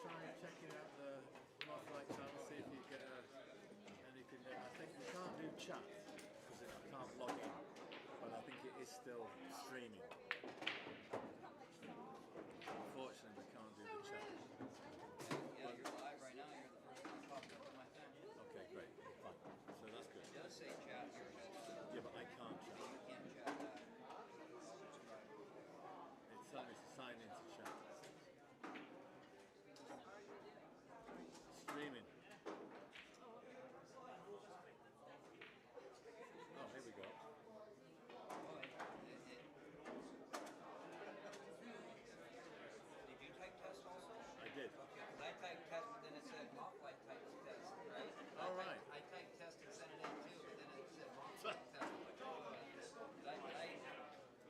try checking out the Northlight channel, see if you get anything there. I think we can't do chat because I can't log in, but I think it is still streaming. Unfortunately, we can't do the chat. Yeah, you're live right now. You're the first one that popped up on my phone. Okay, great. Fine. So that's good. It does say chat here. Yeah, but I can't chat. You can't chat that. It's telling me to sign into chat. Streaming. Oh, here we go. Did you type test also? I did. Okay, because I typed test, but then it said Mofflight types test, right? All right. I typed test and sent it in too, but then it said Mofflight test. Did I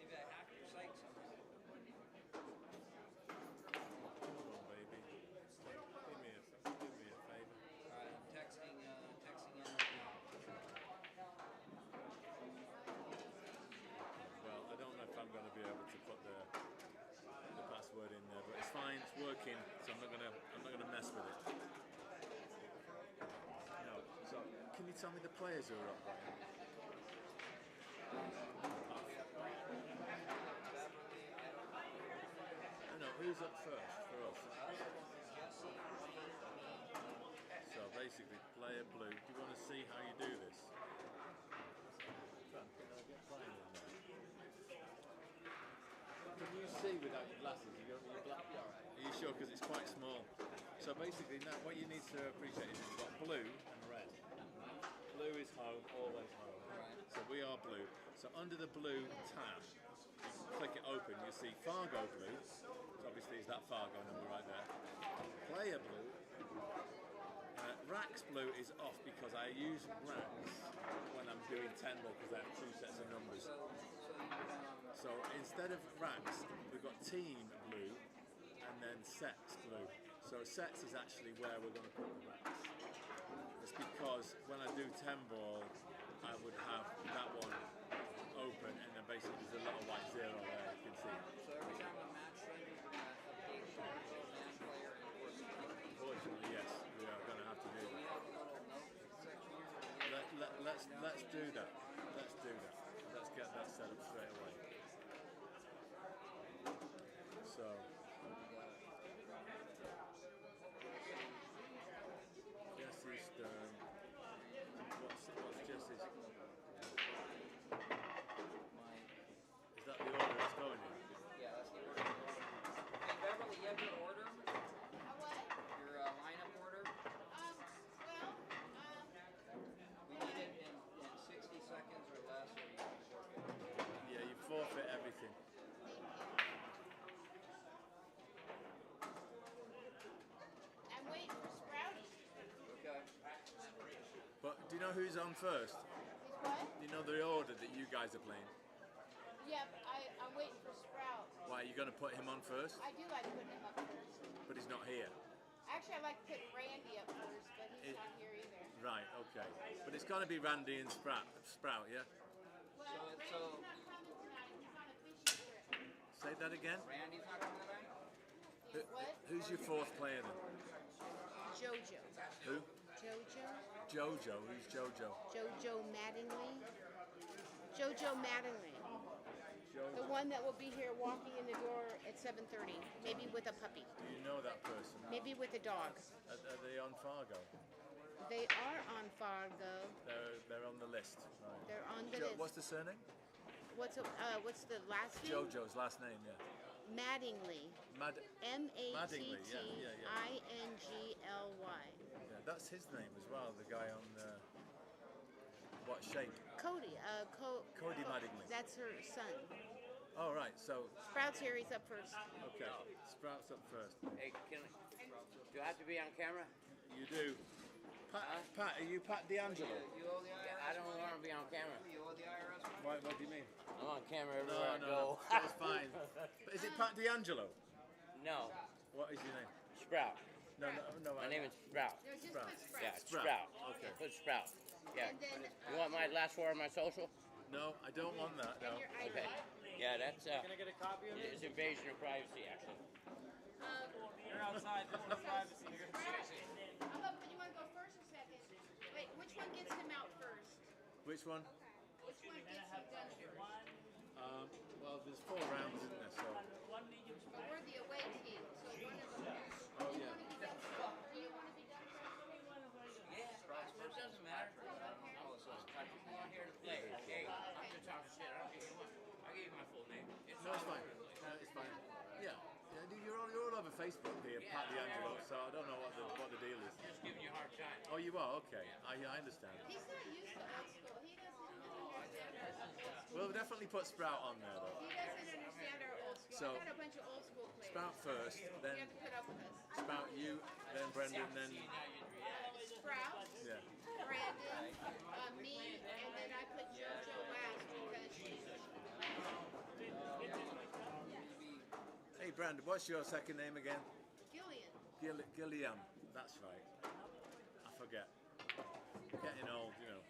maybe I hacked your site somehow? Come on, baby. Give me a favor. Alright, I'm texting in right now. Well, I don't know if I'm going to be able to put the password in there, but it's fine. It's working, so I'm not gonna mess with it. No. So, can you tell me the players who are up, Brian? No, who's up first for us? So basically, player blue. Do you want to see how you do this? Can I get Brian in there? Can you see without your glasses? Your black. Are you sure? Because it's quite small. So basically, now what you need to appreciate is you've got blue and red. Blue is home, always home. So we are blue. So under the blue tab, you click it open, you see Fargo blue. So obviously, it's that Fargo number right there. Player blue. Racks blue is off because I use racks when I'm doing 10 ball because I have two sets of numbers. So instead of racks, we've got team blue and then sets blue. So sets is actually where we're going to put the racks. It's because when I do 10 ball, I would have that one open and then basically there's a little white zero there, you can see. So every time a match stream, you're going to update Fargo, man, player, and course. Unfortunately, yes, we are going to have to do We that. have a little note section here. Let's do that. Let's do that. Let's get that set up straight away. So, Jesse's Stern. What's Jesse's? Is that the order it's going in? Yeah, that's the order. Hey, Beverly, you have your order? What? Your lineup order? We need it in 60 seconds or less, or you can forfeit. Yeah, you forfeit everything. I'm waiting for Sprouty. Okay. But do you know who's on first? Is what? Do you know the order that you guys are playing? Yeah, but I'm waiting for Sprout. Why, are you going to put him on first? I do like putting him up first. But he's not here. Actually, I like to put Randy up first, but he's not here either. Right, okay. But it's got to be Randy and Sprout, yeah? Well, Randy's not coming tonight. He's on a fishing trip. Say that again? Randy's not coming tonight? What? Who's your fourth player then? Jojo. Who? Jojo? Jojo. Who's Jojo? Jojo Mattingly. Jojo Mattingly. The one that will be here walking in the door at 7:30. Maybe with a puppy. Do you know that person? Maybe with a dog. Are they on Fargo? They are on Fargo. They're on the list. Right. They're on the list. What's the surname? What's the last name? Jojo's last name, yeah. Mattingly. Mattingly, yeah. Mattingly. Yeah, that's his name as well, the guy on what shape? Cody. Cody Mattingly. That's her son. Oh, right, so, Sprout's here. He's up first. okay, Sprout's up first. Hey, do I have to be on camera? You do. Pat, are you Pat D'Angelo? You owe the IRS I don't money? want to be on camera. You owe the IRS money? What do you mean? I'm on camera everywhere I go. That's fine. But is it Pat D'Angelo? No, What is your name? Sprout. No. My name is Sprout. No, just Sprout. put Sprout. Yeah, Sprout. Sprout. Okay. Put Sprout. Yeah. And then, You want my last four on my social? No, I don't want that. and No. your ID. Okay. Yeah, that's Can I get a copy of it? it's invasion of privacy, actually. Um, You're not outside. There's no privacy here. How about, you want to go first or second? Wait, which one gets him out first? Which one? Which one gets him done first? Well, there's 4 rounds, isn't there? So. One medium But we're the away team, so one of them. Oh Do you yeah. want to be done first? Do you want to be done first? Yeah, it doesn't matter. I'm here to play. Hey, I'm just talking shit. I don't give you what. I give you my full name. No, it's fine. No, it's fine. Yeah. You're all over Facebook here, Pat D'Angelo. So I don't know what the deal is. Just giving you a hard time. Oh, you are? Okay. I understand. He's not used to old school. He doesn't understand our old school. We'll definitely put Sprout on there though. He doesn't understand our old school. So, I got a bunch of old school players. Sprout first, You then have to put up with us. Sprout you, then Brendan, then Sprout, yeah. Brandon, me, and then I put JoJo last because she's Hey Brandon, what's your second name again? Gillian. Gilliam. That's right. I forget. Getting old, you know.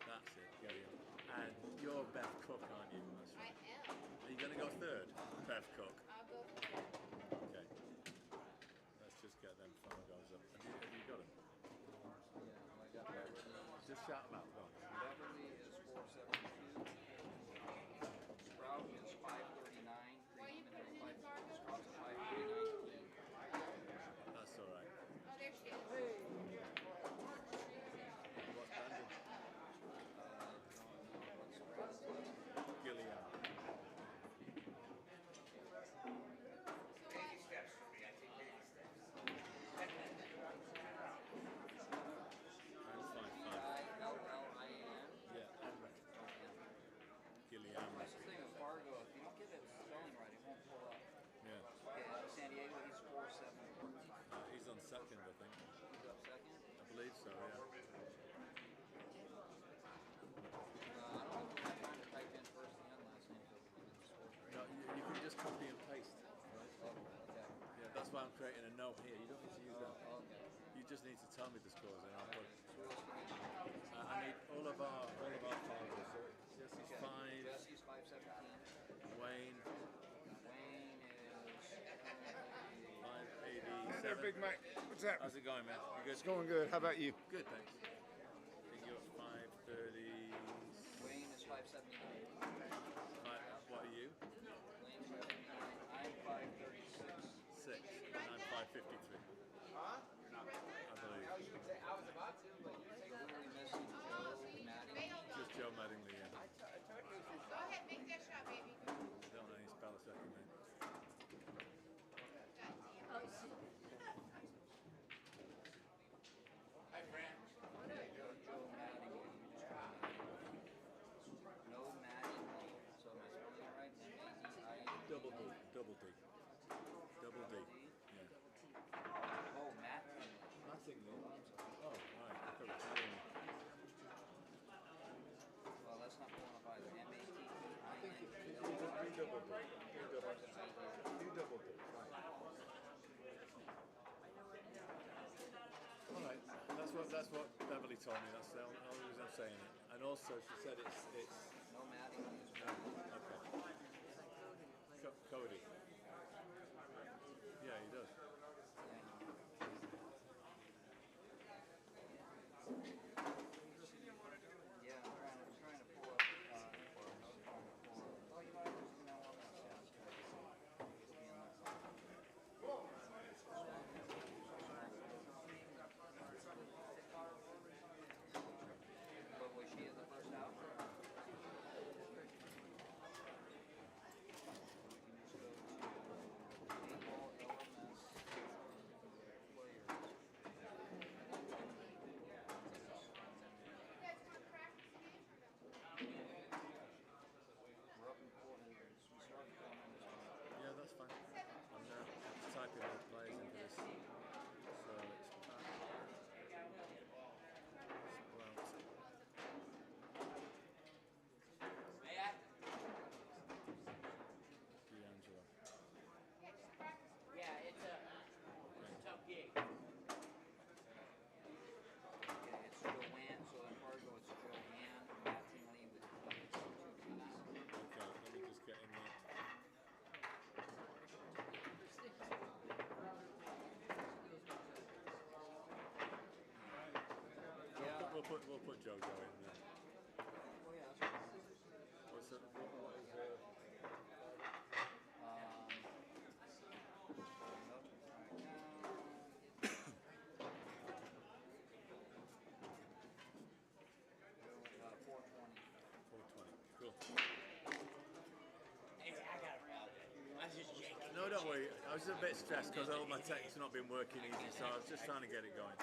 That's it, Gilliam. And you're Bev Cook, aren't you? That's I right. am. Are you going to go third? Bev Cook. I'll go for it. Okay. Let's just get them phonograms up. Have you got them? Just shout them out. Go on. Beverly is 472. Sprout is 539. Why are you putting in embargo? Sprout's a 539. That's all right. Oh, there she is. What's Brandon? Gilliam. I'm fine. Gillian. Yeah, I'm right. Gilliam. That's the thing with Fargo. If you don't get it spelling right, it won't pull up. Yeah. Okay, San Diego, he's 470. He's on second, I think. He's up second. I believe so, yeah. I don't know if we have time to type in first and last name so we can get the scores right. No, you can just copy and paste. Oh, okay. Yeah, that's why I'm creating a note here. You don't need to use that. Okay. You just need to tell me the scores and I'll put it. So who else do we need? I need all of our finals. So Jesse's Okay. 5, Jesse's 517. Wayne Wayne is 587. Hey there, Big Mike. What's up? How's it going, man? You good? It's going good. How about you? Good, thanks. I think you're at 530. Wayne is 579. What are you? Wayne's 579. I'm 536. 6. And I'm 553. I believe. Who are we missing? Joe, Maddie. Just Joe Mattingly, yeah. Go ahead, make that shot, baby. Don't know any spell a second name. Joe Maddie. No Maddie. So am I spelling it right? M-A-D-I-N. Double D. Double D. Double D. Yeah. Oh, Matt. Mattingly. Oh, right. I thought it was Mattingly. Well, that's not pulling up either. I think M-A-T-T-I-N. it's double D. You double D. Right. All right. That's what Beverly told me. That's the only reason I'm saying it. And also, she said it's No Maddie. okay. Cody. Yeah, he does. Yeah, I'm trying to pull up. Oh, you know what? There's email on that. Yeah, that's But was she in the first out? We'll put JoJo in there. Oh yeah, that's right. What's it? What is Cool. Hey, I got it, Rob. I was just janking. No, don't worry. I was a bit stressed because all my tech's not been working easy, so I was just trying to get it going.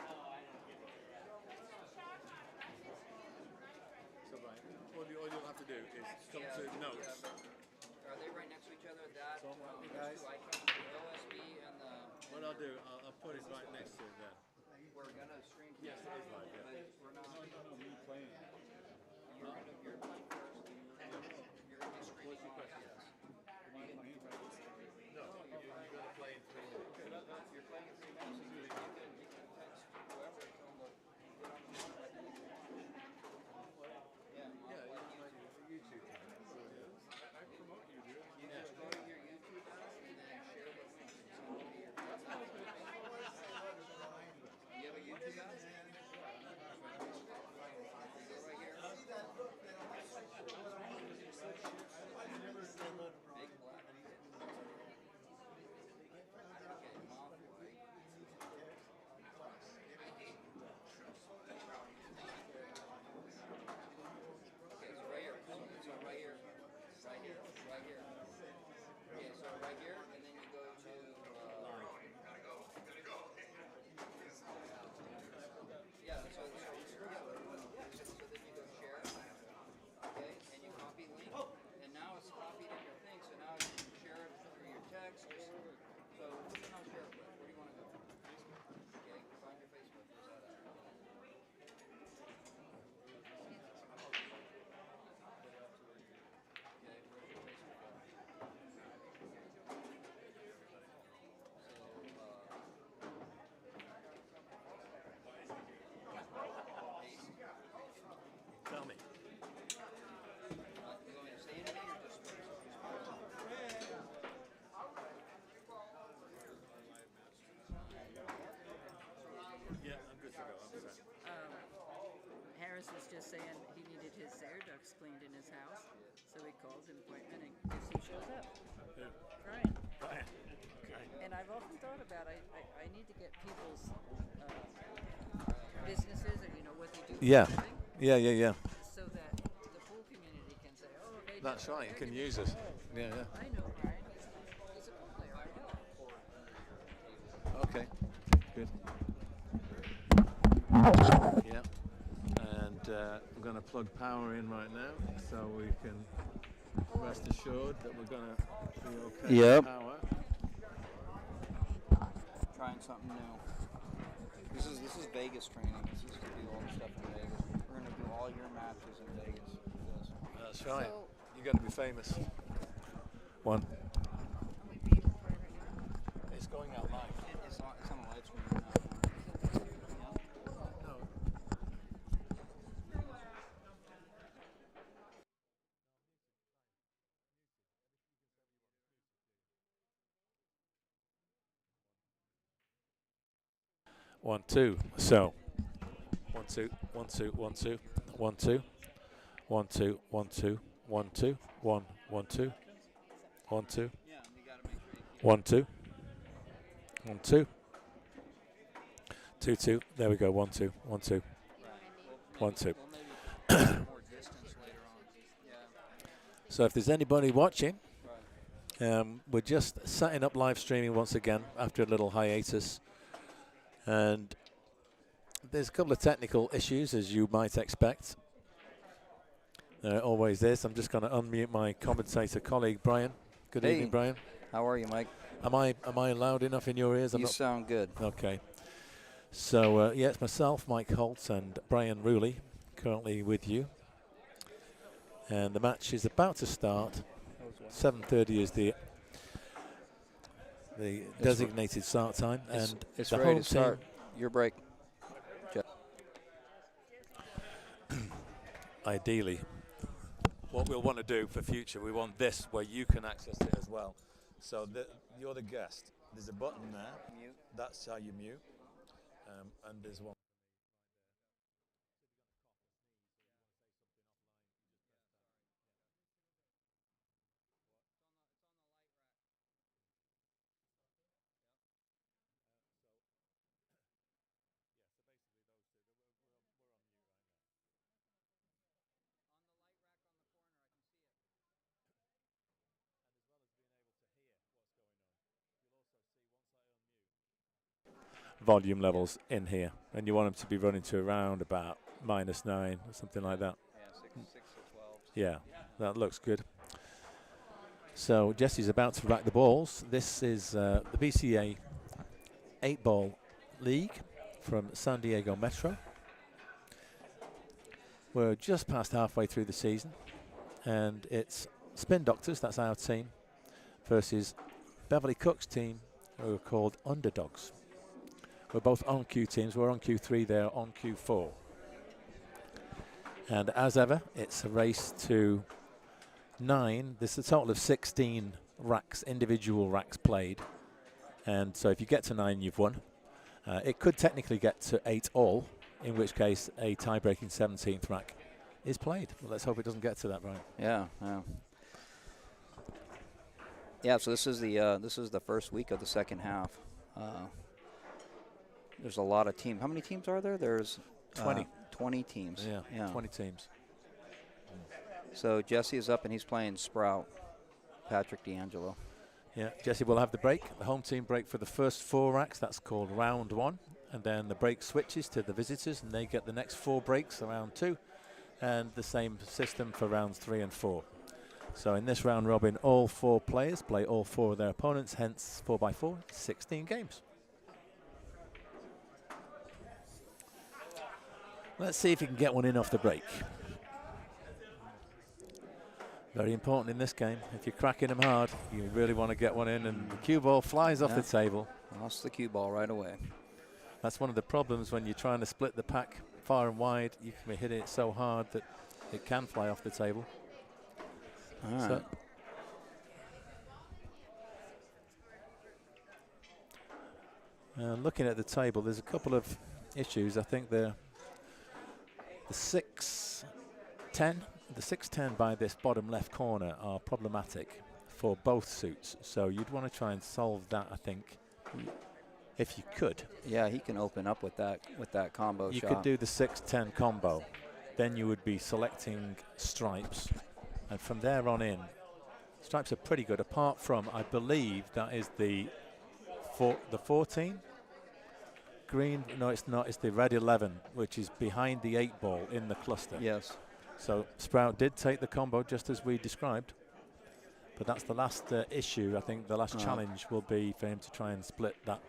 So right, all you'll have to do is come to notes. Are they right next to each other? That So, those guys. two icons, the OSB and the. What I'll do, I'll put it right next to it then. We're gonna stream. Yes, it is live, yeah. But we're not. Me playing. You're playing first. You're gonna be streaming on yes. No, you're going to play in 3 minutes. You're playing in 3 minutes. You can text whoever. Tell them to get on the mic. Yeah. Yeah, it's like YouTube channel. I promote you, dude. You just go to your YouTube app and then share the link. You have a YouTube app? Go right here. Big black. Okay, mom, white. Okay, so right here. So right here. Right here. Right here. Okay, so right here, and then you go to yeah, so then you go share, okay, and you copy link, and now it's copied in your thing, so now you can share it through your text. So who do you want to share it with? Where do you want to go? Okay, find your Facebook. Where's that at? Okay, where's your Facebook at? Tell me. You want me to say anything or just Yeah, I'm good to go. I'm set. Harris was just saying he needed his air ducts cleaned in his house, so he calls an appointment and guess who shows up? Who? Brian. Brian. Okay. And I've often thought about I need to get people's businesses or what they do for Yeah. a living, Yeah. so that the pool community can say, oh, they That's do it. right. You They're can gonna use say, us. "Oh, Yeah. I know Brian. He's a pool player. I know." Okay. Good. Yeah. And I'm going to plug power in right now, so we can rest assured that we're going to be okay Yep. with power. trying something new? This is Vegas training. This is to do all the stuff in Vegas. We're gonna do all your matches in Vegas. with this. That's right. So- You're going to be famous. One. It's going out live. It's on a live stream right now. No. One, two. So. 1 2 1 2 1 2 1 2 1 2 1 2 1 2 1 1 2 1 2 Yeah, you gotta make sure you keep 1 2 1 2 2 2. There we go. 1 2 1 2 1 2. We'll maybe put more distance later on. Yeah. So if there's anybody watching, Right. we're just setting up live streaming once again after a little hiatus, and there's a couple of technical issues, as you might expect. There always is. I'm just going to unmute my commentator colleague, Brian. Good Hey. evening, Brian. How are you, Mike? Am I loud enough in your ears? I'm You not. sound good. Okay. So yeah, it's myself, Mike Holt, and Brian Rooley, currently with you. And the match is about to start. 7:30 is the designated start time, and It's the ready home to start. team. Your break. Ideally, what we'll want to do for future, we want this where you can access it as well. So you're the guest. There's a button there. Mute. That's how you mute. And there's one. volume levels in here, and you want them to be running to around about -9 or something like that. Yeah, 6 to 12. Yeah, that looks good. So Jesse's about to rack the balls. This is the BCA 8-ball league from San Diego Metro. We're just past halfway through the season, and it's Spin Doctors, that's our team, versus Beverly Cook's team, who are called Underdogs. We're both on Q teams. We're on Q3, they're on Q4. And as ever, it's a race to 9. There's a total of 16 racks, individual racks played. And so if you get to 9, you've won. It could technically get to 8 all, in which case a tie-breaking 17th rack is played. Well, let's hope it doesn't get to that, Brian. Yeah, yeah. Yeah, so this is the first week of the second half. There's a lot of teams. How many teams are there? There's 20. 20 teams. Yeah, 20 teams. So Jesse is up and he's playing Sprout, Patrick D'Angelo. Yeah, Jesse will have the break, the home team break for the first 4 racks. That's called round 1. And then the break switches to the visitors, and they get the next 4 breaks, round 2. And the same system for rounds 3 and 4. So in this round robin, all 4 players play all 4 of their opponents, hence 4x4, 16 games. Let's see if you can get one in off the break. Very important in this game. If you're cracking them hard, you really want to get one in, and the cue ball flies off the table. Lost the cue ball right away. That's one of the problems when you're trying to split the pack far and wide. You can be hitting it so hard that it can fly off the table. All right. So, looking at the table, there's a couple of issues. I think the 6-10 by this bottom left corner are problematic for both suits. So you'd want to try and solve that, I think, if you could. Yeah, he can open up with that combo You shot. could do the 6-10 combo. Then you would be selecting stripes. And from there on in, stripes are pretty good, apart from, I believe, that is the 14. Green, no, it's not. It's the red 11, which is behind the 8-ball in the cluster. Yes. So Sprout did take the combo just as we described. But that's the last issue. I think the last challenge will be for him to try and split that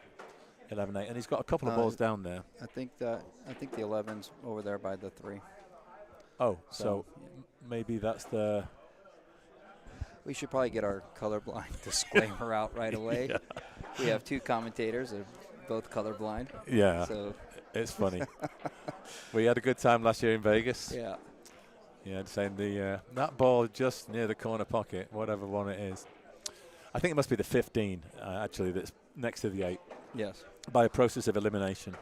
11-8. And he's got a couple of balls down there. I think the 11's over there by the 3. Oh, so maybe that's the... We should probably get our colorblind disclaimer out right away. Yeah. We have 2 commentators. They're both colorblind. Yeah, so it's funny. We had a good time last year in Vegas. Yeah. Yeah, saying that ball just near the corner pocket, whatever one it is. I think it must be the 15, actually, that's next to the 8. Yes. By a process of elimination.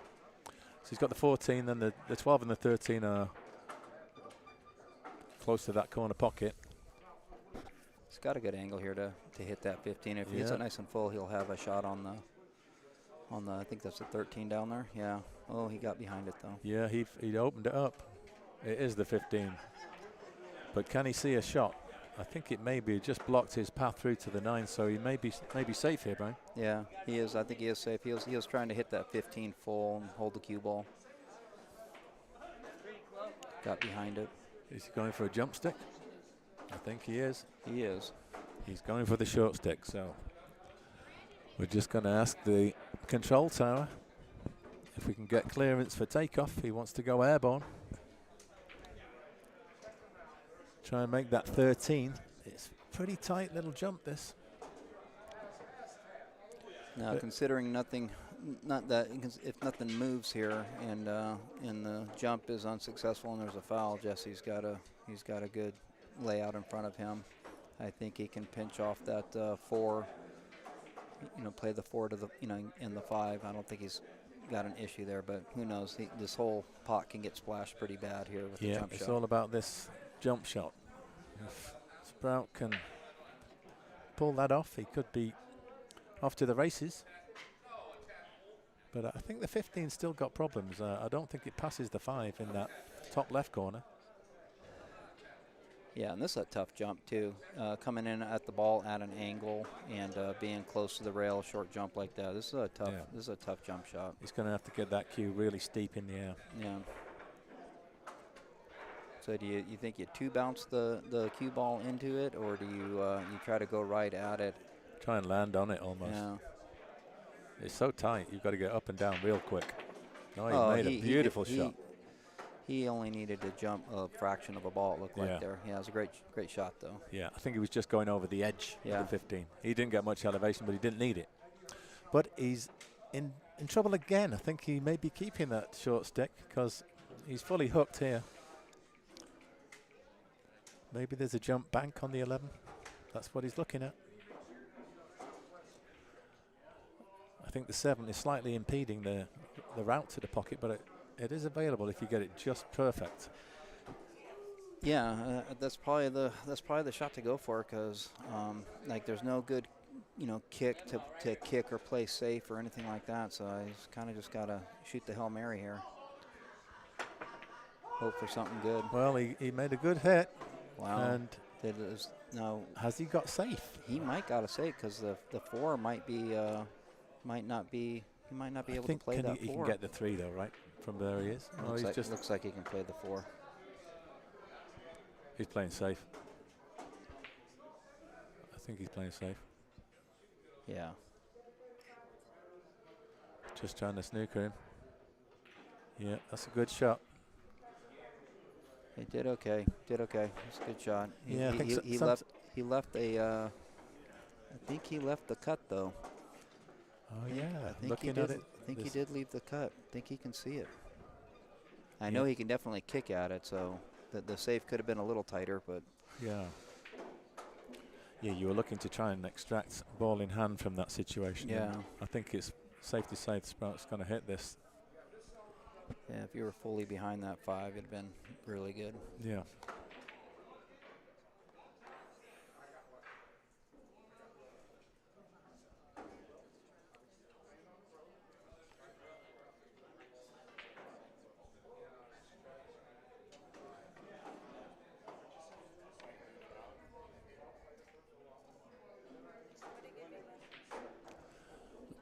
So he's got the 14, then the 12 and the 13 are close to that corner pocket. He's got a good angle here to hit that 15. If he hits it nice and full, he'll have a shot on the I think that's the 13 down there. Yeah. Oh, he got behind it though. Yeah, he opened it up. It is the 15. But can he see a shot? I think it maybe just blocked his path through to the 9, so he may be safe here, Brian. Yeah, he is. I think he is safe. He was trying to hit that 15 full and hold the cue ball. Got behind it. Is he going for a jump stick? I think he is. He is. He's going for the short stick, so we're just going to ask the control tower if we can get clearance for takeoff. He wants to go airborne. Try and make that 13. It's pretty tight little jump, this. Now, considering nothing, if nothing moves here and the jump is unsuccessful and there's a foul, Jesse's got a good layout in front of him. I think he can pinch off that 4. Play the 4 to the in the 5. I don't think he's got an issue there, but who knows? This whole pot can get splashed pretty bad here with the jump shot. Yeah, it's all about this jump shot. If Sprout can pull that off, he could be off to the races. But I think the 15's still got problems. I don't think it passes the 5 in that top left corner. Yeah, and this is a tough jump too. Coming in at the ball at an angle and being close to the rail, short jump like that. This is a tough. Yeah. This is a tough jump shot. He's going to have to get that cue really steep in the air. Yeah. So do you think you two bounce the cue ball into it, or do you you try to go right at it? Try and land on it almost. Yeah. It's so tight. You've got to get up and down real quick. No, he Oh, made a beautiful shot. He only needed to jump a fraction of a ball, it looked like there. Yeah, it was a great shot, though. Yeah, I think he was just going over the edge Yeah. of the 15. He didn't get much elevation, but he didn't need it. But he's in trouble again. I think he may be keeping that short stick because he's fully hooked here. Maybe there's a jump bank on the 11. That's what he's looking at. I think the 7 is slightly impeding the route to the pocket, but it is available if you get it just perfect. Yeah, that's probably the shot to go for, because like there's no good, kick to kick or play safe or anything like that. So he's kind of just got to shoot the Hail Mary here. Hope for something good. Well, he made a good hit. Wow. And no. Has he got safe? He might got to safe because the 4 might not be able to play that 4. He can get the 3 though, right? From there he is. Oh, Looks like he can play the 4. He's playing safe. I think he's playing safe. Yeah. Just trying to snooker him. Yeah, that's a good shot. He did okay. It's a good shot. Yeah, He left a. I think he left the cut though. Oh yeah, looking at it. I think he did leave the cut. I think he can see it. I know he can definitely kick at it, so the save could have been a little tighter, but. Yeah. Yeah, you were looking to try and extract ball in hand from that situation. Yeah. I think it's safe to say the Sprout's going to hit this. Yeah, if you were fully behind that 5, it'd have been really good. Yeah.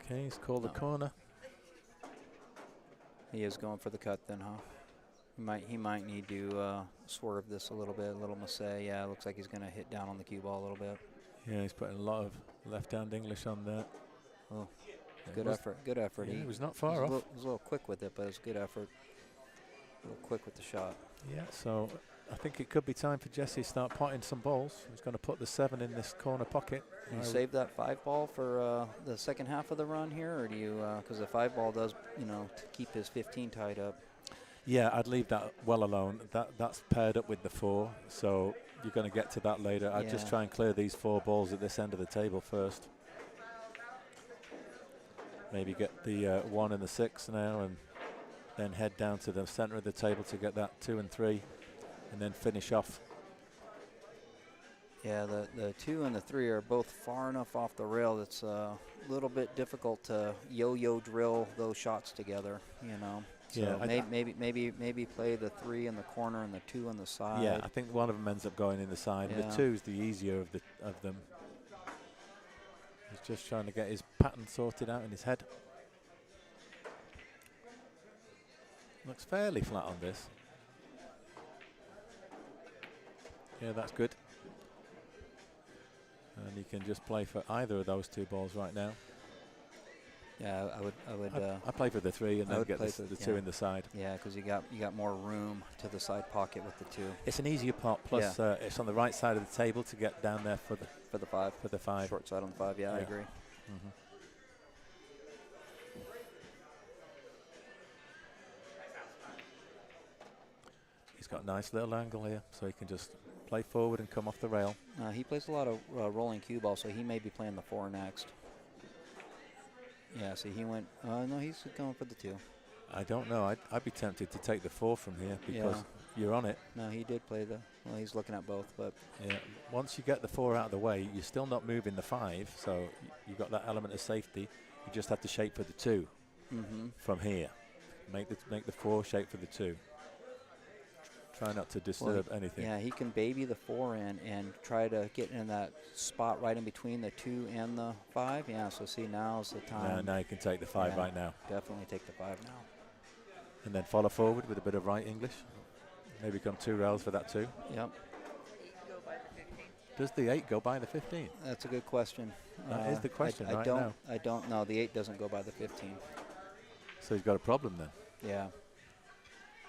Okay, he's called the corner. He is going for the cut then, huh? He might need to swerve this a little bit, a little masse. Yeah, it looks like he's going to hit down on the cue ball a little bit. Yeah, he's putting a lot of left-hand English on there. Oh, good effort. Good effort. Yeah, he was not far off. He was a little quick with it, but it was good effort. A little quick with the shot. Yeah, so I think it could be time for Jesse to start potting some balls. He's going to put the 7 in this corner pocket. Do you save that 5 ball for the second half of the run here, or do you, because the 5 ball does, to keep his 15 tied up? Yeah, I'd leave that well alone. That's paired up with the 4, so you're going to get to that later. I'd just try and clear these 4 balls at this end of the table first. Maybe get the 1 and the 6 now, and then head down to the center of the table to get that 2 and 3, and then finish off. Yeah, the 2 and the 3 are both far enough off the rail. It's a little bit difficult to yo-yo drill those shots together, So yeah, maybe play the 3 in the corner and the 2 on the side. Yeah, I think one of them ends up going in the side. Yeah. The 2 is the easier of them. He's just trying to get his pattern sorted out in his head. Looks fairly flat on this. Yeah, that's good. And he can just play for either of those 2 balls right now. Yeah, I would. I play for the 3 and then get the 2 in the side. Yeah, because you got more room to the side pocket with the 2. It's an easier pot. Plus, it's on the right side of the table to get down there for the 5. For the 5. Short side on the 5. Yeah, I agree. Mm-hmm. He's got a nice little angle here, so he can just play forward and come off the rail. He plays a lot of rolling cue ball, so he may be playing the 4 next. Yeah, see, he went. No, he's going for the 2. I don't know. I'd be tempted to take the 4 from here because you're on it. No, he did play the. Well, he's looking at both, but. Yeah. Once you get the 4 out of the way, you're still not moving the 5, so you've got that element of safety. You just have to shape for the 2 Mm-hmm. from here. Make the 4 shape for the 2. Try not to disturb anything. Yeah, he can baby the 4 in and try to get in that spot right in between the 2 and the 5. Yeah, so see, now's the time. Now you can take the 5 Yeah, right now. Definitely take the 5 now. And then follow forward with a bit of right English. Maybe come 2 rails for that 2. Yep. Go by the 15. Does the 8 go by the 15? That's a good question. That is the question I right don't, now. I don't know. The 8 doesn't go by the 15. So he's got a problem then. Yeah.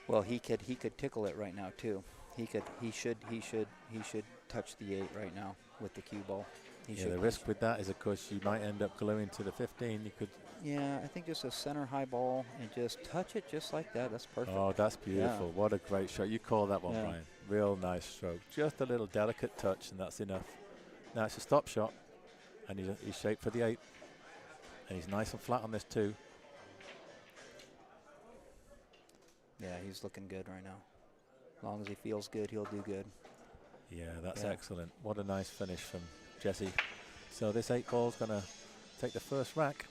Well, he could tickle it right now too. He should touch the 8 right now with the cue ball. The risk with that is, of course, you might end up gluing to the 15. You could. Yeah, I think just a center high ball and just touch it just like that. That's perfect. Oh, that's beautiful. Yeah. What a great shot. You call that one, Yeah. Brian. Real nice stroke. Just a little delicate touch, and that's enough. Now it's a stop shot, and he's shaped for the 8. And he's nice and flat on this 2. Yeah, he's looking good right now. As long as he feels good, he'll do good. Yeah, that's excellent. What a nice finish from Jesse. So this 8 ball's going to take the first rack.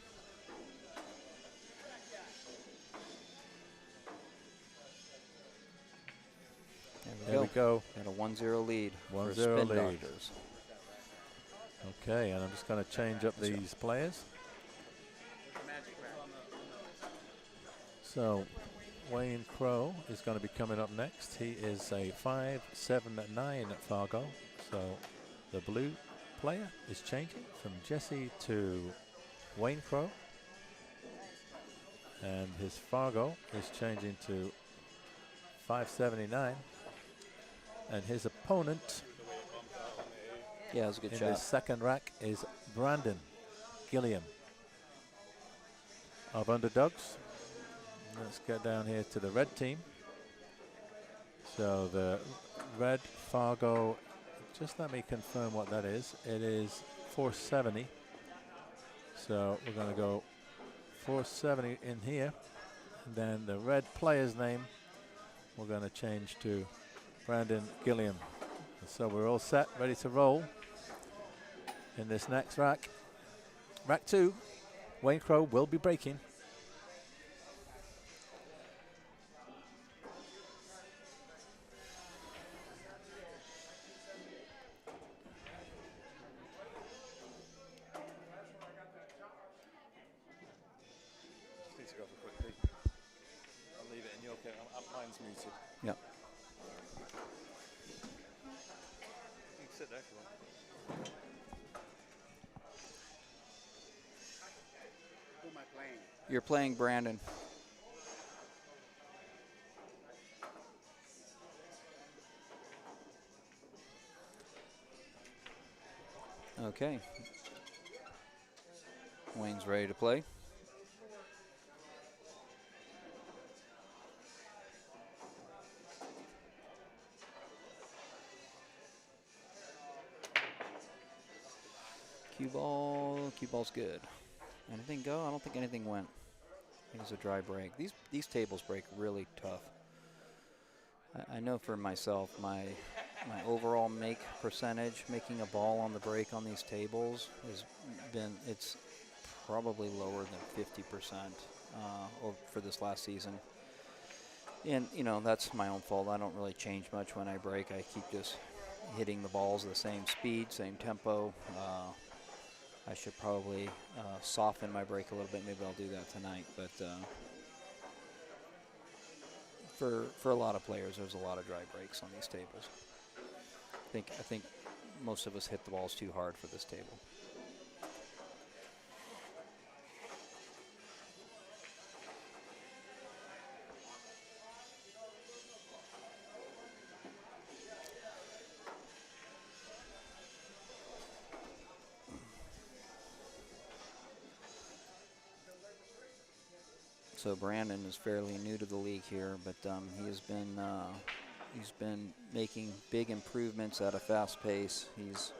There we go. Got a 1-0 lead. 1-0 for Spin lead. Doctors. Okay, and I'm just going to change up these players. So Wayne Crow is going to be coming up next. He is a 5, 7, 9 at Fargo. So the blue player is changing from Jesse to Wayne Crow. And his Fargo is changing to 579. And his opponent Yeah, it was a good in shot. the second rack is Brandon Gilliam of Underdogs. Let's get down here to the red team. So the red Fargo, just let me confirm what that is. It is 470. So we're going to go 470 in here. And then the red player's name, we're going to change to Brandon Gilliam. So we're all set, ready to roll in this next rack. Rack 2, Wayne Crow will be breaking. Need to go for a quick pee. I'll leave it in your care. Mine's muted. Yep. You can sit there if you want. Who am I playing? You're playing Brandon. Okay. Wayne's ready to play. Cue ball's good. Anything go? I don't think anything went. I think it's a dry break. These tables break really tough. I know for myself, my overall make percentage, making a ball on the break on these tables it's probably lower than 50% for this last season. And that's my own fault. I don't really change much when I break. I keep just hitting the balls at the same speed, same tempo. I should probably soften my break a little bit. Maybe I'll do that tonight. But for a lot of players, there's a lot of dry breaks on these tables. I think most of us hit the balls too hard for this table. So Brandon is fairly new to the league here, but he's been making big improvements at a fast pace. He's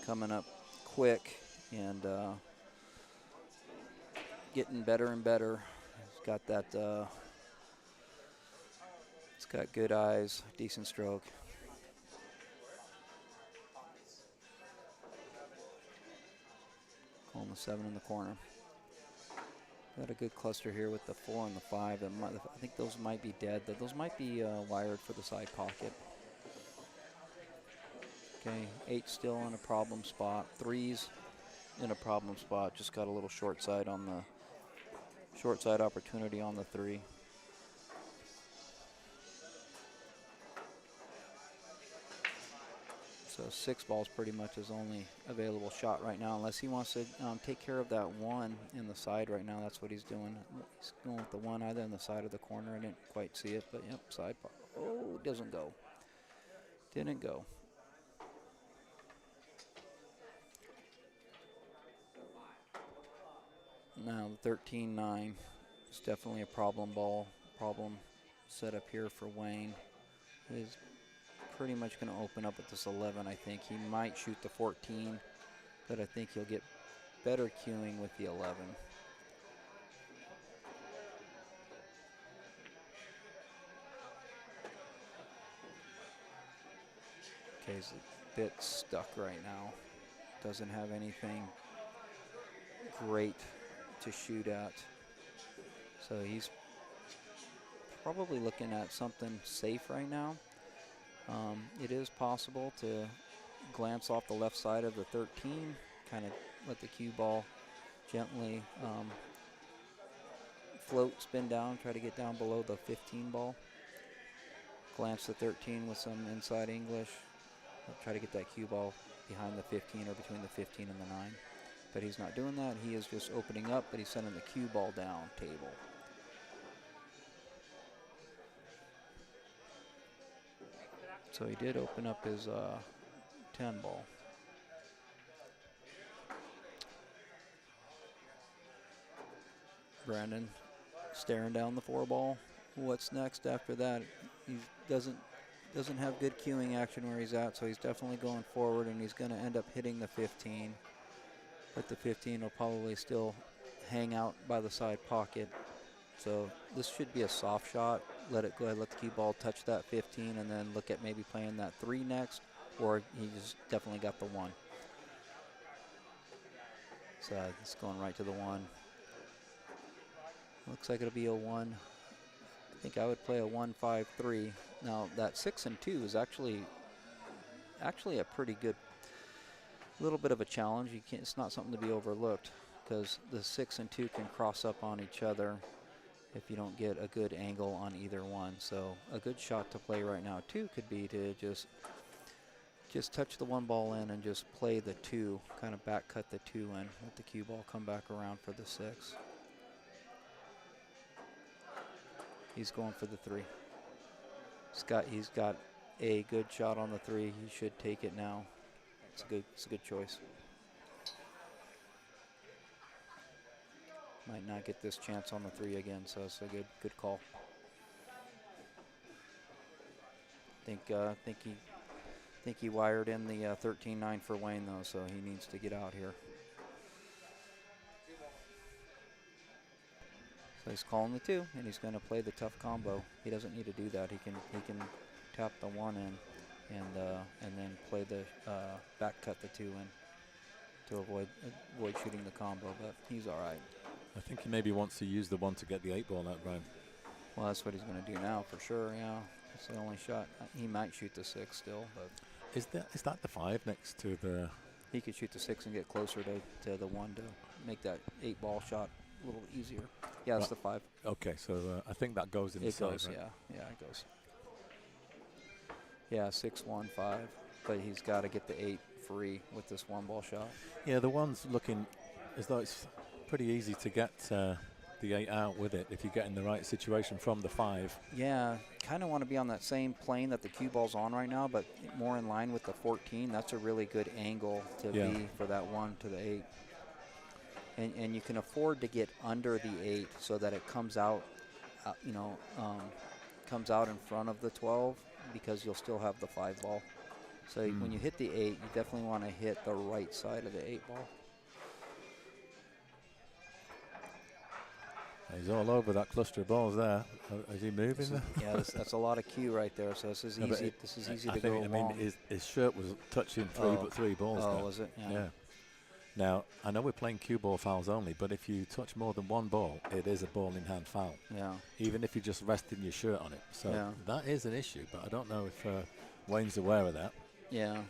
coming up quick and getting better and better. He's got that. He's got good eyes, decent stroke. Calling the 7 in the corner. Got a good cluster here with the 4 and the 5. I think those might be dead. Those might be wired for the side pocket. Okay, 8 still in a problem spot. 3's in a problem spot. Just got a little short side on the short side opportunity on the 3. So 6 ball's pretty much his only available shot right now, unless he wants to take care of that 1 in the side right now. That's what he's doing. He's going with the 1 either in the side of the corner. I didn't quite see it, but yep, side. Oh, doesn't go. Didn't go. Now the 13-9 is definitely a problem ball. Problem set up here for Wayne. He's pretty much going to open up with this 11, I think. He might shoot the 14, but I think he'll get better cueing with the 11. Okay, he's a bit stuck right now. Doesn't have anything great to shoot at. So he's probably looking at something safe right now. It is possible to glance off the left side of the 13, kind of let the cue ball gently float, spin down, try to get down below the 15 ball. Glance the 13 with some inside English. Try to get that cue ball behind the 15 or between the 15 and the 9. But he's not doing that. He is just opening up, but he's sending the cue ball down table. So he did open up his 10 ball. Brandon staring down the 4 ball. What's next after that? He doesn't have good cueing action where he's at, so he's definitely going forward, and he's going to end up hitting the 15. But the 15 will probably still hang out by the side pocket. So this should be a soft shot. Let it go ahead, let the cue ball touch that 15, and then look at maybe playing that 3 next, or he just definitely got the 1. So it's going right to the 1. Looks like it'll be a 1. I think I would play a 1-5-3. Now that 6 and 2 is actually a pretty good, little bit of a challenge. It's not something to be overlooked, because the 6 and 2 can cross up on each other if you don't get a good angle on either one. So a good shot to play right now too could be to just touch the 1 ball in and just play the 2, kind of back cut the 2 in, let the cue ball come back around for the 6. He's going for the 3. He's got a good shot on the 3. He should take it now. It's a good choice. Might not get this chance on the 3 again, so it's a good call. Think he wired in the 13-9 for Wayne though, so he needs to get out here. So he's calling the 2, and he's going to play the tough combo. He doesn't need to do that. He can tap the 1 in, and then play the back cut the 2 in to avoid shooting the combo. But he's all right. I think he maybe wants to use the 1 to get the 8 ball out, Brian. Well, that's what he's going to do now for sure. Yeah, it's the only shot. He might shoot the 6 still, but is that the 5 next to the? He could shoot the 6 and get closer to the 1 to make that 8 ball shot a little easier. Yeah, that's the 5. Okay, so I think that goes inside. It goes, right? Yeah, it goes. Yeah, 6-1-5, but he's got to get the 8 free with this 1 ball shot. Yeah, the 1's looking as though it's pretty easy to get the 8 out with it if you get in the right situation from the 5. Yeah, kind of want to be on that same plane that the cue ball's on right now, but more in line with the 14. That's a really good angle to be for that 1 to the 8. And you can afford to get under the 8 so that it comes out, comes out in front of the 12, because you'll still have the 5 ball. So when you hit the 8, you definitely want to hit the right side of the 8 ball. He's all over that cluster of balls there. Is he moving there? Yeah, that's a lot of cue right there. So this is easy. This is easy to go long. His shirt was touching 3 balls. Oh, there. Was it? Yeah. Now, I know we're playing cue ball fouls only, but if you touch more than one ball, it is a ball-in-hand foul. Yeah. Even if you're just resting your shirt on it. So Yeah. that is an issue, but I don't know if Wayne's aware of that. Yeah.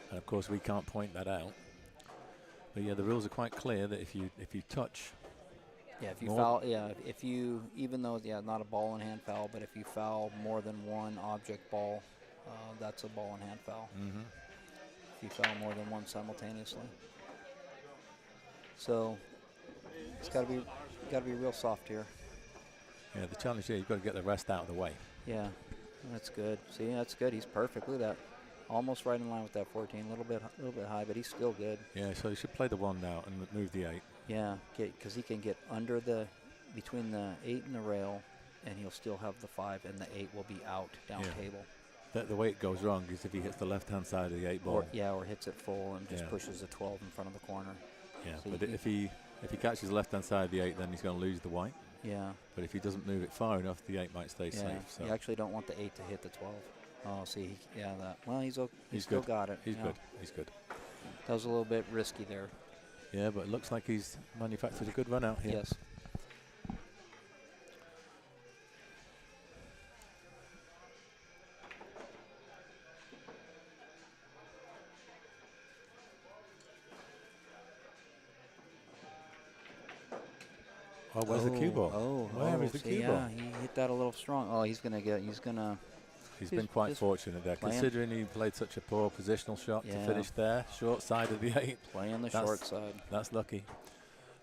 And of course, we can't point that out. But yeah, the rules are quite clear that if you touch, Yeah, if you more foul, yeah, if you, even though, yeah, not a ball in hand foul, but if you foul more than one object ball, that's a ball in hand foul. Mm-hmm. If you foul more than one simultaneously. So it's got to be real soft here. Yeah, the challenge here, you've got to get the rest out of the way. Yeah, that's good. See, that's good. He's perfect. Look at that. Almost right in line with that 14. A little bit high, but he's still good. Yeah, so you should play the 1 now and move the 8. Yeah, because he can get under between the 8 and the rail, and he'll still have the 5, and the 8 will be out down table. The way it goes wrong is if he hits the left-hand side of the 8 ball. Or hits it full and just pushes the 12 in front of the corner. Yeah, so but if he catches the left-hand side of the 8, then he's going to lose the white. Yeah. But if he doesn't move it far enough, the 8 might stay safe. So You actually don't want the 8 to hit the 12. Oh, see, that. Well, he's still good. got it. He's good. He's good. That was a little bit risky there. Yeah, but it looks like he's manufactured a good run out here. Yes. Oh, where's the cue ball? Where is the cue ball? Yeah, he hit that a little strong. Oh, he's gonna. He's been quite fortunate there, considering he played such a poor positional shot to finish there, short side of the 8. Playing the short side. That's lucky.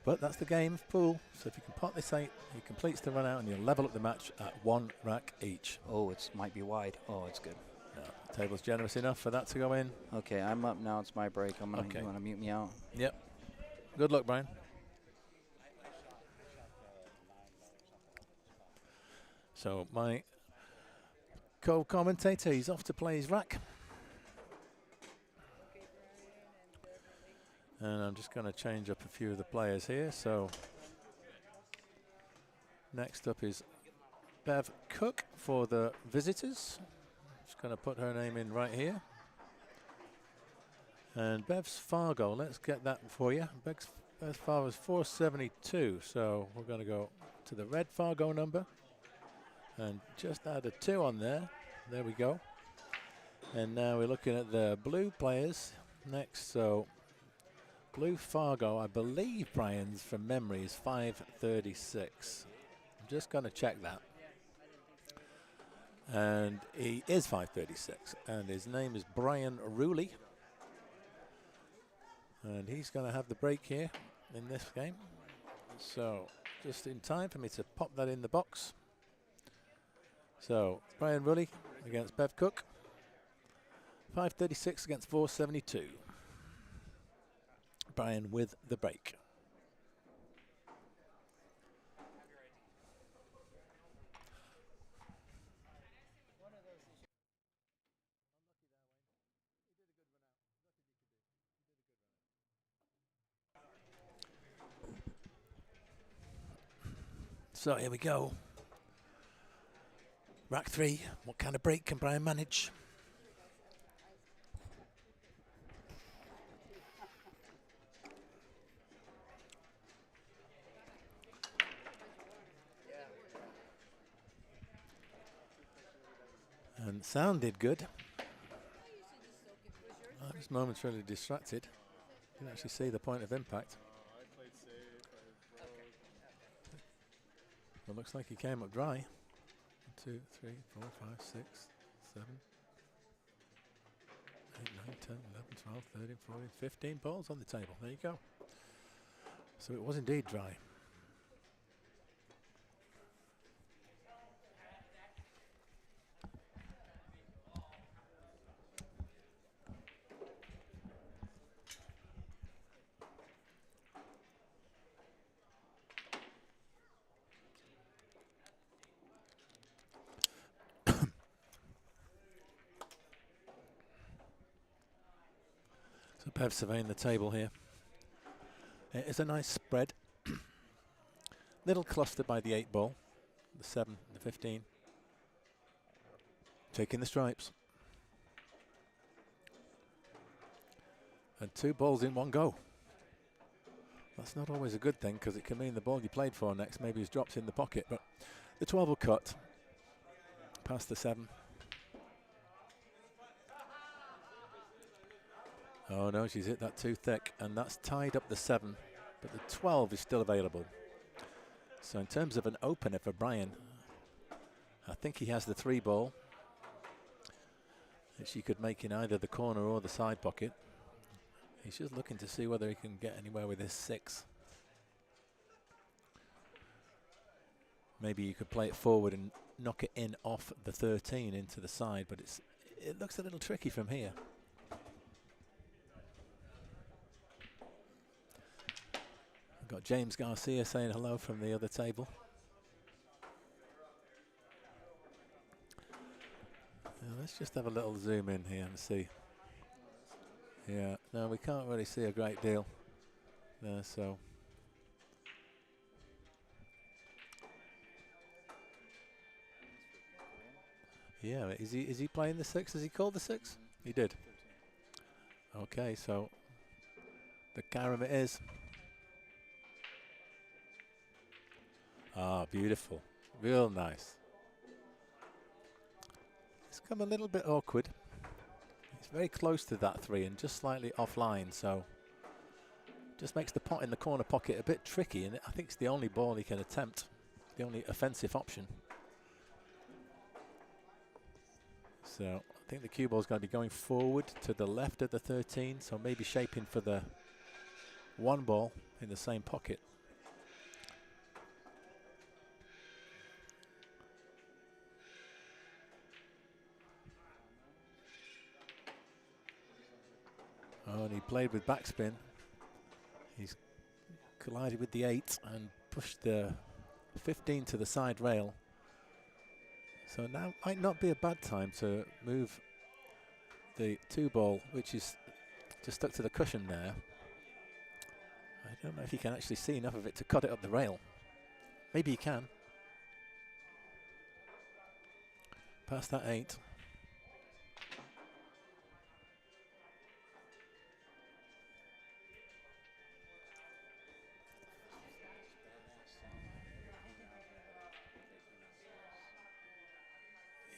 But that's the game of pool. So if you can pot this 8, he completes the run out and you'll level up the match at 1 rack each. Oh, it might be wide. Oh, it's good. Yeah, the table's generous enough for that to go in. Okay, I'm up now. It's my break. You want to mute me out? Yep. Good luck, Brian. So my co-commentator, he's off to play his rack. And I'm just going to change up a few of the players here. So next up is Bev Cook for the visitors. Just going to put her name in right here. And Bev's Fargo, let's get that for you. Bev's Fargo is 472. So we're going to go to the red Fargo number. And just add a 2 on there. There we go. And now we're looking at the blue players next. So blue Fargo, I believe Brian's from memory is 536. I'm just going to check that. And he is 536. And his name is Brian Rooley. And he's going to have the break here in this game. So just in time for me to pop that in the box. So Brian Rooley against Bev Cook. 536 against 472. Brian with the break. So here we go. Rack 3. What kind of break can Brian manage? And sound did good. I was momentarily distracted. Didn't actually see the point of impact. Well, looks like he came up dry. 1, 2, 3, 4, 5, 6, 7, 8, 9, 10, 11, 12, 13, 14, 15 balls on the table. There you go. So it was indeed dry. So Bev surveying the table here. It is a nice spread. Little cluster by the 8 ball, the 7, the 15. Taking the stripes. And 2 balls in one go. That's not always a good thing because it can mean the ball you played for next maybe is dropped in the pocket. But the 12 will cut past the 7. Oh no, she's hit that too thick, and that's tied up the 7. But the 12 is still available. So in terms of an opener for Brian, I think he has the 3 ball, which he could make in either the corner or the side pocket. He's just looking to see whether he can get anywhere with his 6. Maybe you could play it forward and knock it in off the 13 into the side, but it looks a little tricky from here. We've got James Garcia saying hello from the other table. Let's just have a little zoom in here and see. Yeah, no, we can't really see a great deal there, so. Yeah, is he playing the 6? Has he called the 6? He did. Okay, so the carom it is. Ah, beautiful. Real nice. It's come a little bit awkward. It's very close to that 3 and just slightly offline, so just makes the pot in the corner pocket a bit tricky, and I think it's the only ball he can attempt, the only offensive option. So I think the cue ball is going to be going forward to the left of the 13, so maybe shaping for the 1 ball in the same pocket. Oh, and he played with backspin. He's collided with the 8 and pushed the 15 to the side rail. So now might not be a bad time to move the 2 ball, which is just stuck to the cushion there. I don't know if you can actually see enough of it to cut it up the rail. Maybe you can. Past that 8.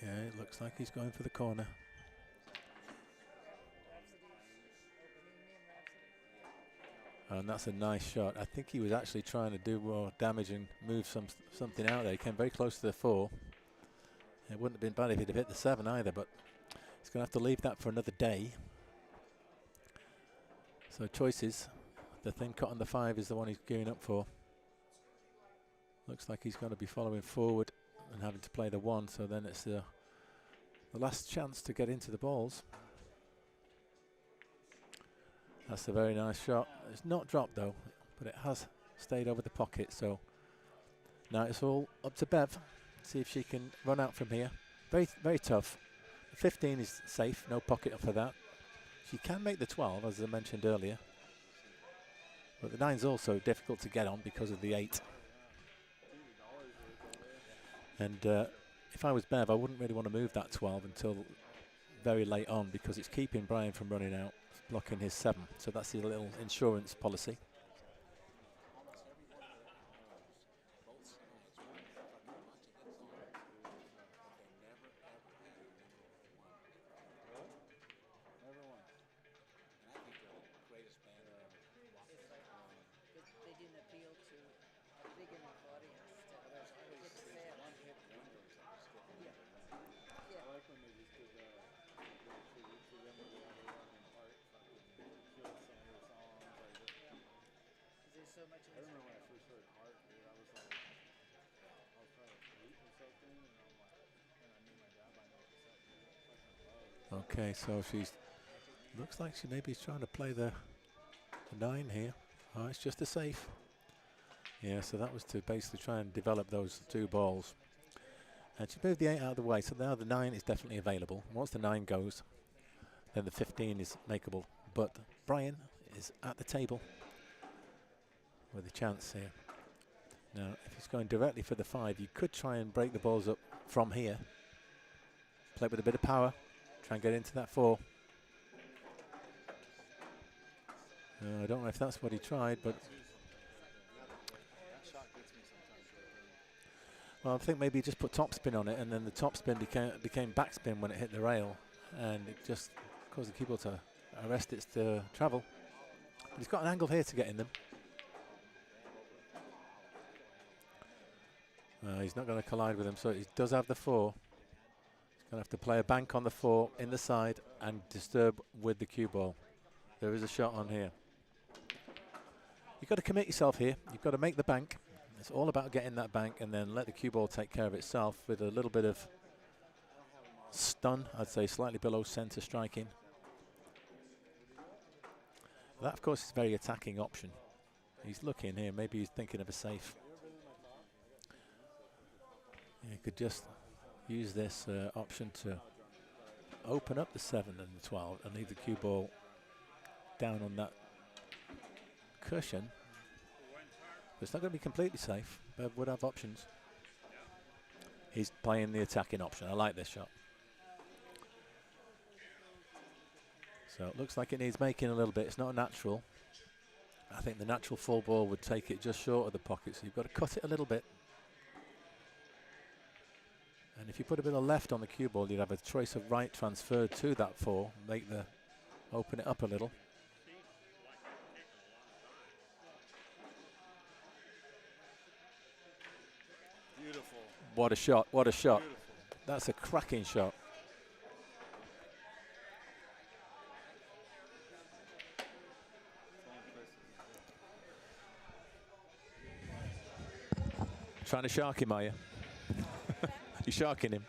Yeah, it looks like he's going for the corner. And that's a nice shot. I think he was actually trying to do more damage and move something out there. He came very close to the 4. It wouldn't have been bad if he'd have hit the 7 either, but he's going to have to leave that for another day. So choices. The thin cut on the 5 is the one he's gearing up for. Looks like he's going to be following forward and having to play the 1, so then it's the last chance to get into the balls. That's a very nice shot. It's not dropped though, but it has stayed over the pocket, so now it's all up to Bev. See if she can run out from here. Very, very tough. 15 is safe, no pocket for that. She can make the 12, as I mentioned earlier, but the 9's also difficult to get on because of the 8. And if I was Bev, I wouldn't really want to move that 12 until very late on because it's keeping Brian from running out, blocking his 7. So that's his little insurance policy. They didn't appeal to a big enough audience to get to say it. Yeah. I like when they just did the tribute to them, where they had their own part, fucking killed some of the songs. There's so much. I remember when I first heard Heart, dude, I was like, I was probably like 8 or something, and I'm like, and I knew my dad by now was fucking love. Okay, so she's looks like she maybe is trying to play the 9 here. Oh, it's just a safe. Yeah, so that was to basically try and develop those 2 balls. And she moved the 8 out of the way, so now the 9 is definitely available. Once the 9 goes, then the 15 is makeable. But Brian is at the table with a chance here. Now, if he's going directly for the 5, you could try and break the balls up from here. Play with a bit of power, try and get into that 4. I don't know if that's what he tried, but Well, I think maybe he just put topspin on it, and then the topspin became backspin when it hit the rail, and it just caused the cue ball to arrest its travel. But he's got an angle here to get in them. He's not going to collide with him, so he does have the 4. He's going to have to play a bank on the 4 in the side and disturb with the cue ball. There is a shot on here. You've got to commit yourself here. You've got to make the bank. It's all about getting that bank and then let the cue ball take care of itself with a little bit of stun, I'd say slightly below center striking. That, of course, is a very attacking option. He's looking here. Maybe he's thinking of a safe. You could just use this option to open up the 7 and the 12 and leave the cue ball down on that cushion. But it's not going to be completely safe. Bev would have options. He's playing the attacking option. I like this shot. So it looks like it needs making a little bit. It's not natural. I think the natural full ball would take it just short of the pocket, so you've got to cut it a little bit. And if you put a bit of left on the cue ball, you'd have a choice of right transferred to that 4, open it up a little. Beautiful. What a shot, what a shot. Beautiful. That's a cracking shot. Trying to shark him, are you? You're sharking him.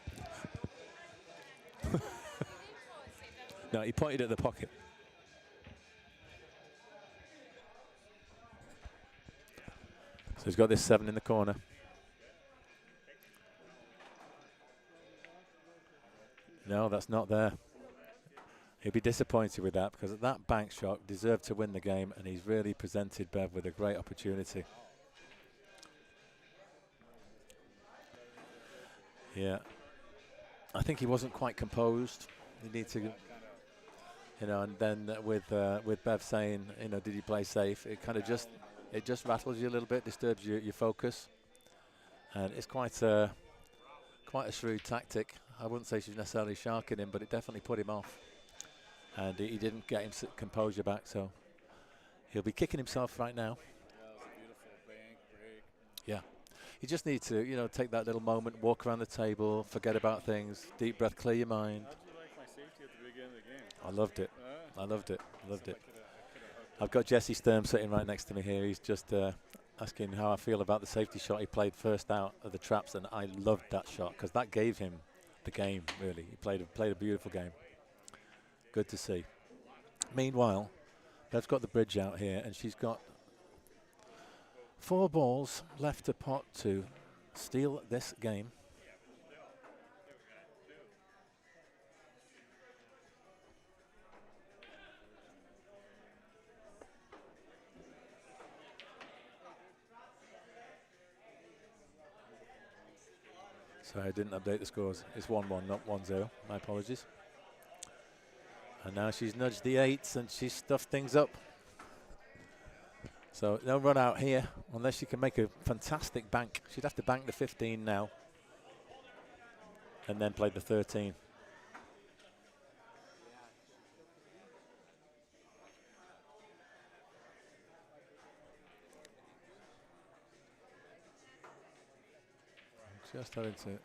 No, he pointed at the pocket. So he's got this 7 in the corner. No, that's not there. He'll be disappointed with that because that bank shot deserved to win the game, and he's really presented Bev with a great opportunity. Yeah, I think he wasn't quite composed. You need to, and then with Bev saying, did he play safe? It kind of just rattles you a little bit, disturbs your focus, and it's quite a shrewd tactic. I wouldn't say she's necessarily sharking him, but it definitely put him off, and he didn't get his composure back. So he'll be kicking himself right now. That was a beautiful bank break. Yeah. You just need to, take that little moment, walk around the table, forget about things, deep breath, clear your mind. How did you like my safety at the beginning of the game? I loved it. I loved it. Loved it. I've got Jesse Sturm sitting right next to me here. He's just asking how I feel about the safety shot he played first out of the traps, and I loved that shot because that gave him the game, really. He played a beautiful game. Good to see. Meanwhile, Bev's got the bridge out here, and she's got 4 balls left to pot to steal this game. Sorry, I didn't update the scores. It's 1-1, not 1-0. My apologies. And now she's nudged the 8s and she's stuffed things up. So no run out here unless she can make a fantastic bank. She'd have to bank the 15 now and then play the 13. Just having to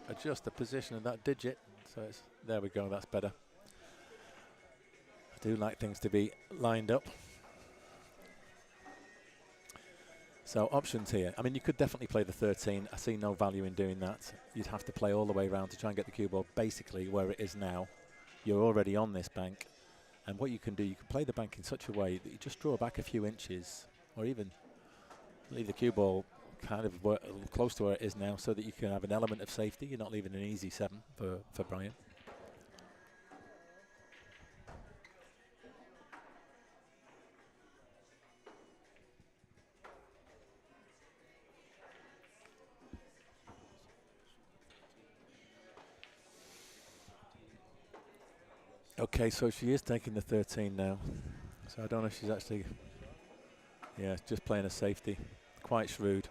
adjust the position of that digit. So it's, there we go, that's better. I do like things to be lined up. So options here. I mean, you could definitely play the 13. I see no value in doing that. You'd have to play all the way around to try and get the cue ball basically where it is now. You're already on this bank. And what you can do, you can play the bank in such a way that you just draw back a few inches or even leave the cue ball kind of close to where it is now so that you can have an element of safety. You're not leaving an easy 7 for Brian. Okay, so she is taking the 13 now. So I don't know if she's actually, yeah, just playing a safety. Quite shrewd.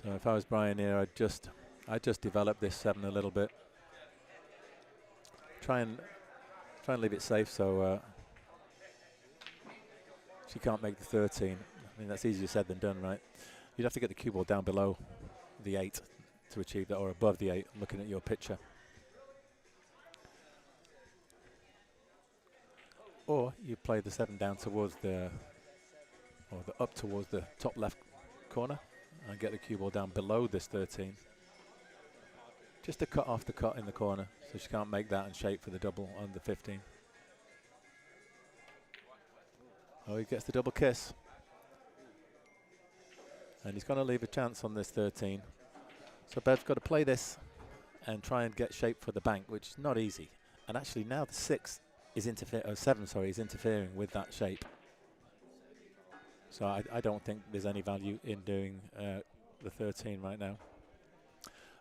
So if I was Brian here, I'd just develop this 7 a little bit. Try and leave it safe so she can't make the 13. I mean, that's easier said than done, right? You'd have to get the cue ball down below the 8 to achieve that, or above the 8, looking at your picture. Or you play the 7 down towards up towards the top left corner and get the cue ball down below this 13. Just to cut off the cut in the corner so she can't make that and shape for the double on the 15. Oh, he gets the double kiss. And he's going to leave a chance on this 13. So Bev's got to play this and try and get shape for the bank, which is not easy. And actually now the 6 is 7, sorry, is interfering with that shape. So I don't think there's any value in doing the 13 right now.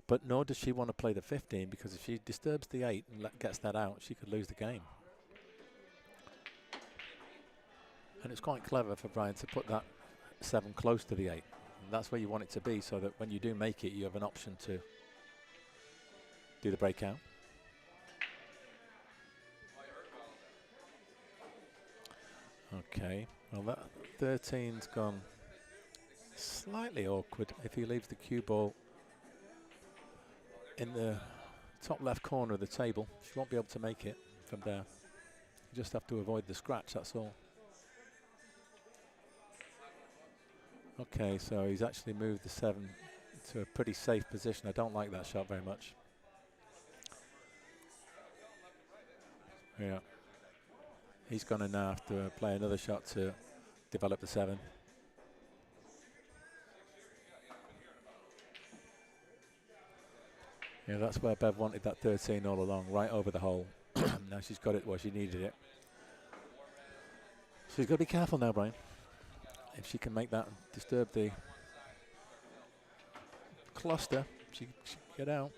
But nor does she want to play the 15, because if she disturbs the 8 and gets that out, she could lose the game. And it's quite clever for Brian to put that 7 close to the 8. And that's where you want it to be, so that when you do make it, you have an option to do the breakout. Okay, well that 13's gone slightly awkward if he leaves the cue ball in the top left corner of the table. She won't be able to make it from there. You just have to avoid the scratch, that's all. Okay, so he's actually moved the 7 to a pretty safe position. I don't like that shot very much. Yeah. He's going to now have to play another shot to develop the 7. Yeah, that's where Bev wanted that 13 all along, right over the hole. Now she's got it where she needed it. So she's got to be careful now, Brian. If she can make that disturb the cluster, she can get out.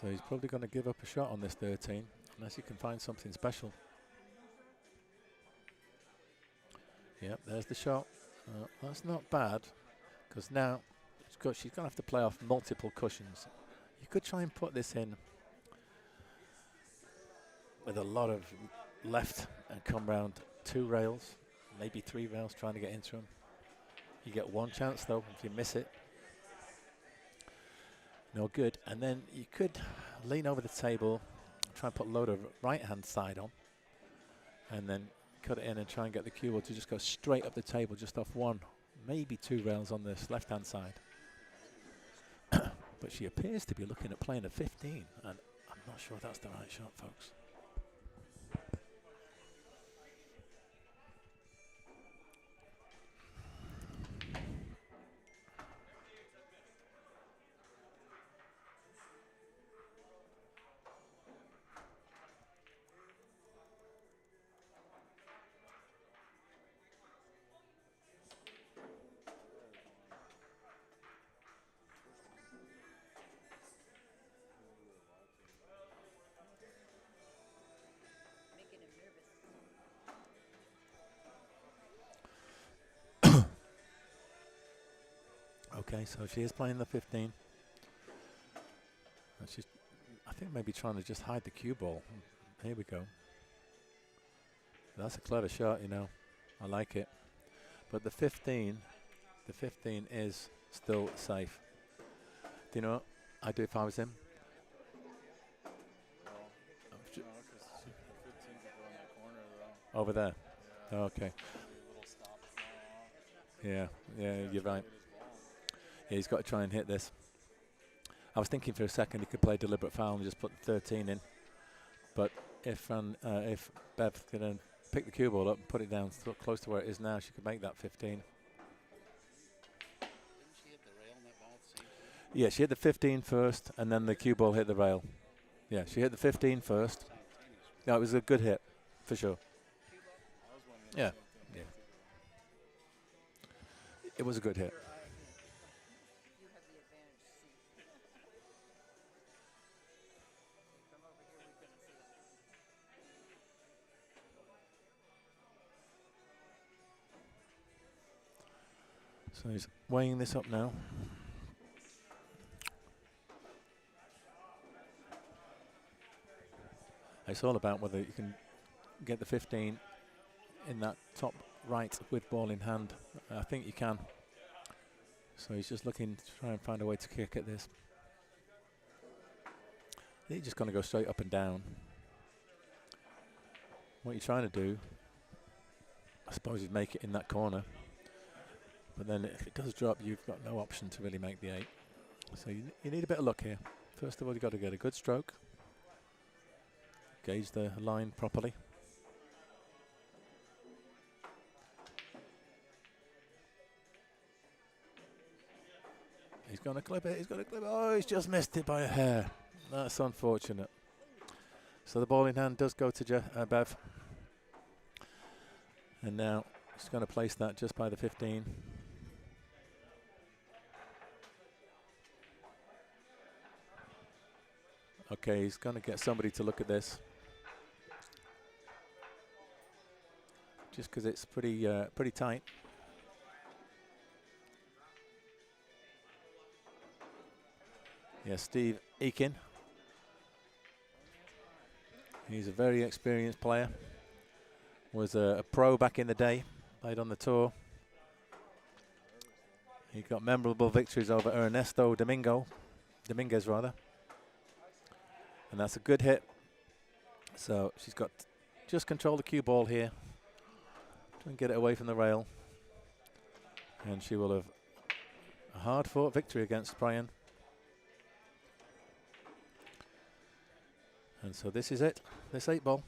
So he's probably going to give up a shot on this 13, unless he can find something special. Yep, there's the shot. That's not bad, because now she's going to have to play off multiple cushions. You could try and put this in with a lot of left and come round 2 rails, maybe 3 rails, trying to get into them. You get 1 chance though if you miss it. No good. And then you could lean over the table, try and put a load of right hand side on, and then cut it in and try and get the cue ball to just go straight up the table, just off 1, maybe 2 rails on this left hand side. But she appears to be looking at playing a 15, and I'm not sure that's the right shot, folks. Okay, so she is playing the 15. And she's, I think, maybe trying to just hide the cue ball. Here we go. That's a clever shot, you know. I like it. But the 15 is still safe. Do you know what I'd do if I was him? Over there. Oh, okay. Yeah, you're right. Yeah, he's got to try and hit this. I was thinking for a second he could play deliberate foul and just put the 13 in. But if Bev can pick the cue ball up and put it down so close to where it is now, she could make that 15. Yeah, she hit the 15 first, and then the cue ball hit the rail. Yeah, she hit the 15 first. No, it was a good hit, for sure. Yeah. It was a good hit. So he's weighing this up now. It's all about whether you can get the 15 in that top right with ball in hand. I think you can. So he's just looking to try and find a way to kick at this. He's just going to go straight up and down. What you're trying to do, I suppose, is make it in that corner. But then if it does drop, you've got no option to really make the 8. So you need a bit of luck here. First of all, you've got to get a good stroke. Gauge the line properly. He's going to clip it. He's going to clip it. Oh, he's just missed it by a hair. That's unfortunate. So the ball in hand does go to Bev. And now he's going to place that just by the 15. Okay, he's going to get somebody to look at this. Just because it's pretty tight. Yeah, Steve Eakin. He's a very experienced player. Was a pro back in the day. Played on the tour. He got memorable victories over Ernesto Dominguez rather. And that's a good hit. So she's got just control the cue ball here. Try and get it away from the rail. And she will have a hard-fought victory against Brian. And so this is it, this 8 ball.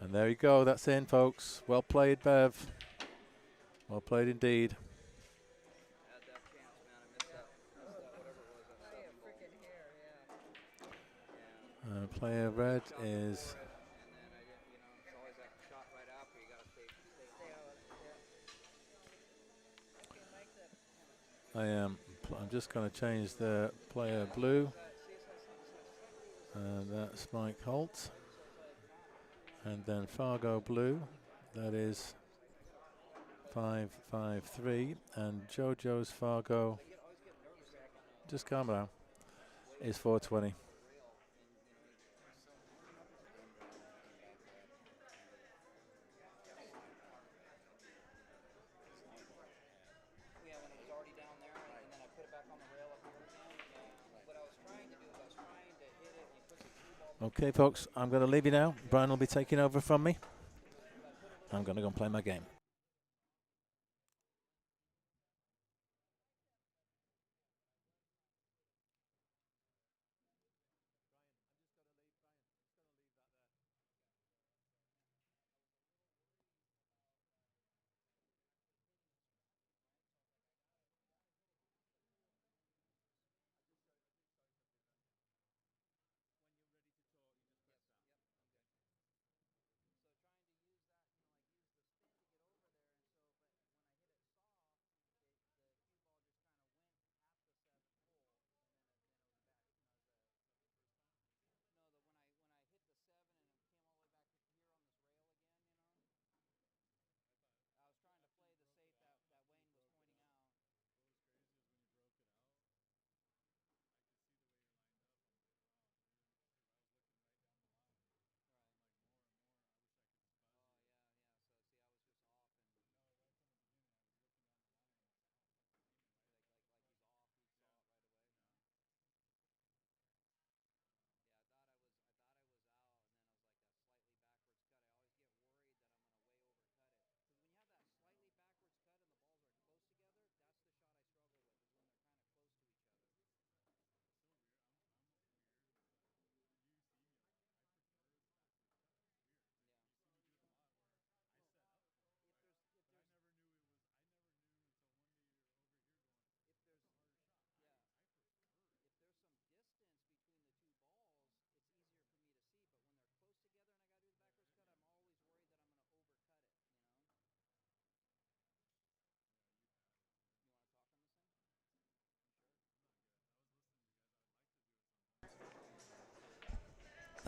And there you go, that's in, folks. Well played, Bev. Well played indeed. Had that chance, man. I missed that whatever it was, that 7 goal. Yeah. Player red is... And then I didn't, it's always that shot right after. You got to stay on. I'm just going to change the player blue. That's Mike Holt. And then Fargo blue, that is 553. And JoJo's Fargo, just calm down, is 420. Okay, folks, I'm going to leave you now. Brian will be taking over from me. I'm going to go and play my game.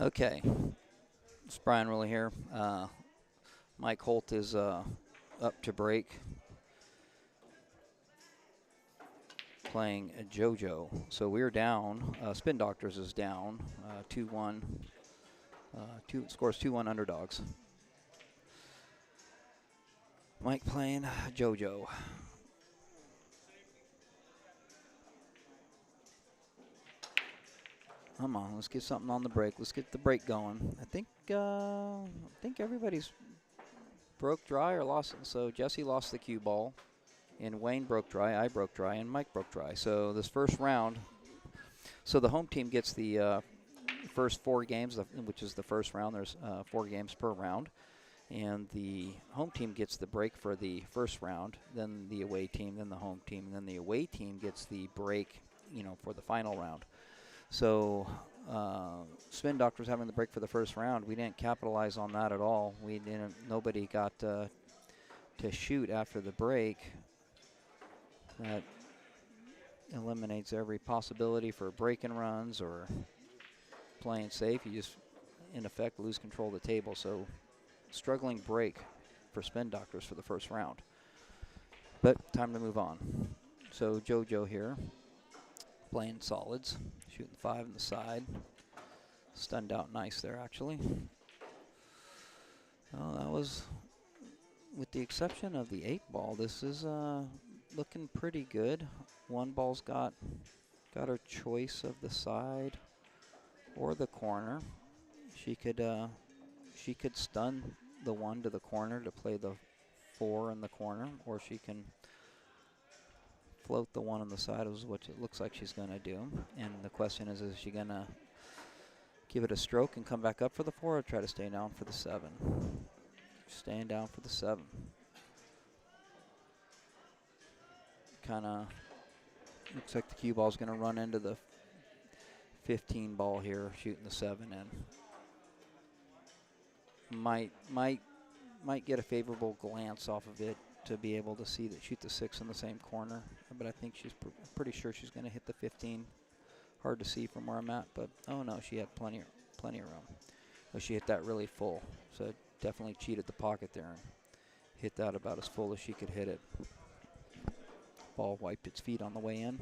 Okay. It's Brian Rulli here. Mike Holt is up to break. Playing JoJo. So we're down. Spin Doctors is down 2-1. Scores 2-1 Underdogs. Mike playing JoJo. Come on, let's get something on the break. Let's get the break going. I think everybody's broke dry or lost. So Jesse lost the cue ball, and Wayne broke dry. I broke dry, and Mike broke dry. So this first round. So the home team gets the first 4 games, which is the first round. There's 4 games per round. And the home team gets the break for the first round, then the away team, then the home team, and then the away team gets the break, for the final round. So Spin Doctors having the break for the first round, we didn't capitalize on that at all. Nobody got to shoot after the break. That eliminates every possibility for break-and runs or playing safe. You just, in effect, lose control of the table. So struggling break for Spin Doctors for the first round. But time to move on. So JoJo here, playing solids, shooting 5 on the side. Stunned out nice there, actually. Well, that was, with the exception of the 8 ball, this is looking pretty good. 1 ball's got her choice of the side or the corner. She could stun the 1 to the corner to play the 4 in the corner, or she can float the 1 on the side, is what it looks like she's going to do. And the question is she going to give it a stroke and come back up for the 4, or try to stay down for the 7? Staying down for the 7. Kind of looks like the cue ball is going to run into the 15 ball here, shooting the 7 in. Might get a favorable glance off of it to be able to see that shoot the 6 in the same corner, but I think she's pretty sure she's going to hit the 15. Hard to see from where I'm at, but oh no, she had plenty of room. But she hit that really full, so definitely cheated the pocket there and hit that about as full as she could hit it. Ball wiped its feet on the way in.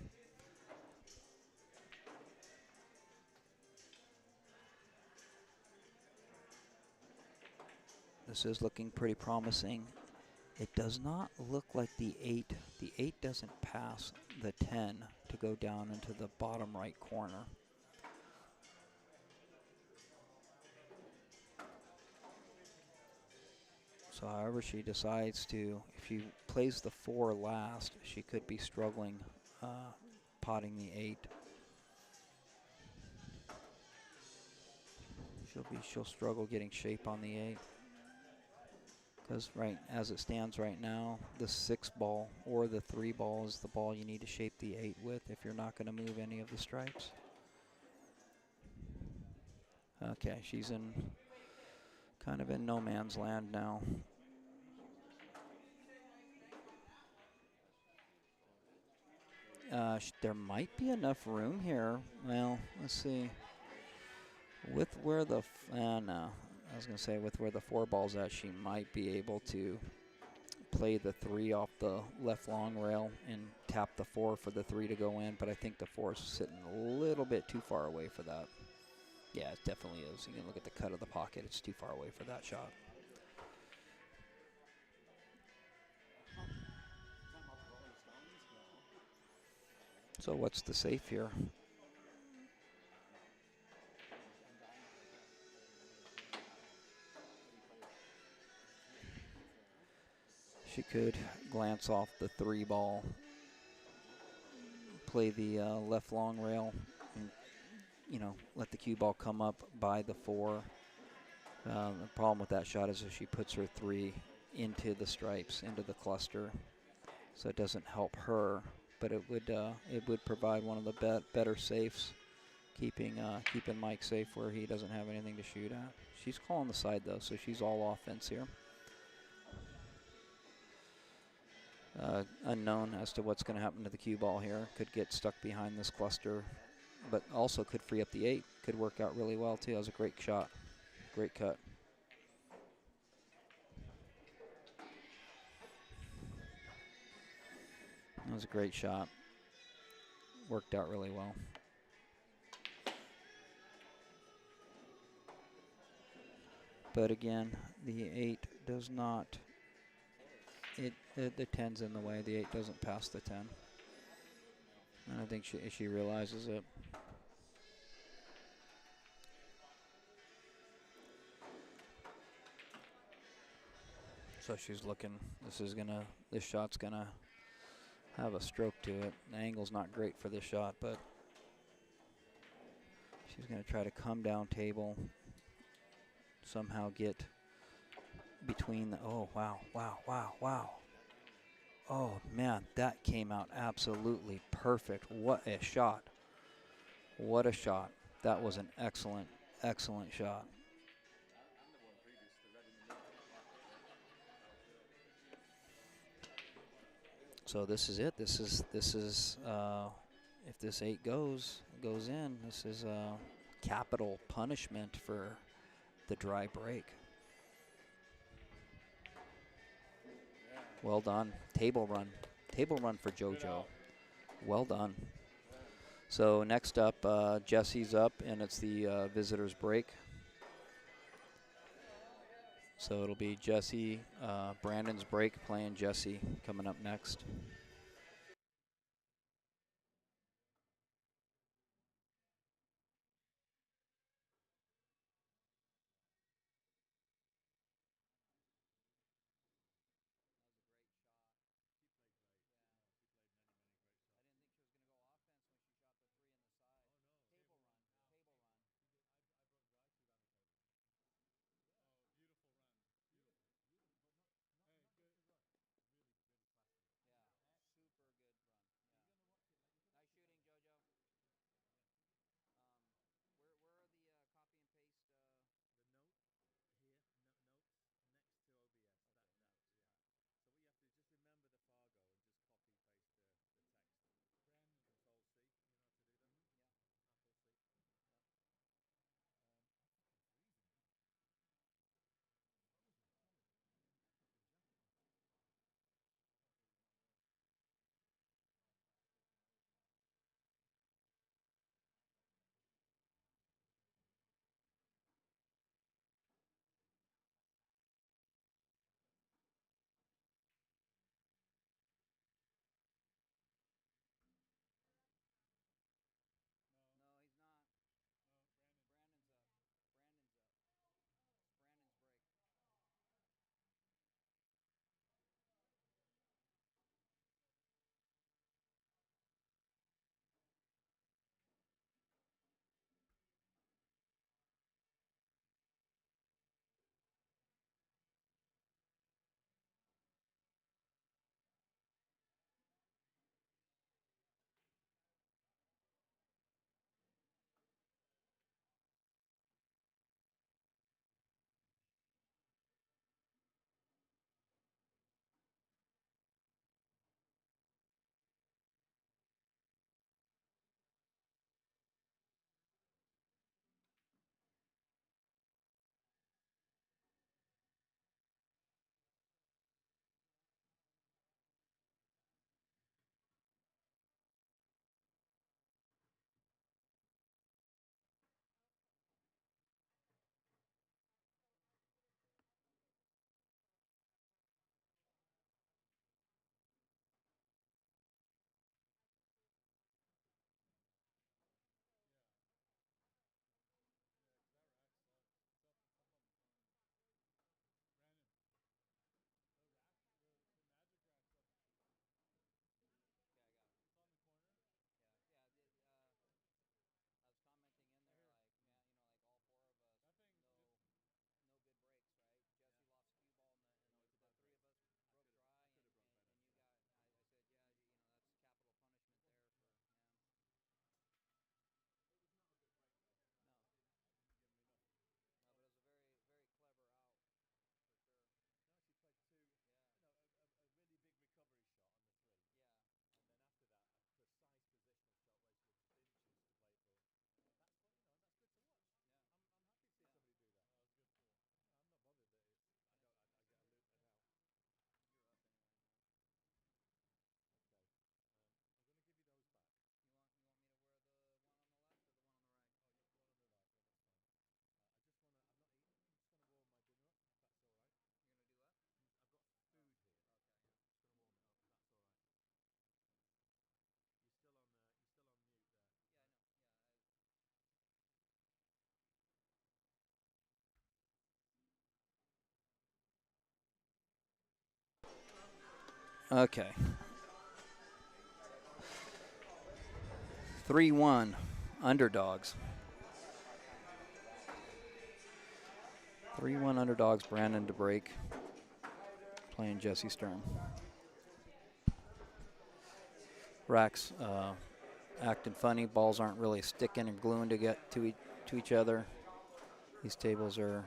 This is looking pretty promising. It does not look like the 8. The 8 doesn't pass the 10 to go down into the bottom right corner. So however she decides to, if she plays the 4 last, she could be struggling potting the 8. She'll struggle getting shape on the 8. Because as it stands right now, the 6 ball or the 3 ball is the ball you need to shape the 8 with if you're not going to move any of the stripes. Okay, she's kind of in no man's land now. There might be enough room here. Well, let's see. With where the no. I was going to say with where the 4 ball's at, she might be able to play the 3 off the left long rail and tap the 4 for the 3 to go in, but I think the 4 is sitting a little bit too far away for that. Yeah, it definitely is. You can look at the cut of the pocket. It's too far away for that shot. So what's the safe here? She could glance off the 3 ball, play the left long rail, and let the cue ball come up by the 4. The problem with that shot is if she puts her 3 into the stripes, into the cluster, so it doesn't help her, but it would provide one of the better safes, keeping Mike safe where he doesn't have anything to shoot at. She's calling the side though, so she's all offense here. Unknown as to what's going to happen to the cue ball here. Could get stuck behind this cluster but also could free up the 8. Could work out really well too. That was a great shot, great cut. That was a great shot. Worked out really well. But again, the 8 does not, the 10's in the way. The 8 doesn't pass the 10. And I think she realizes it. So she's looking, this shot's gonna have a stroke to it. The angle's not great for this shot, but she's gonna try to come down table, somehow get between the, oh, wow, wow, wow, wow. Oh, man, that came out absolutely perfect. What a shot. What a shot. That was an excellent, excellent shot. So this is it. This is if this 8 goes in, this is a capital punishment for the dry break. Well done. Table run for JoJo. Well done. So next up, Jesse's up, and it's the visitors break. So it'll be Jesse, Brandon's break, playing Jesse coming up next. Okay. 3-1, Underdogs. 3-1 Underdogs, Brandon to break, playing Jesse Sturm. Racks acting funny. Balls aren't really sticking and gluing to get to each other. These tables are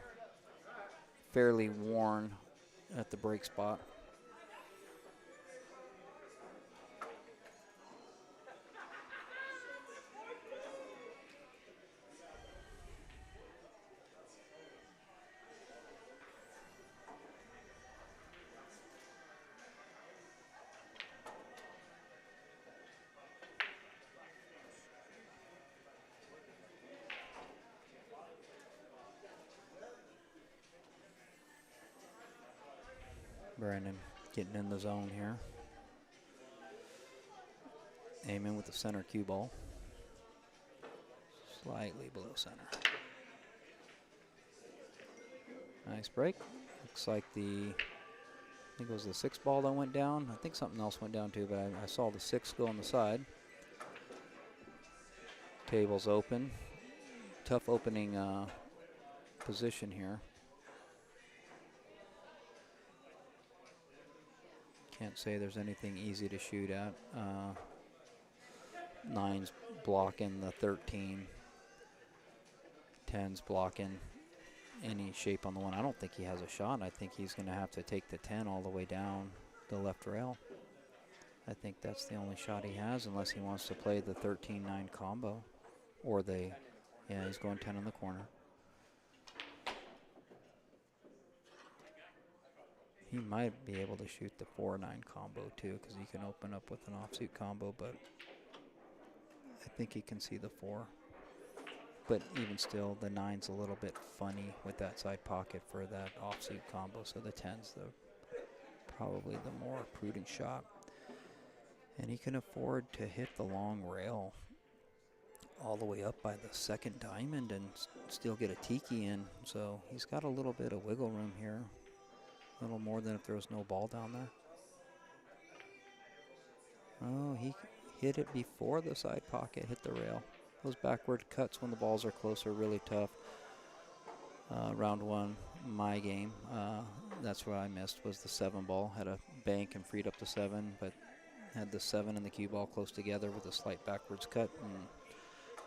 fairly worn at the break spot. Brandon getting in the zone here. Aiming with the center cue ball. Slightly below center. Nice break. Looks like I think it was the 6 ball that went down. I think something else went down too, but I saw the 6 go on the side. Table's open. Tough opening position here. Can't say there's anything easy to shoot at. 9's blocking the 13. 10's blocking any shape on the 1. I don't think he has a shot. I think he's going to have to take the 10 all the way down the left rail. I think that's the only shot he has, unless he wants to play the 13-9 combo. Or yeah, he's going 10 in the corner. He might be able to shoot the 4-9 combo too, because he can open up with an offsuit combo, but I think he can see the 4. But even still, the 9's a little bit funny with that side pocket for that offsuit combo, so the 10's probably the more prudent shot. And he can afford to hit the long rail all the way up by the 2nd diamond and still get a tiki in, so he's got a little bit of wiggle room here. A little more than if there was no ball down there. Oh, he hit it before the side pocket hit the rail. Those backward cuts when the balls are close are really tough. Round 1, my game, that's what I missed, was the 7 ball. Had a bank and freed up the 7, but had the 7 and the cue ball close together with a slight backwards cut, and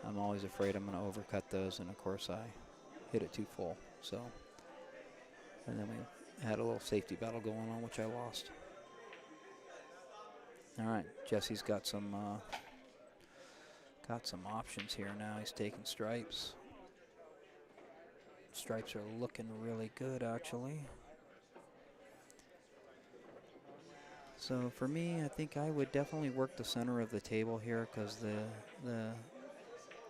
I'm always afraid I'm going to overcut those, and of course I hit it too full. So, and then we had a little safety battle going on, which I lost. All right, Jesse's got some options here now. He's taking stripes. Stripes are looking really good, actually. So for me, I think I would definitely work the center of the table here, because the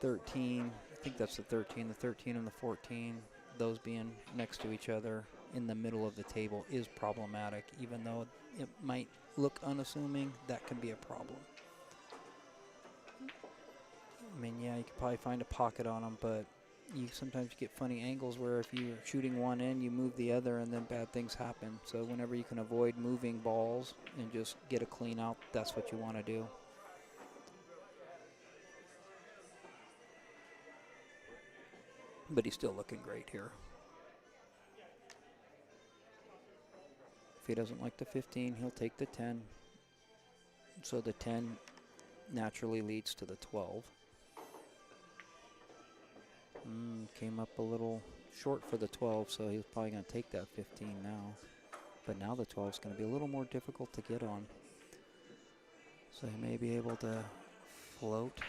13, I think that's the 13 and the 14, those being next to each other in the middle of the table is problematic. Even though it might look unassuming, that can be a problem. I mean, yeah, you could probably find a pocket on them, but you sometimes get funny angles where if you're shooting one end, you move the other, and then bad things happen. So whenever you can avoid moving balls and just get a clean out, that's what you want to do. But he's still looking great here. If he doesn't like the 15, he'll take the 10. So the 10 naturally leads to the 12. Came up a little short for the 12, so he's probably going to take that 15 now. But now the 12 is going to be a little more difficult to get on. So he may be able to float.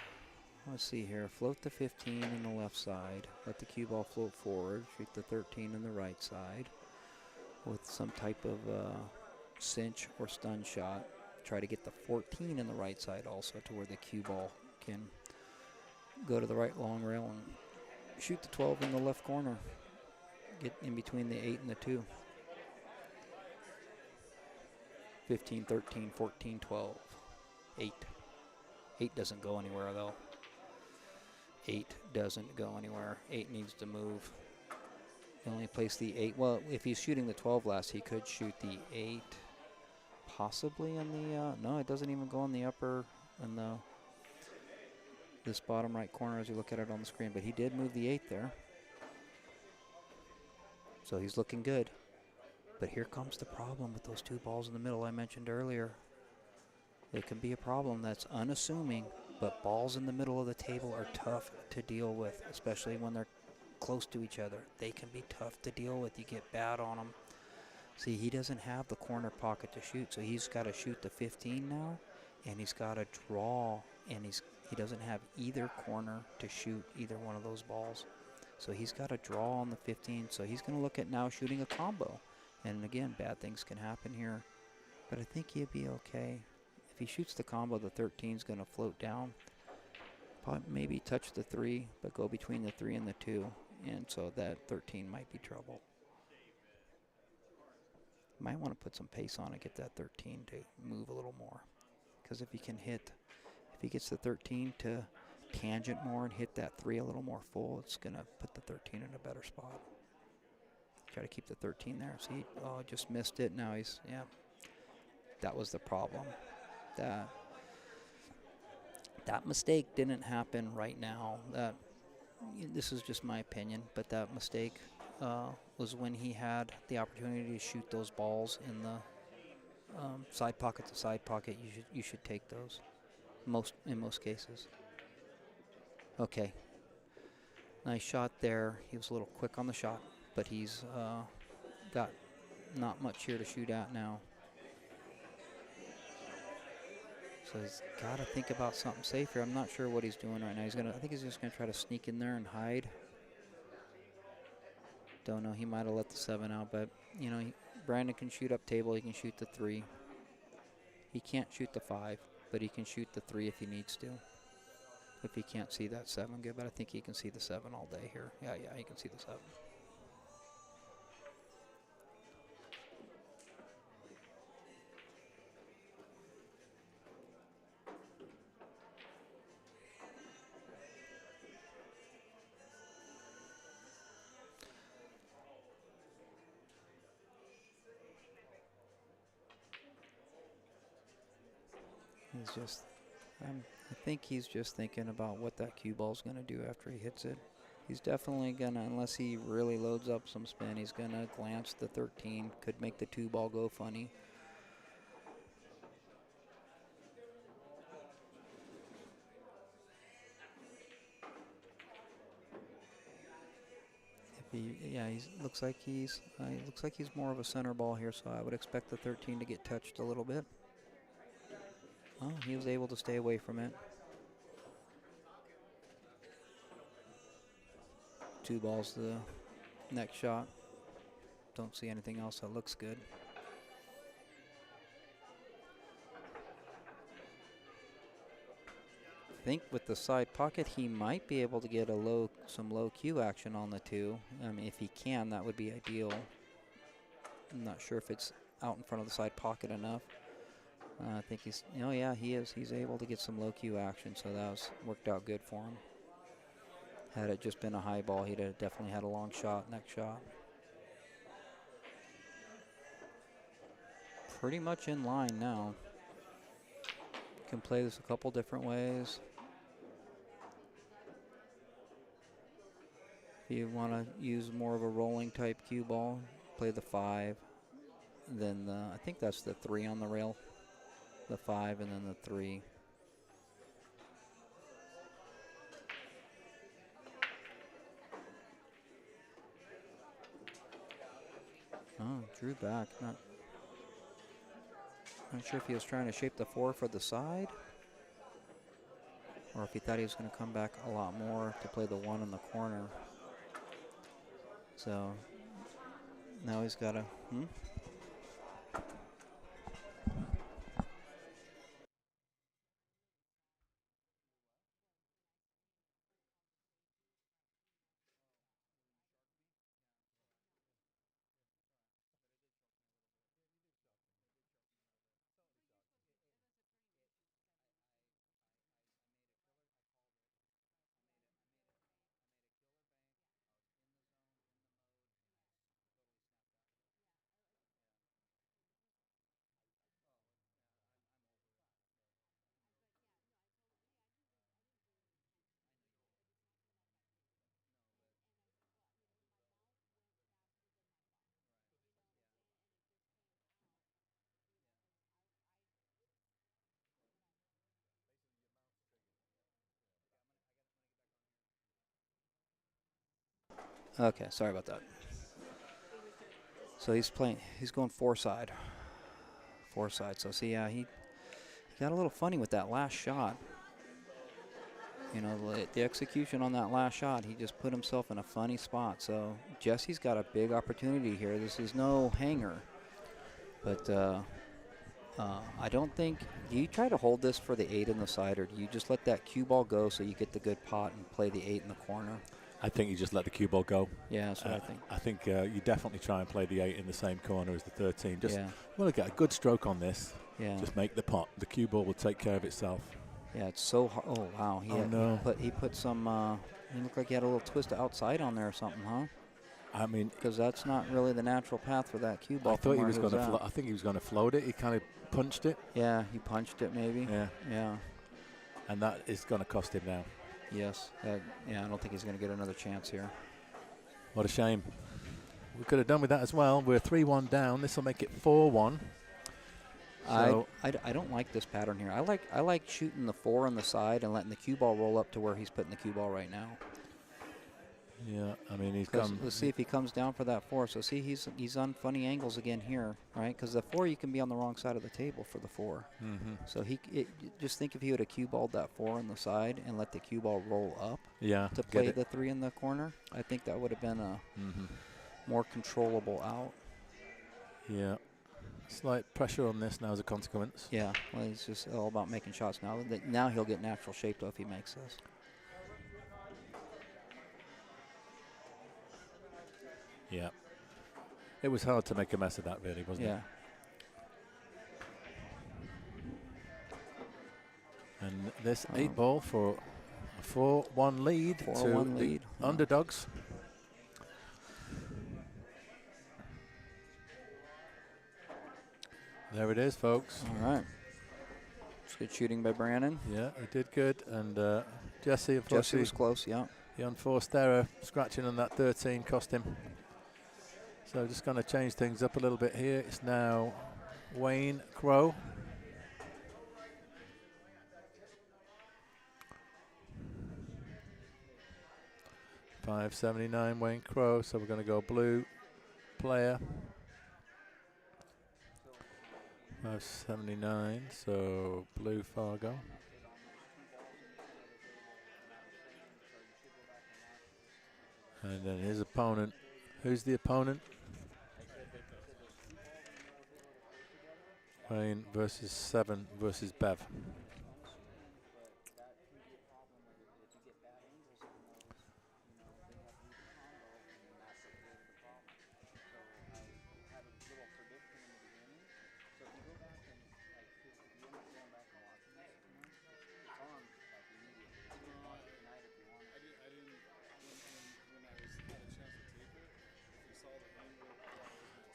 Let's see here. Float the 15 in the left side. Let the cue ball float forward. Shoot the 13 in the right side with some type of cinch or stun shot. Try to get the 14 in the right side also, to where the cue ball can go to the right long rail and shoot the 12 in the left corner. Get in between the 8 and the 2. 15, 13, 14, 12. 8. 8 doesn't go anywhere, though. 8 doesn't go anywhere. 8 needs to move. The only place the 8... Well, if he's shooting the 12 last, he could shoot the 8, possibly in the, no, it doesn't even go in the upper, in this bottom right corner as you look at it on the screen, but he did move the 8 there. So he's looking good. But here comes the problem with those 2 balls in the middle I mentioned earlier. It can be a problem that's unassuming, but balls in the middle of the table are tough to deal with, especially when they're close to each other. They can be tough to deal with. You get bad on them. See, he doesn't have the corner pocket to shoot, so he's got to shoot the 15 now, and he's got to draw, and he doesn't have either corner to shoot either one of those balls. So he's got to draw on the 15, so he's going to look at now shooting a combo. And again, bad things can happen here, but I think he'll be okay. If he shoots the combo, the 13 is going to float down, probably maybe touch the 3, but go between the 3 and the 2, and so that 13 might be trouble. Might want to put some pace on it, get that 13 to move a little more, because if he gets the 13 to tangent more and hit that 3 a little more full, it's going to put the 13 in a better spot. Try to keep the 13 there. See, oh, just missed it. Now he's, yeah, that was the problem. That mistake didn't happen right now. This is just my opinion, but that mistake was when he had the opportunity to shoot those balls in the side pocket to side pocket. You should take those in most cases. Okay, nice shot there. He was a little quick on the shot, but he's got not much here to shoot at now. So he's got to think about something safe here. I'm not sure what he's doing right now. I think he's just gonna try to sneak in there and hide. Don't know. He might have let the 7 out, but you know, Brandon can shoot up table. He can shoot the 3. He can't shoot the 5, but he can shoot the 3 if he needs to. If he can't see that 7 good, but I think he can see the 7 all day here. Yeah, he can see the 7. He's just, I think he's just thinking about what that cue ball's going to do after he hits it. He's definitely going to, unless he really loads up some spin, he's going to glance the 13. Could make the 2 ball go funny. He looks like he's more of a center ball here, so I would expect the 13 to get touched a little bit. Oh, he was able to stay away from it. 2 balls to the next shot. Don't see anything else that looks good. I think with the side pocket, he might be able to get some low cue action on the 2. I mean, if he can, that would be ideal. I'm not sure if it's out in front of the side pocket enough. I think he's, yeah, he is. He's able to get some low cue action, so that worked out good for him. Had it just been a high ball, he'd have definitely had a long shot, next shot. Pretty much in line now. Can play this a couple different ways. If you want to use more of a rolling type cue ball, play the 5. Then I think that's the 3 on the rail. The 5 and then the 3. Oh, drew back. Not sure if he was trying to shape the 4 for the side, or if he thought he was going to come back a lot more to play the 1 in the corner. So now he's got to. Okay, sorry about that. So he's going four side. So see, yeah, he got a little funny with that last shot. You know, the execution on that last shot, he just put himself in a funny spot. So Jesse's got a big opportunity here. This is no hanger. But I don't think, do you try to hold this for the 8 in the side, or do you just let that cue ball go so you get the good pot and play the 8 in the corner? I think you just let the cue ball go. Yeah, that's what I think. I think you definitely try and play the 8 in the same corner as the 13. Just Yeah. want to get a good stroke on this. Yeah. Just make the pot. The cue ball will take care of itself. Yeah, it's so hard. Oh, wow. He put some, he looked like he had a little twist outside on there or something, huh? I mean, because that's not really the natural path for that cue ball. I thought he was going to. I think he was going to float it. He kind of punched it. Yeah, he punched it maybe. Yeah. Yeah. And that is going to cost him now. Yes. Yeah, I don't think he's going to get another chance here. What a shame. We could have done with that as well. We're 3-1 down. This will make it 4-1. So I don't like this pattern here. I like shooting the 4 on the side and letting the cue ball roll up to where he's putting the cue ball right now. Yeah, I mean he's come. Let's see if he comes down for that 4. So see, he's on funny angles again here, right? Because the 4 you can be on the wrong side of the table for the 4. Mm-hmm. So just think if he would have cue balled that 4 on the side and let the cue ball roll up. Yeah. To play the 3 in the corner, I think that would have been a more controllable out. Yeah. Slight pressure on this now as a consequence. Yeah. Well, it's just all about making shots now. Now he'll get natural shape though if he makes this. Yeah. It was hard to make a mess of that, really, wasn't it? And this 8-ball for a 4-1 lead to the Underdogs. There it is, folks. All right. It's good shooting by Brandon. Yeah, he did good. And Jesse, of course. Jesse was close, yeah. The unforced error, scratching on that 13, cost him. So just going to change things up a little bit here. It's now Wayne Crow. .579 Wayne Crow. So we're going to go blue player. 579. So blue Fargo. And then his opponent. Who's the opponent? Wayne versus 7 versus Bev.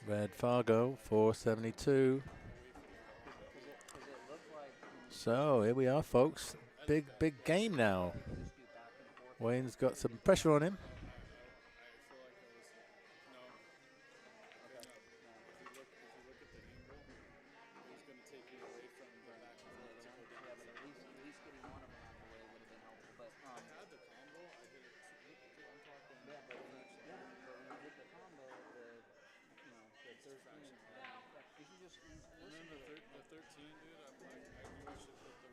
Red Fargo, 472. So here we are, folks. Big game now. Wayne's got some pressure on him.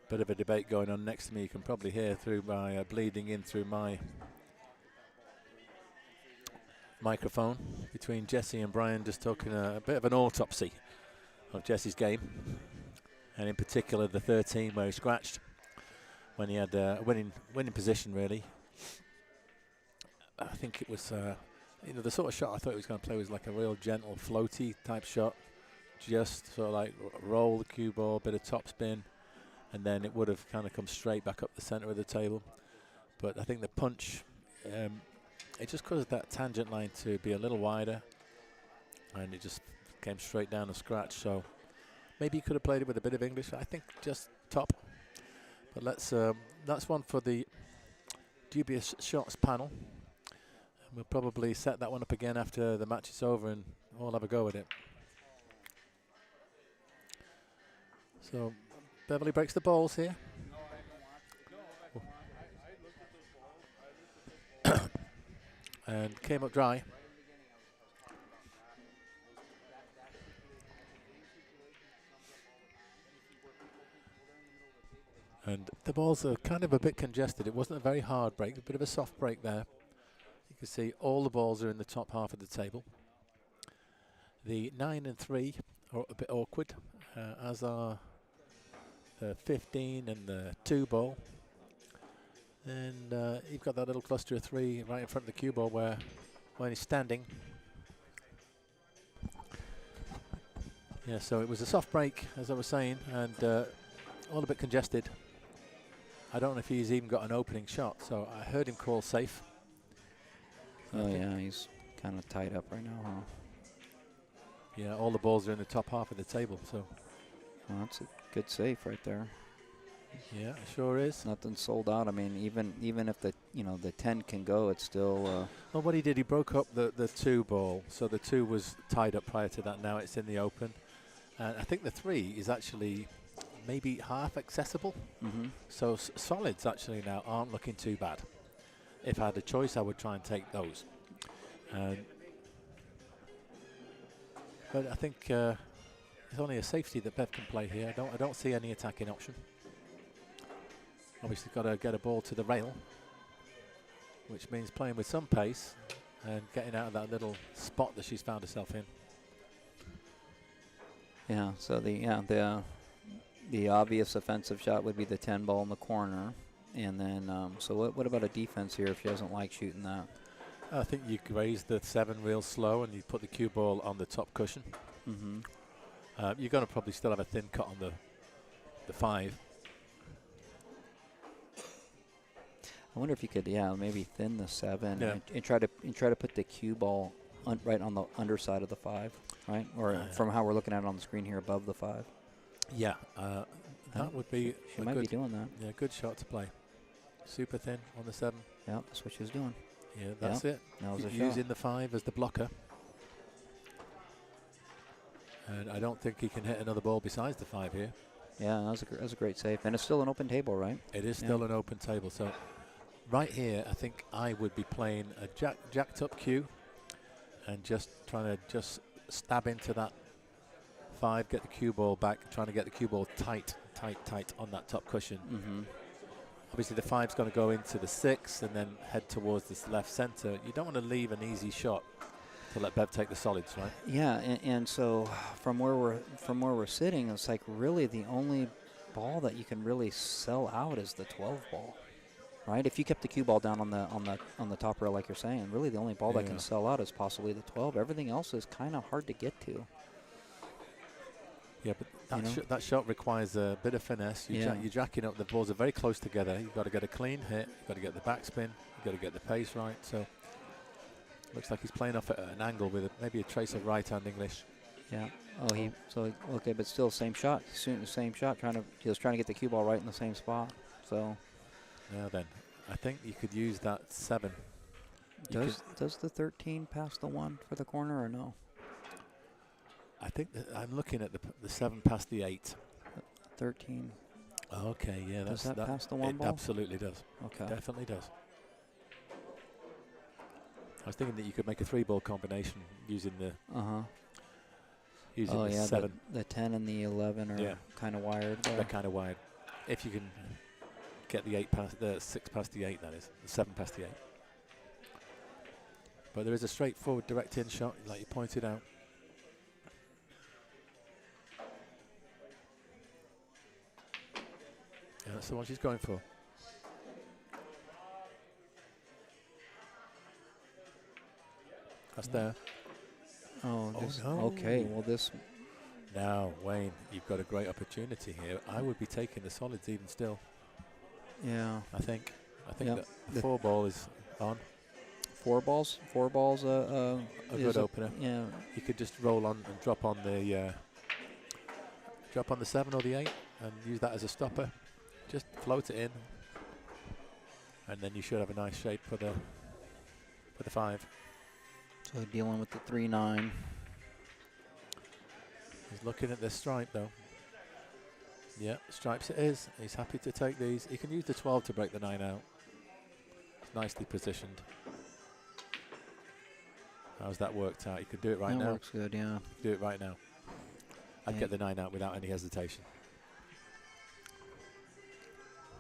Bit of a debate going on next to me. You can probably hear through my bleeding in through my microphone between Jesse and Brian, just talking a bit of an autopsy of Jesse's game, and in particular the 13 where he scratched when he had a winning position. Really, I think it was the sort of shot I thought he was going to play was like a real gentle floaty type shot, just sort of like roll the cue ball, bit of topspin. And then it would have kind of come straight back up the center of the table. But I think the punch, it just caused that tangent line to be a little wider. And it just came straight down and scratch. So maybe you could have played it with a bit of English. I think just top. But that's one for the dubious shots panel. And we'll probably set that one up again after the match is over and we'll have a go at it. So Beverly breaks the balls here. and came up dry. And the balls are kind of a bit congested. It wasn't a very hard break, a bit of a soft break there. You can see all the balls are in the top half of the table. The 9 and 3 are a bit awkward, as are the 15 and the 2 ball. And you've got that little cluster of 3 right in front of the cue ball where when he's standing. Yeah, so it was a soft break, as I was saying, and all a bit congested. I don't know if he's even got an opening shot, so I heard him call safe. Oh yeah, he's kind of tied up right now, huh? Yeah, all the balls are in the top half of the table, so. Well, that's a good safe right there. Yeah, it sure is. Nothing sold out. I mean, even if the the 10 can go, it's still. Well, what he did, he broke up the 2 ball, so the 2 was tied up prior to that. Now it's in the open, and I think the 3 is actually maybe half accessible. So solids actually now aren't looking too bad. If I had a choice, I would try and take those. But I think it's only a safety that Bev can play here. I don't see any attacking option. Obviously got to get a ball to the rail, which means playing with some pace and getting out of that little spot that she's found herself in. Yeah. So the obvious offensive shot would be the 10 ball in the corner, and then so what about a defense here if she doesn't like shooting that? I think you raise the 7 real slow and you put the cue ball on the top cushion. You're going to probably still have a thin cut on the 5. I wonder if you could, maybe thin the 7 Yeah. and try to put the cue ball right on the underside of the 5, right? Or from how we're looking at it on the screen here, above the 5. Yeah, that would be. She might be doing that. Yeah, good shot to play. Super thin on the 7. Yeah, that's what she was doing. Yeah, that's it. That was a Using shot. the 5 as the blocker. And I don't think he can hit another ball besides the 5 here. Yeah, that was a great save, and it's still an open table, right? It is still an open table, so right here, I think I would be playing a jacked up cue and just trying to just stab into that 5, get the cue ball back, trying to get the cue ball tight on that top cushion. Obviously, the 5's going to go into the 6 and then head towards this left center. You don't want to leave an easy shot to let Bev take the solids, right? Yeah, and so from where we're sitting, it's like really the only ball that you can really sell out is the 12 ball, right? If you kept the cue ball down on the top rail, like you're saying, really the only ball that can sell out is possibly the 12. Everything else is kind of hard to get to. Yeah, but that shot requires a bit of finesse. You're jacking up. The balls are very close together. You've got to get a clean hit. You've got to get the backspin. You've got to get the pace right. So looks like he's playing off at an angle with maybe a trace of right-hand English. Yeah. Okay, but still same shot. He's shooting the same shot. He was trying to get the cue ball right in the same spot. So now then, I think you could use that 7. Does the 13 pass the 1 for the corner or no? I think that I'm looking at the 7 past the 8. 13. Okay, yeah, does that pass the 1 it ball? Absolutely does. Okay. Definitely does. I was thinking that you could make a 3-ball combination using the using the 7. The 10 and the 11 are kind of wired there. They're kind of wired. If you can get the 6 past the 8, that is, the 7 past the 8. But there is a straightforward direct in shot, like you pointed out. Yeah, that's the one she's going for. That's there. Oh, no. Okay, well this... Now, Wayne, you've got a great opportunity here. I would be taking the solids even still. Yeah. I think that the 4 ball is on. 4 balls? 4 balls a good opener. Yeah. You could just roll on and drop on the 7 or the 8 and use that as a stopper. Just float it in, and then you should have a nice shape for the 5. So dealing with the 3-9. He's looking at the stripe though. Yeah, stripes it is. He's happy to take these. He can use the 12 to break the 9 out. It's nicely positioned. How's that worked out? You could do it right that now. works good, yeah. Do it right now. I'd Yeah. get the 9 out without any hesitation.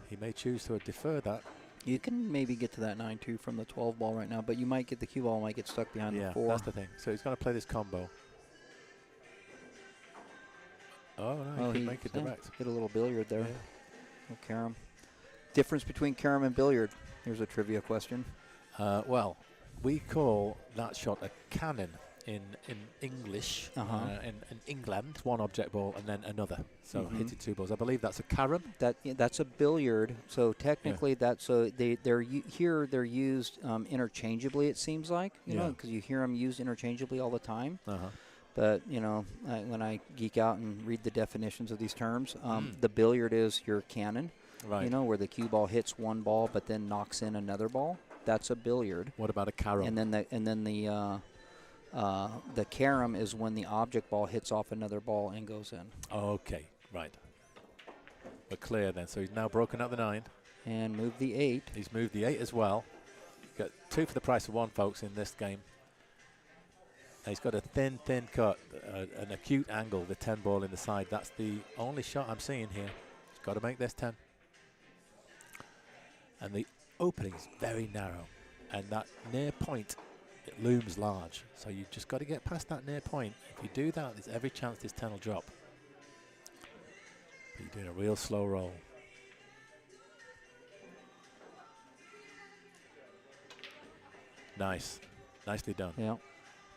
He may choose to defer that. You can maybe get to that 9-2 from the 12 ball right now, but you might get the cue ball might get stuck behind Yeah, the 4. that's the thing. So he's going to play this combo. Oh, no, he could make it direct. Hit a little billiard there. Yeah. Oh, carom. Difference between carom and billiard? Here's a trivia question. Well, we call that shot a cannon in English. In England, one object ball and then another. So hit it 2 balls. I believe that's a carom. That's a billiard. So technically, they're used interchangeably. It seems like know, because you hear them used interchangeably all the time. But when I geek out and read the definitions of these terms, the billiard is your cannon. Right. Where the cue ball hits one ball but then knocks in another ball. That's a billiard. What about a carom? And then the carom is when the object ball hits off another ball and goes in. Okay, right. We're clear then. So he's now broken out the 9. And moved the 8. He's moved the 8 as well. Got 2 for the price of 1, folks, in this game. And he's got a thin cut, an acute angle, the 10 ball in the side. That's the only shot I'm seeing here. He's got to make this 10. And the opening is very narrow. And that near point, it looms large. So you've just got to get past that near point. If you do that, there's every chance this 10 will drop. But you're doing a real slow roll. Nice. Nicely done. Yeah.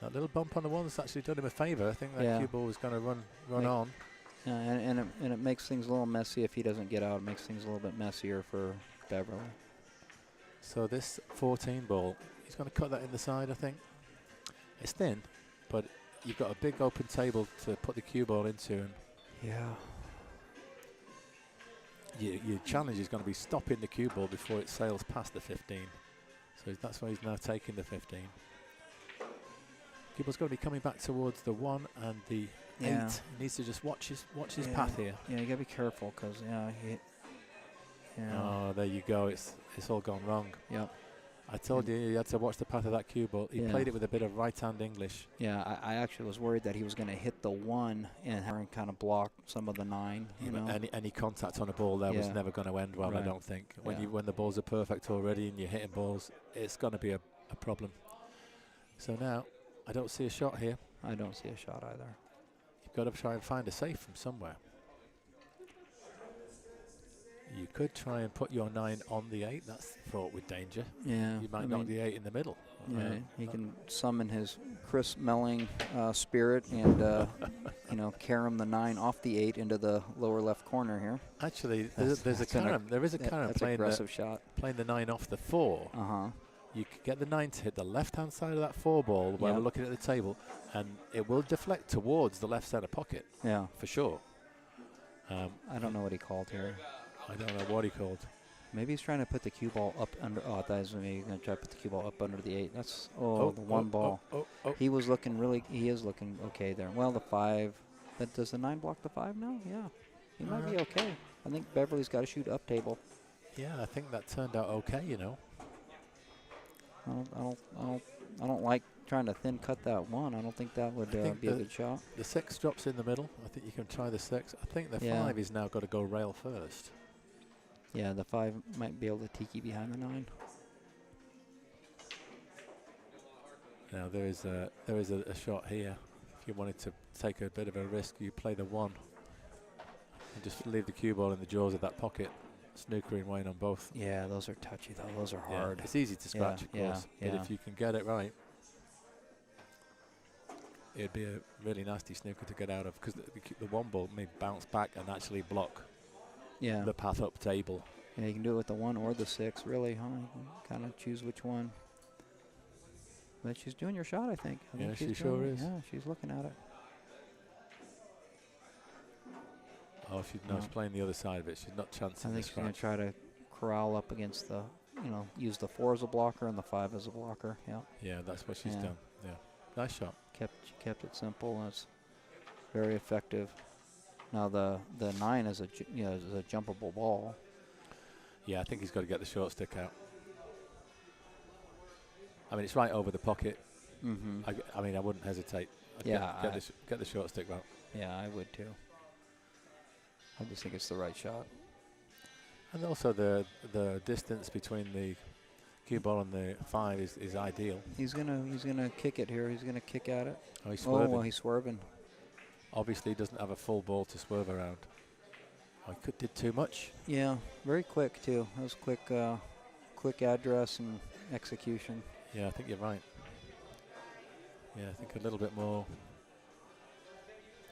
That little bump on the one's actually done him a favour. I think that cue ball was going to run on. Yeah, and it makes things a little messy if he doesn't get out. It makes things a little bit messier for Beverly. So this 14 ball, he's going to cut that in the side, I think. It's thin, but you've got a big open table to put the cue ball into. And your challenge is going to be stopping the cue ball before it sails past the 15. So that's why he's now taking the 15. Cue ball's going to be coming back towards the 1 and the 8. He needs to just watch his path here. Yeah, you got to be careful because, Oh, there you go. It's all gone wrong. Yep. I told you had to watch the path of that cue ball. He played it with a bit of right-hand English. Yeah, I actually was worried that he was going to hit the 1 and kind of block some of the 9. Any contact on a ball there was never going to end well, I don't think. When the balls are perfect already and you're hitting balls, it's going to be a problem. So now, I don't see a shot here. I don't see a shot either. You've got to try and find a safe from somewhere. You could try and put your 9 on the 8. That's fraught with danger. Yeah. You might knock the 8 in the middle. Yeah, he can summon his Chris Melling spirit and, carom the 9 off the 8 into the lower left corner here. Actually, there's a carom. There is a carom playing the 9 off the 4. You could get the 9 to hit the left-hand side of that 4 ball while we're looking at the table, and it will deflect towards the left center pocket. Yeah. For sure. I don't know what he called here. I don't know what he called. Maybe he's trying to put the cue ball up under. Oh, I thought he was maybe going to try to put the cue ball up under the 8. That's the 1 ball. He was looking He is looking okay there. Well, the 5. Does the 9 block the 5 now? Yeah, he might be okay. I think Beverly's got to shoot up table. Yeah, I think that turned out okay. I don't like trying to thin cut that 1. I don't think that would be a good shot. The 6 drops in the middle. I think you can try the 6. I think the 5 is now got to go rail first. Yeah, the 5 might be able to tiki behind the 9. Now there is a shot here. If you wanted to take a bit of a risk, you play the 1 and just leave the cue ball in the jaws of that pocket. Snookering Wayne on both. Yeah, those are touchy though. Those are hard. It's easy to scratch, of course. But if you can get it right, it'd be a really nasty snooker to get out of, because the 1 ball may bounce back and actually block the path up table. Yeah, you can do it with the 1 or the 6, really, huh? You can kind of choose which one. But she's doing your shot, I think. Yeah, she sure is. Yeah, she's looking at it. Oh, she's playing the other side of it. She's not chancing. I think she's going to try to corral up against the, use the 4 as a blocker and the 5 as a blocker. Yeah. Yeah, that's what she's done. Yeah, nice shot. She kept it simple, and it's very effective. Now the 9 is a jumpable ball. Yeah, I think he's got to get the short stick out. I mean, it's right over the pocket. I mean, I wouldn't hesitate. I'd Yeah, get the short stick out. Yeah, I would too. I just think it's the right shot. And also the distance between the cue ball and the 5 is ideal. He's gonna kick it here. He's gonna kick at it. Oh, he's Oh, swerving. well, he's swerving. Obviously, he doesn't have a full ball to swerve around. Oh, he did too much. Yeah, very quick too. That was quick address and execution. Yeah, I think you're right. Yeah, I think a little bit more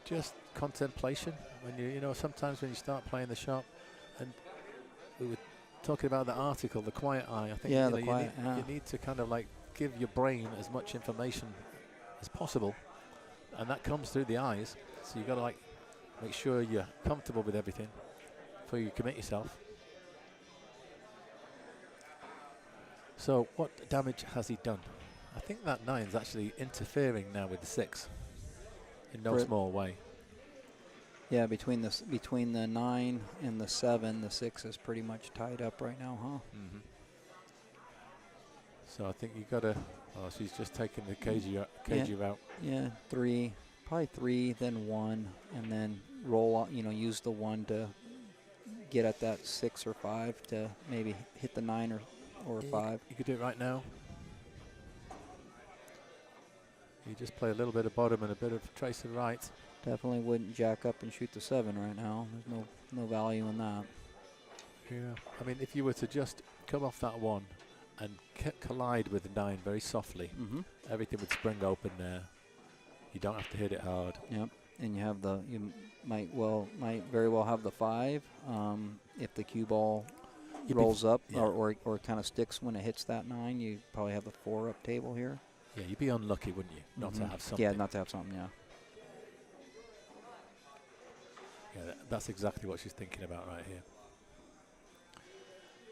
just contemplation. When you know, sometimes when you start playing the shot, and we were talking about the article, the quiet eye. I think Yeah, you, know, the quiet, you need to kind of like give your brain as much information as possible, and that comes through the eyes. So you got to like make sure you're comfortable with everything before you commit yourself. So what damage has he done? I think that 9's actually interfering now with the 6 in no small way. Yeah, between the 9 and the 7, the 6 is pretty much tied up right now, huh? So I think you got to. Oh, she's just taking the cagey route. Yeah, 3, probably 3, then 1, and then roll. Use the 1 to get at that 6 or 5 to maybe hit the 9 or 5. You could do it right now. You just play a little bit of bottom and a bit of trace of right. Definitely wouldn't jack up and shoot the 7 right now. There's no value in that. Yeah. I mean, if you were to just come off that 1 and collide with the 9 very softly, everything would spring open there. You don't have to hit it hard. Yep. And you might very well have the 5 if the cue ball rolls up or kind of sticks when it hits that 9. You probably have the 4 up table here. Yeah, you'd be unlucky, wouldn't you, not to have something? Yeah, not to have something. Yeah. Yeah, that's exactly what she's thinking about right here.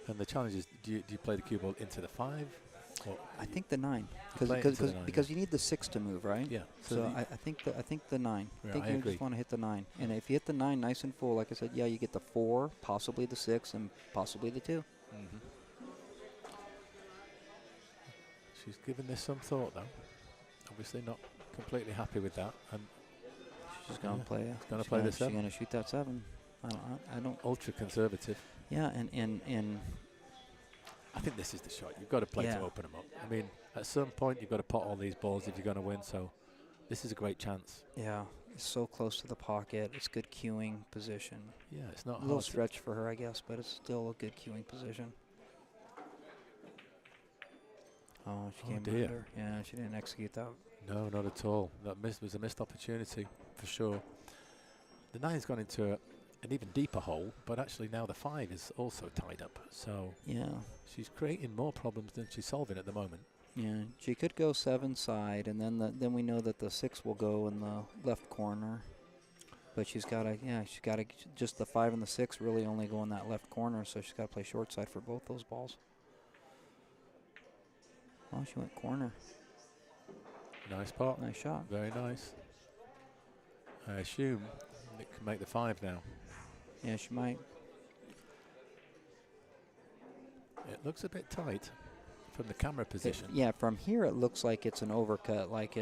And the challenge is, do you play the cue ball into the 5? I think the 9, because you need the 6 to move, right? Yeah. So I think the 9. Yeah, I think I you agree. just want to hit the 9, and if you hit the 9 nice and full, like I said, yeah, you get the 4, possibly the 6, and possibly the 2. She's given this some thought, though. Obviously not completely happy with that, and She's gonna play. gonna play the 7. She's gonna shoot that 7. I don't. Ultra conservative. Yeah, and I think this is the shot. You've got to play to open them up. I mean, at some point you've got to pot all these balls if you're going to win. So this is a great chance. yeah, it's so close to the pocket. It's good cueing position. Yeah, it's not A little hard. stretch for her, I guess, but it's still a good cueing position. Oh, she came dear. under. Yeah, she didn't execute that. No, not at all. That was a missed opportunity for sure. The 9's gone into an even deeper hole, but actually now the 5 is also tied up. So Yeah, she's creating more problems than she's solving at the moment. yeah. She could go 7 side, and then we know that the 6 will go in the left corner. But she's got to, just the 5 and the 6 really only go in that left corner, so she's got to play short side for both those balls. Oh, she went corner. Nice pot. Nice shot. Very nice. I assume it can make the 5 now. Yeah, she might. It looks a bit tight from the camera position. Yeah, from here it looks like it's an overcut, like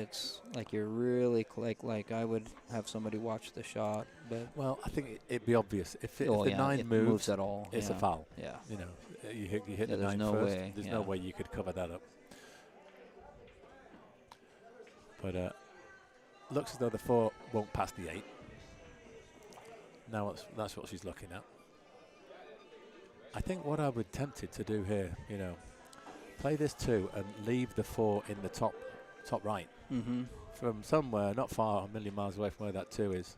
you're really like I would have somebody watch the shot, but Well, I think it'd be obvious if the yeah, 9 it moves, moves at all. it's a yeah. foul. Yeah. You know, you hit the there's 9 no first. way, There's yeah. no way you could cover that up. But looks as though the 4 won't pass the 8. Now that's what she's looking at. I think what I would tempted to do here, you know, play this 2 and leave the 4 in the top right. From somewhere not far, a million miles away from where that 2 is.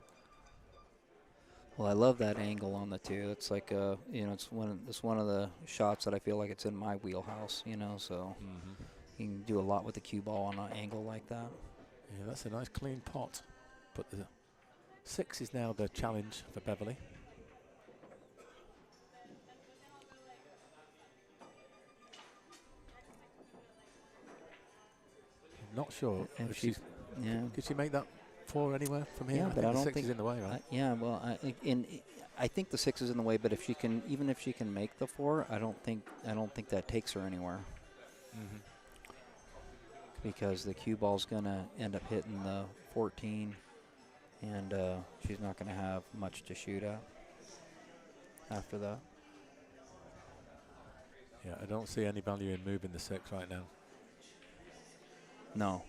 Well, I love that angle on the 2. It's like it's one of the shots that I feel like it's in my wheelhouse, so you can do a lot with the cue ball on an angle like that. Yeah, that's a nice clean pot. But the 6 is now the challenge for Beverly. I'm not sure If if she- she's. Yeah. Could she make that 4 anywhere from here? Yeah, but I the don't 6 think is in the way, right? yeah, well, I think the 6 is in the way, but even if she can make the 4, I don't think that takes her anywhere. because the cue ball's going to end up hitting the 14, and she's not going to have much to shoot at after that. Yeah, I don't see any value in moving the 6 right now. No.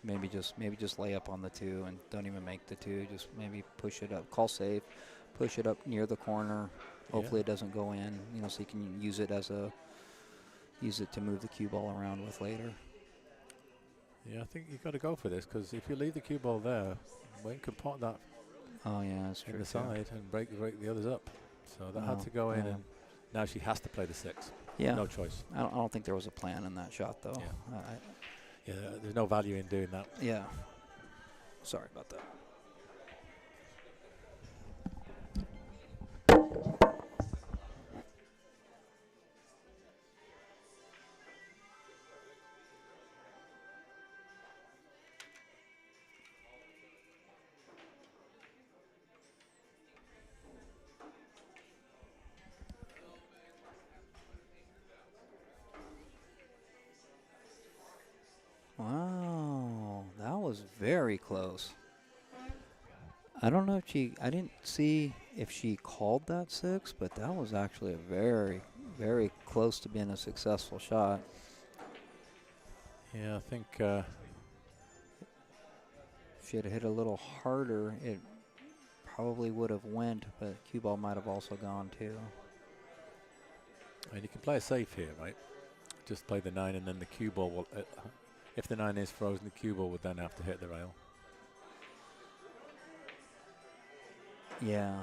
Maybe just lay up on the 2 and don't even make the 2. Just maybe push it up, call safe, push it up near the corner. Hopefully it doesn't go in, so you can use it to move the cue ball around with later. Yeah, I think you've got to go for this, because if you leave the cue ball there, Wayne can pot that Oh yeah, that's true. in the too. side and break the others up. So that had to go in, and now she has to play the 6. Yeah. No choice. I don't think there was a plan in that shot though. Yeah. Yeah, there's no value in doing that. Yeah. Sorry about that. Wow, that was very close. I don't know if I didn't see if she called that 6, but that was actually a very, very close to being a successful shot. Yeah, I think If she had hit a little harder, it probably would have went, but cue ball might have also gone too. you can play it safe here, right? Just play the 9, and then the cue ball will. If the 9 is frozen, the cue ball would then have to hit the rail. Yeah.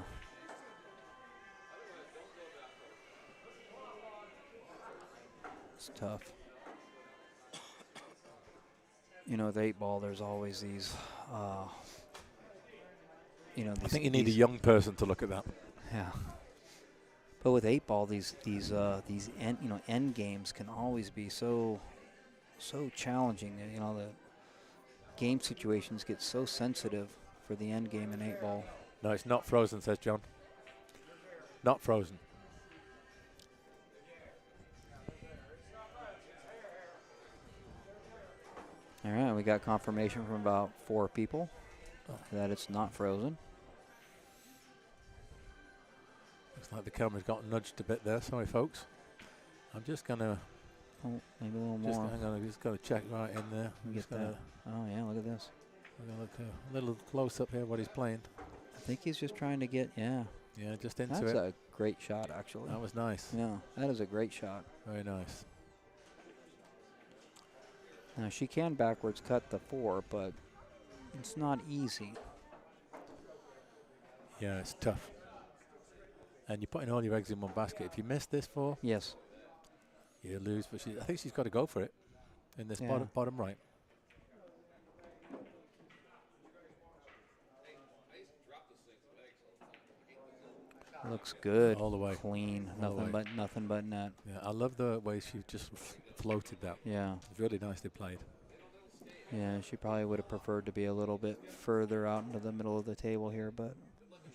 It's tough. With 8-ball, there's always these, these. I think you need a young person to look at that. Yeah. But with 8-ball, these end games can always be so challenging. The game situations get so sensitive for the end game in 8-ball. No, it's not frozen, says John. Not frozen. All right, we got confirmation from about 4 people that it's not frozen. Looks like the camera's got nudged a bit there. Sorry, folks. I'm just gonna. Oh, maybe a little more. I'm just gonna check right in there. I'm just gonna. Oh yeah, look at this. We're gonna look a little close up here what he's playing. I think he's just trying to get. Yeah. Yeah, just into That's it. a great shot, actually. That was nice. Yeah, that is a great shot. Very nice. Now she can backwards cut the 4, but it's not easy. Yeah, it's tough. And you're putting all your eggs in one basket. If you miss this 4, Yes. you lose. But I think she's got to go for it in this Yeah. bottom right. Looks good. All the way. Clean. All the way. Nothing but net. Yeah, I love the way she just floated that. Yeah. It's really nicely played. Yeah, she probably would have preferred to be a little bit further out into the middle of the table here, but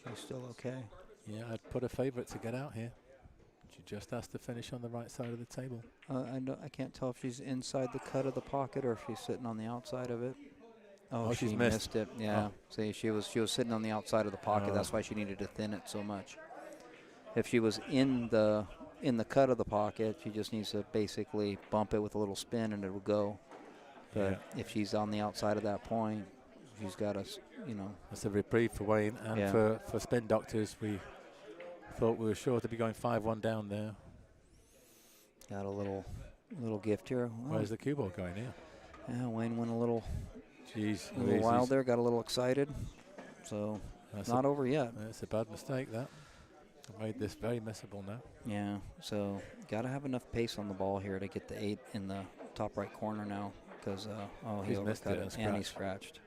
she's still okay. Yeah, I'd put a favourite to get out here. She just has to finish on the right side of the table. I can't tell if she's inside the cut of the pocket or if she's sitting on the outside of it. Oh, she she's missed it. Yeah. Oh. See, she was sitting on the outside of the pocket. Oh. That's why she needed to thin it so much. If she was in the cut of the pocket, she just needs to basically bump it with a little spin and it will go. But if she's on the outside of that point, she's got to, That's a reprieve for Wayne. And for spin doctors, we thought we were sure to be going 5-1 down there. Got a little gift here. Where's the cue ball going here? Yeah, Wayne went a little wild there, got a little excited. So it's not over yet. That's a bad mistake, that. Made this very missable now. Yeah, so got to have enough pace on the ball here to get the 8 in the top right corner now. Because he overcut it and he scratched.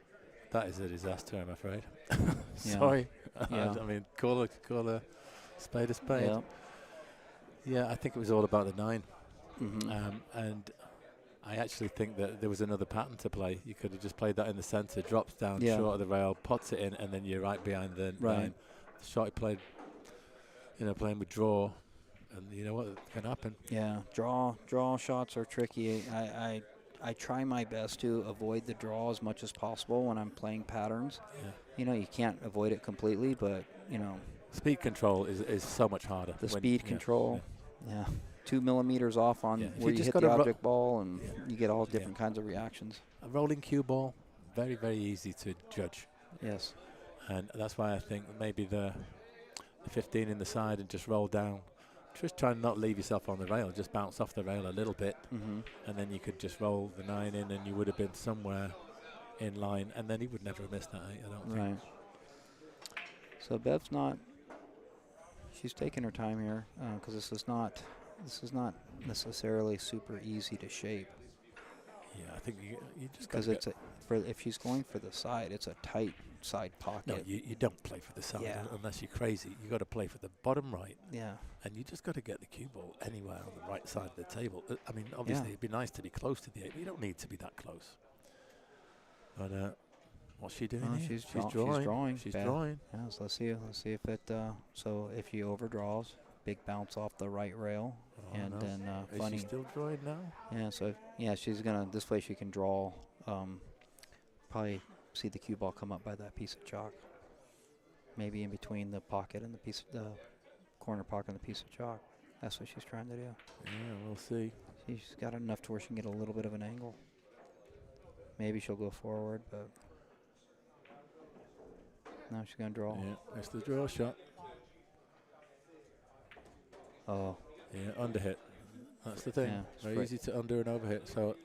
That is a disaster, I'm afraid. Yeah. Sorry. Yeah. I mean, call a spade a spade. Yeah. Yeah, I think it was all about the 9. Mm-hmm. And I actually think that there was another pattern to play. You could have just played that in the centre, drops down short of the rail, pots it in, and then you're right behind the 9. The shot he played, playing with draw, and you know what can happen. Yeah, draw shots are tricky. I try my best to avoid the draw as much as possible when I'm playing patterns. Yeah. You know, you can't avoid it completely, but, you know. Speed control is so much harder. The speed control, yeah. 2 millimeters off on If where you just hit got the a object ball, and Yeah. you get all different kinds of reactions. A rolling cue ball, very, very easy to judge. Yes. And that's why I think maybe the 15 in the side and just roll down. Just try and not leave yourself on the rail. Just bounce off the rail a little bit. And then you could just roll the 9 in, and you would have been somewhere in line. And then he would never have missed that 8, I don't think. Right. So Bev's not. She's taking her time here because this is not necessarily super easy to shape. Yeah, I think you just because it's if she's going for the side, it's a tight side pocket. No, you don't play for the side unless you're crazy. You got to play for the bottom right. Yeah. And you just got to get the cue ball anywhere on the right side of the table. I mean, obviously it'd be nice to be close to the 8, but you don't need to be that close. But what's she doing here? She's drawing. She's drawing. Yeah, so let's see if it. So if she overdraws, big bounce off the right rail, and then funny. Is she still drawing now? Yeah. So she's gonna. This way she can draw. Probably see the cue ball come up by that piece of chalk. Maybe in between the pocket and the corner pocket and the piece of chalk. That's what she's trying to do. Yeah, we'll see. She's got enough to where she can get a little bit of an angle. Maybe she'll go forward, but. Now she's going to draw. Yeah, it's the draw shot. Oh. Yeah, underhit. That's the thing. Yeah, very easy to under and overhit. So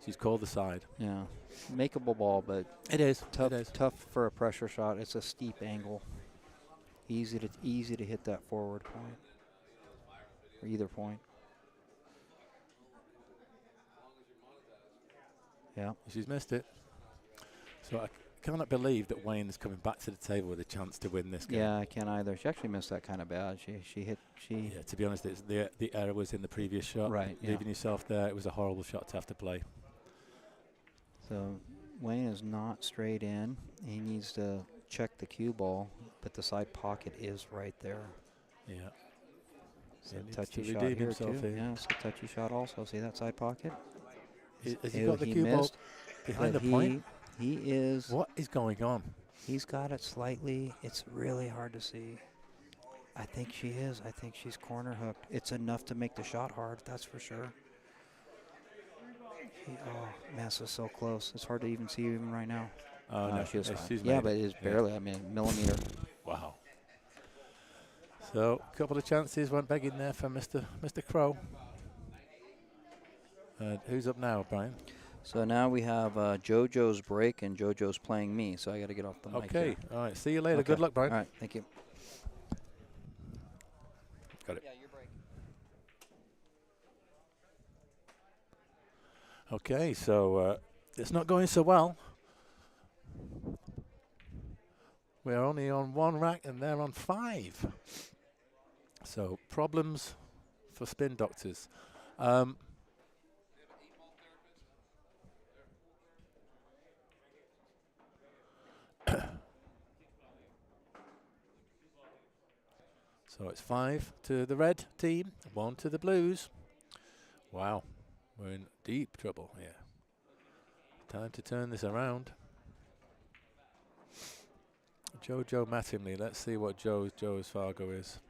she's called the side. Yeah. Makeable ball, but it is tough for a pressure shot. It's a steep angle. Easy to hit that forward point. Or either point. Yeah. She's missed it. So I cannot believe that Wayne is coming back to the table with a chance to win this game. Yeah, I can't either. She actually missed that kind of bad. Yeah, to be honest, the error was in the previous shot. Right. Leaving yourself there, it was a horrible shot to have to play. So Wayne is not straight in. He needs to check the cue ball, but the side pocket is right there. Yeah. So touchy shot here too. Yeah, it's a touchy shot also. See that side pocket? Has he got the cue ball behind the point? He is. What is going on? He's got it slightly. It's really hard to see. I think she is. I think she's corner hooked. It's enough to make the shot hard, that's for sure. Oh, man, this is so close. It's hard to even see even right now. Oh, no. She was She's yeah, but it's barely, I mean, millimeter. Wow. So, a couple of chances went begging there for Mr. Crow. Who's up now, Brian? So now we have JoJo's break, and JoJo's playing me, so I got to get off the mic. Okay, all right. See you later. Okay. Good luck, Brian. All right, thank you. Got it. Yeah, your break. Okay, so it's not going so well. We're only on 1 rack, and they're on 5. So problems for spin doctors. So it's 5 to the red team, 1 to the blues. Wow, we're in deep trouble here. Time to turn this around. JoJo Mattingly, let's see what Joe's Fargo is.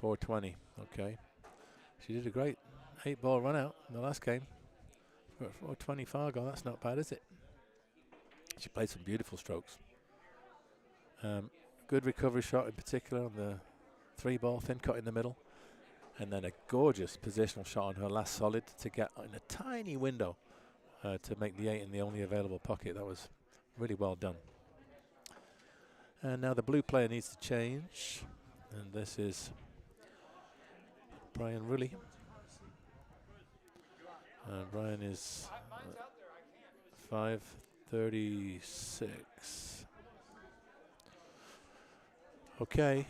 420, okay. She did a great 8-ball run out in the last game. For a 420 Fargo, that's not bad, is it? She played some beautiful strokes. Good recovery shot in particular on the 3-ball, thin cut in the middle. And then a gorgeous positional shot on her last solid to get in a tiny window to make the 8 in the only available pocket. That was really well done. And now the blue player needs to change. And this is Brian Rulli. Brian is 536. Okay.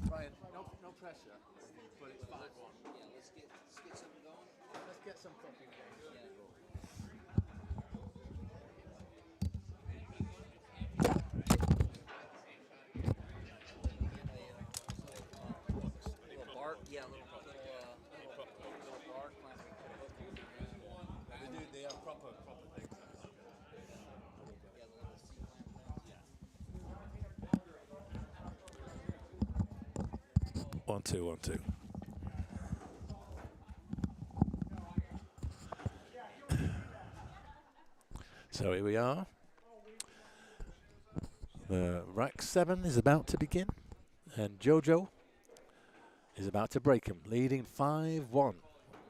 Brian, no pressure, but it's 5-1. Yeah, let's get something going. Let's get some fucking game. 1, 2, 1, 2. So here we are. The rack 7 is about to begin, and Jojo is about to break him, leading 5-1.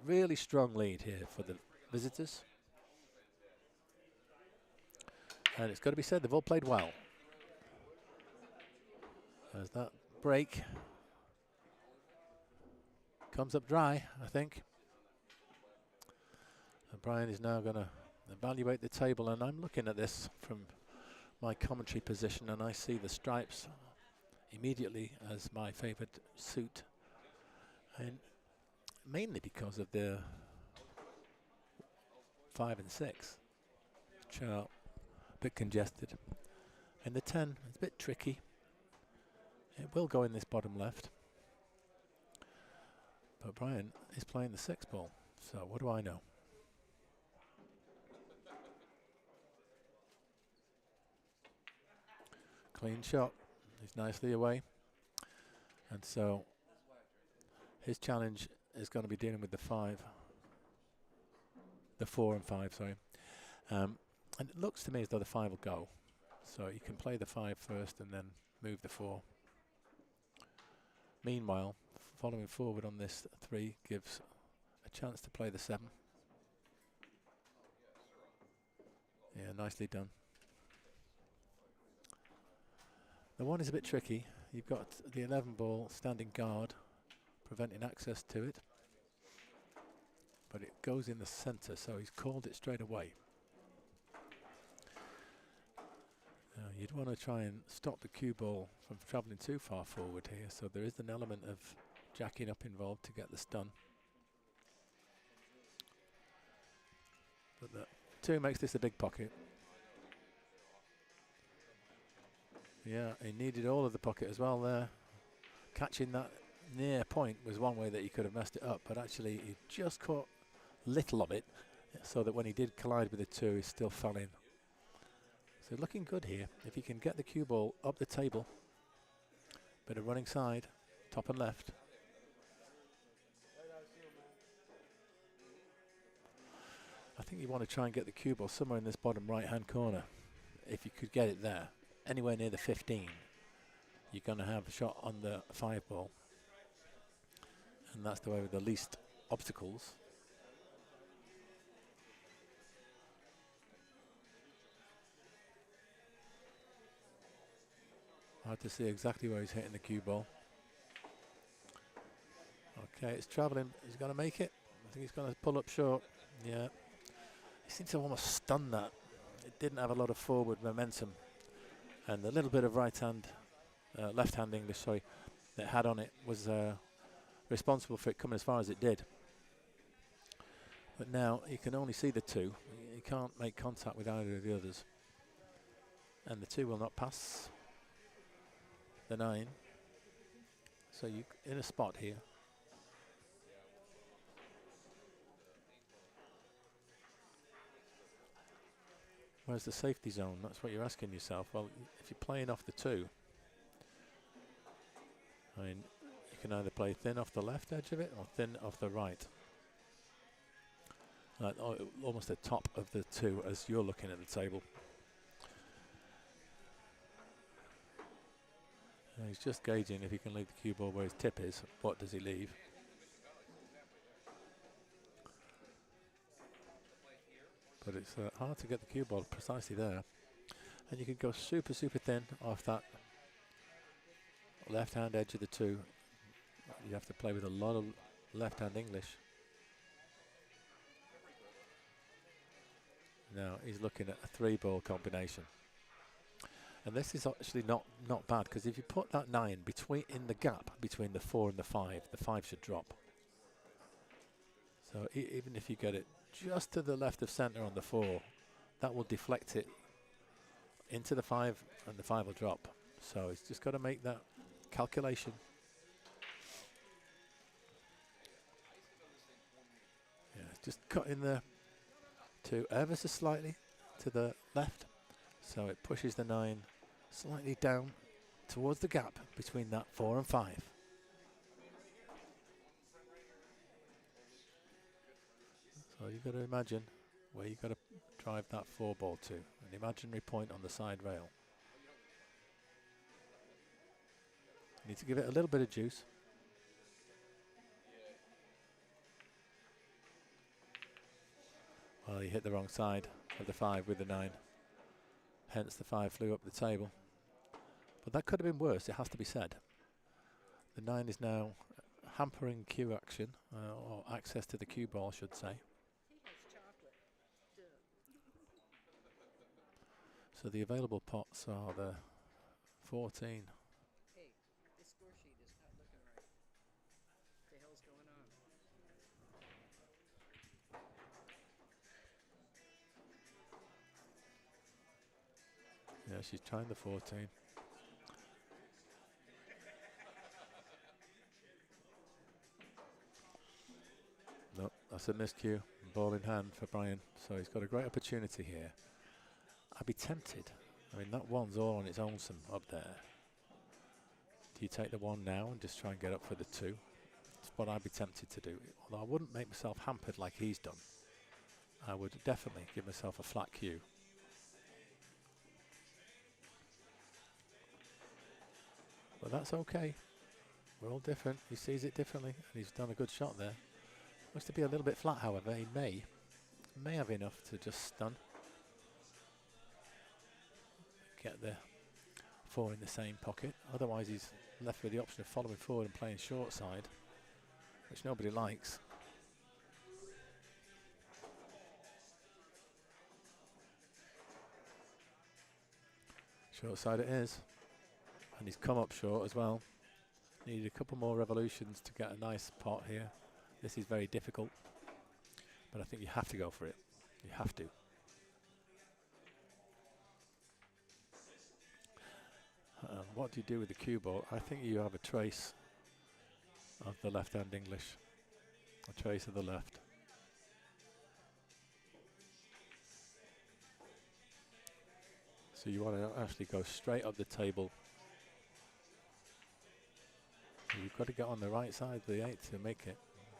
Really strong lead here for the visitors. And it's got to be said, they've all played well. As that break comes up dry, I think. And Brian is now going to evaluate the table, and I'm looking at this from my commentary position, and I see the stripes immediately as my favorite suit, and mainly because of the 5 and 6, which are a bit congested, and the 10 is a bit tricky. It will go in this bottom left, but Brian is playing the 6 ball, so what do I know? Clean shot. He's nicely away. And so his challenge is going to be dealing with the 5. The 4 and 5, sorry. And it looks to me as though the 5 will go. So you can play the 5 first and then move the 4. Meanwhile, following forward on this 3 gives a chance to play the 7. Yeah, nicely done. The 1 is a bit tricky. You've got the 11 ball standing guard, preventing access to it. But it goes in the centre, so he's called it straight away. You'd want to try and stop the cue ball from travelling too far forward here, so there is an element of jacking up involved to get the stun. But the 2 makes this a big pocket. Yeah, he needed all of the pocket as well there. Catching that near point was one way that he could have messed it up, but actually he just caught little of it, so that when he did collide with the 2, he still fell in. So looking good here. If he can get the cue ball up the table, bit of running side, top and left. I think you want to try and get the cue ball somewhere in this bottom right-hand corner. If you could get it there, anywhere near the 15, you're going to have a shot on the 5 ball. And that's the way with the least obstacles. Hard to see exactly where he's hitting the cue ball. Okay, it's travelling. He's going to make it. I think he's going to pull up short. Yeah. He seems to almost stun that. It didn't have a lot of forward momentum. And the little bit of right-hand, left-hand English, sorry, that it had on it was responsible for it coming as far as it did. But now you can only see the 2. You can't make contact with either of the others. And the 2 will not pass the 9. So you in a spot here. Where's the safety zone? That's what you're asking yourself. Well, if you're playing off the 2, I mean, you can either play thin off the left edge of it or thin off the right. Almost the top of the 2 as you're looking at the table. He's just gauging if he can leave the cue ball where his tip is. What does he leave? But it's hard to get the cue ball precisely there. And you can go super, super thin off that left-hand edge of the 2. You have to play with a lot of left-hand English. Now he's looking at a 3 ball combination. And this is actually not bad, because if you put that 9 in the gap between the 4 and the 5 should drop. So even if you get it just to the left of centre on the 4, that will deflect it into the 5, and the 5 will drop. So he's just got to make that calculation. Yeah, just cutting the 2 ever so slightly to the left, so it pushes the 9 slightly down towards the gap between that 4 and 5. So you've got to imagine where you've got to drive that 4 ball to. An imaginary point on the side rail. You need to give it a little bit of juice. Well, he hit the wrong side of the 5 with the 9. Hence the 5 flew up the table. But that could have been worse, it has to be said. The 9 is now hampering cue action, or access to the cue ball, I should say. So the available pots are the 14. Hey, this score sheet is not looking right. What the hell's going on? Yeah, she's trying the 14. No, that's a miscue. Ball in hand for Brian. So he's got a great opportunity here. I'd be tempted. I mean, that 1's all on its own up there. Do you take the 1 now and just try and get up for the 2? That's what I'd be tempted to do. Although I wouldn't make myself hampered like he's done. I would definitely give myself a flat cue. But that's okay. We're all different. He sees it differently, and he's done a good shot there. Looks to be a little bit flat, however. He may have enough to just stun. Get the 4 in the same pocket. Otherwise, he's left with the option of following forward and playing short side, which nobody likes. Short side it is. And he's come up short as well. Needed a couple more revolutions to get a nice pot here. This is very difficult, but I think you have to go for it. You have to. What do you do with the cue ball? I think you have a trace of the left-hand English. A trace of the left. So you want to actually go straight up the table. You've got to get on the right side of the 8 to make it,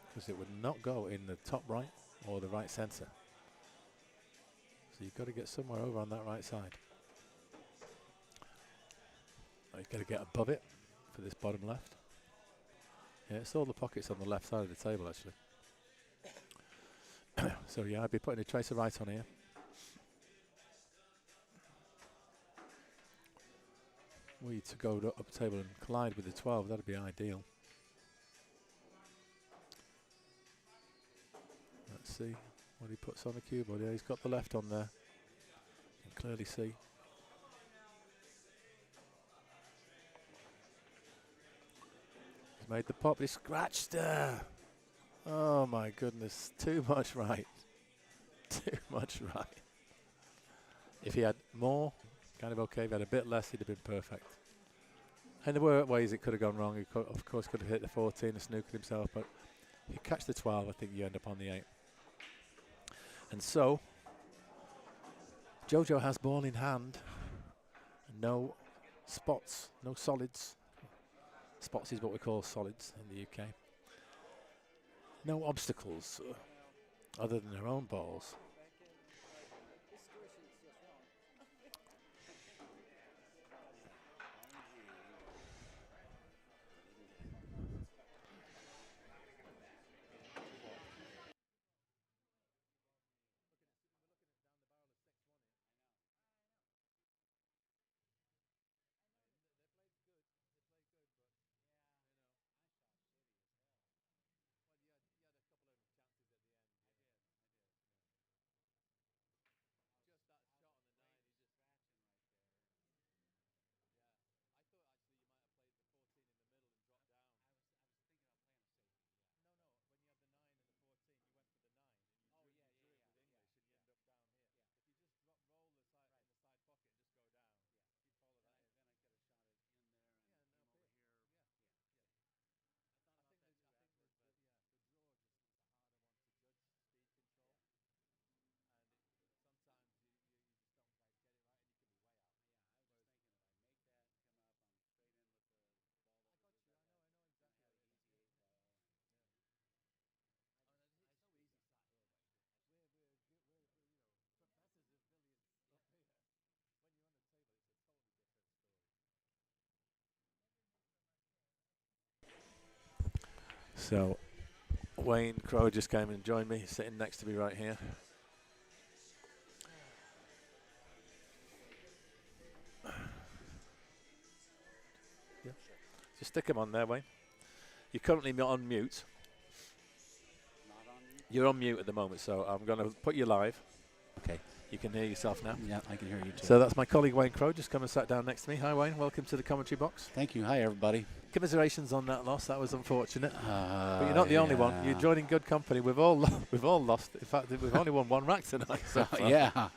because it would not go in the top right or the right centre. So you've got to get somewhere over on that right side. You've got to get above it for this bottom left. Yeah, it's all the pockets on the left side of the table, actually. So yeah, I'd be putting a tracer right on here. We to go up the table and collide with the 12, that'd be ideal. Let's see what he puts on the cue ball. Yeah, he's got the left on there. You can clearly see. He's made the pop, he scratched her. Oh my goodness, too much right. Too much right. If he had more, kind of okay. If he had a bit less, he'd have been perfect. And there were ways it could have gone wrong. He could, of course, could have hit the 14 and snookered himself, but if you catch the 12, I think you end up on the 8. And so, Jojo has ball in hand. No spots, no solids. Spots is what we call solids in the UK. No obstacles other than their own balls. So Wayne Crowe just came and joined me, sitting next to me right here. Yeah. Just stick him on there, Wayne. You're currently not on mute. You're on mute at the moment, so I'm going to put you live. Okay. You can hear yourself now. Yeah, I can hear you too. So that's my colleague Wayne Crowe, just come and sat down next to me. Hi Wayne, welcome to the commentary box. Thank you. Hi everybody. Commiserations on that loss, that was unfortunate. But you're not the only one. You're joining good company. We've all lost. In fact, we've only won one rack tonight so far. Yeah.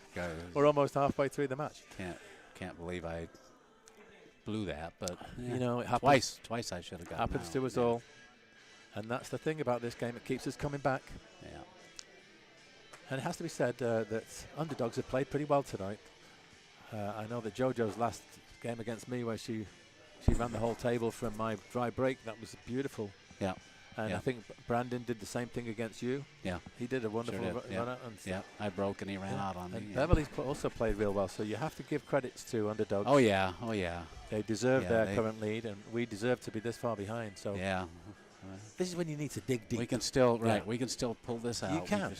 We're almost halfway through the match. Can't believe I blew that, but you know, it happens. Twice I should have gotten Happens out. to us all. And that's the thing about this game, it keeps us coming back. Yeah. And it has to be said that Underdogs have played pretty well tonight. I know that JoJo's last game against me, where she ran the whole table from my dry break, that was beautiful. Yeah. And I think Brandon did the same thing against you. Yeah. He did a wonderful run out. Yeah, I broke and he ran out on me. And Beverly's also played real well, so you have to give credits to Underdogs. Oh yeah. They deserve their current lead, and we deserve to be this far behind. So yeah. This is when you need to dig deep. We can still we can still pull this out. You can.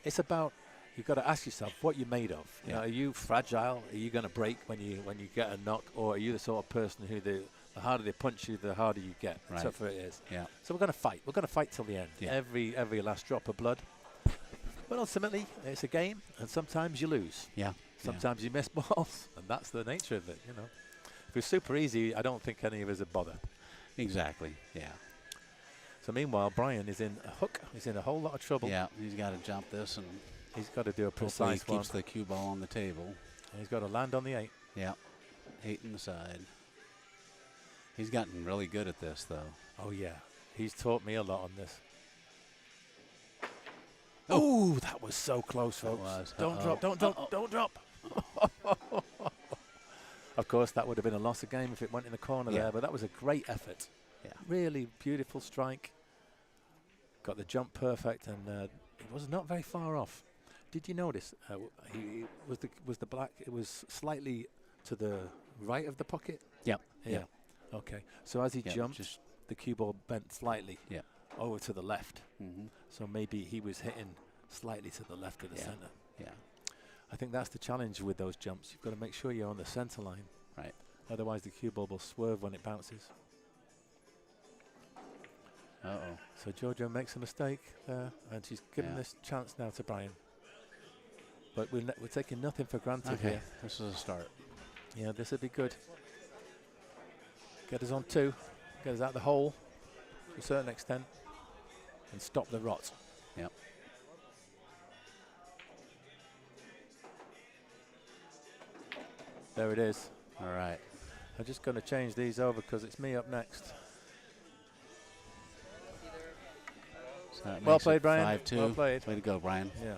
It's about, you've got to ask yourself what you're made of. You know, are you fragile? Are you going to break when you get a knock, or are you the sort of person who the harder they punch you, the harder you get? The tougher it is. Yeah. So we're going to fight. We're going to fight till the end. Yeah. Every last drop of blood. But ultimately, it's a game, and sometimes you lose. Yeah. Sometimes you miss balls, and that's the nature of it. You know, if it was super easy, I don't think any of us would bother. Exactly. Yeah. So meanwhile, Brian is in a hook. He's in a whole lot of trouble. Yeah. He's got to jump this, and he's got to do a precise hopefully he one. keeps the cue ball on the table. And he's got to land on the 8. Yeah. 8 in the side. He's gotten really good at this, though. Oh yeah, he's taught me a lot on this. Oh, that was so close, folks. Don't drop. Of course, that would have been a loss of game if it went in the corner there, but that was a great effort. Yeah. Really beautiful strike. Got the jump perfect, and it was not very far off. Did you notice? He was the black. It was slightly to the right of the pocket. Yep. Yeah. Okay. So as he jumped, the cue ball bent slightly. Yeah. Over to the left. Mm-hmm. So maybe he was hitting slightly to the left of the center. Yeah. I think that's the challenge with those jumps. You've got to make sure you're on the center line. Right. Otherwise, the cue ball will swerve when it bounces. Uh-oh. So JoJo makes a mistake there, and she's given this chance now to Brian. But we're taking nothing for granted here. This is a start. Yeah, this would be good. Get us on 2. Get us out the hole to a certain extent. And stop the rot. Yep. There it is. All right. I'm just going to change these over because it's me up next. So well played, Brian. 5-2. Well played. Way to go, Brian. Yeah.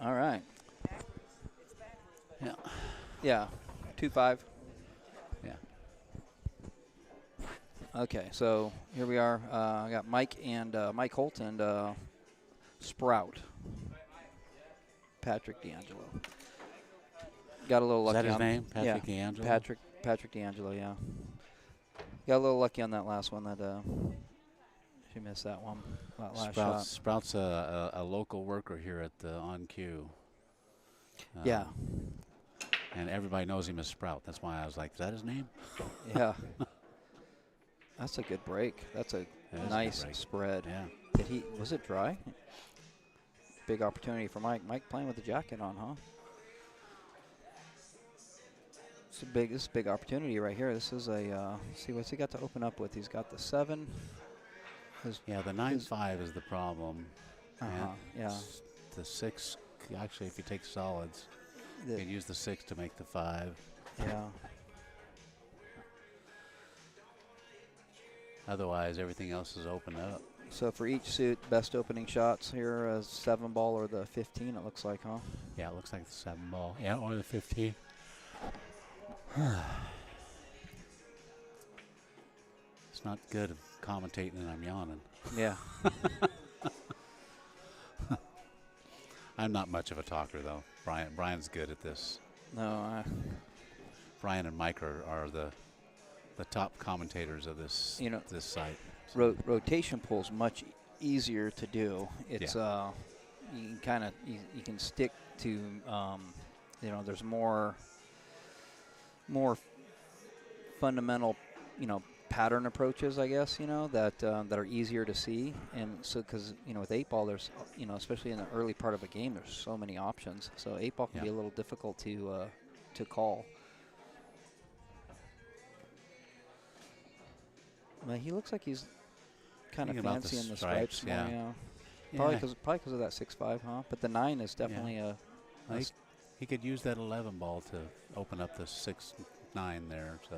All right. Yeah. Yeah. 2-5. Yeah. Okay, so here we are. I got Mike and Mike Holt and Sprout. Patrick D'Angelo. Got a little lucky. Is that his on, name? Patrick yeah, D'Angelo? Patrick D'Angelo, yeah. Got a little lucky on that last one that she missed that one. That last shot. Sprout's a local worker here at the On Q. Yeah. And everybody knows him as Sprout. That's why I was like, is that his name? Yeah. That's a good break. That's a nice spread. Yeah. Was it dry? Big opportunity for Mike. Mike playing with the jacket on, huh? This is a big opportunity right here. This is a, see what's he got to open up with. He's got the 7. Yeah, the 9-5 is the problem. Yeah. The 6, actually, if you take solids, you can use the 6 to make the 5. Yeah. Otherwise, everything else is open up. So for each suit, best opening shots here, 7 ball or the 15, it looks like, huh? Yeah, it looks like the 7 ball. Yeah, or the 15. It's not good commentating and I'm yawning. Yeah. I'm not much of a talker, though. Brian's good at this. No, Brian and Mike are the top commentators of this this site. Rotation pool's much easier to do. It's you can kind of you can stick to there's more fundamental pattern approaches, I guess, that are easier to see. And so because with 8-ball there's especially in the early part of a game there's so many options, so 8-ball can be a little difficult to call. But he looks like he's kind of fancy in the stripes more, yeah. Probably because of that 6'5", huh? But the 9 is definitely he could use that 11 ball to open up the 6-9 there. So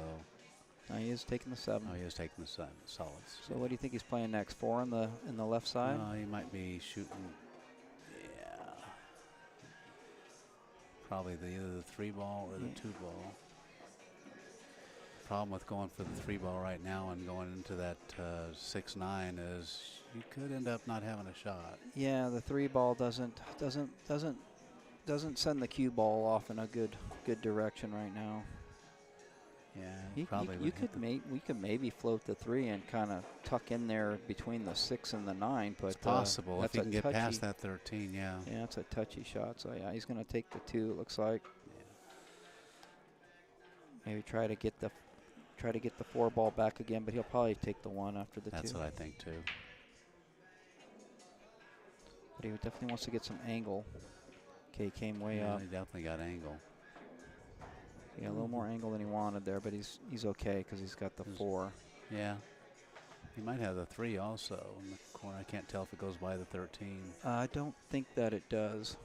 he is taking the 7. Oh, he is taking the solids. So what do you think he's playing next? 4 in the left side? He might be shooting. Yeah, probably either the 3 ball or the 2 ball. Problem with going for the 3 ball right now and going into that 6-9 is you could end up not having a shot. Yeah, the 3 ball doesn't send the cue ball off in a good direction right now. Yeah, we could maybe float the 3 and kind of tuck in there between the 6 and the 9, but it's possible if he can get past that 13. Yeah, it's a touchy shot. So yeah, he's going to take the 2. It looks like. Yeah. Maybe try to get the 4 ball back again, but he'll probably take the 1 after the 2. That's what I think too. But he definitely wants to get some angle. Okay, he came way up. He definitely got angle. Yeah, a little more angle than he wanted there, but he's okay because he's got the 4. Yeah. He might have the 3 also in the corner. I can't tell if it goes by the 13. I don't think that it does.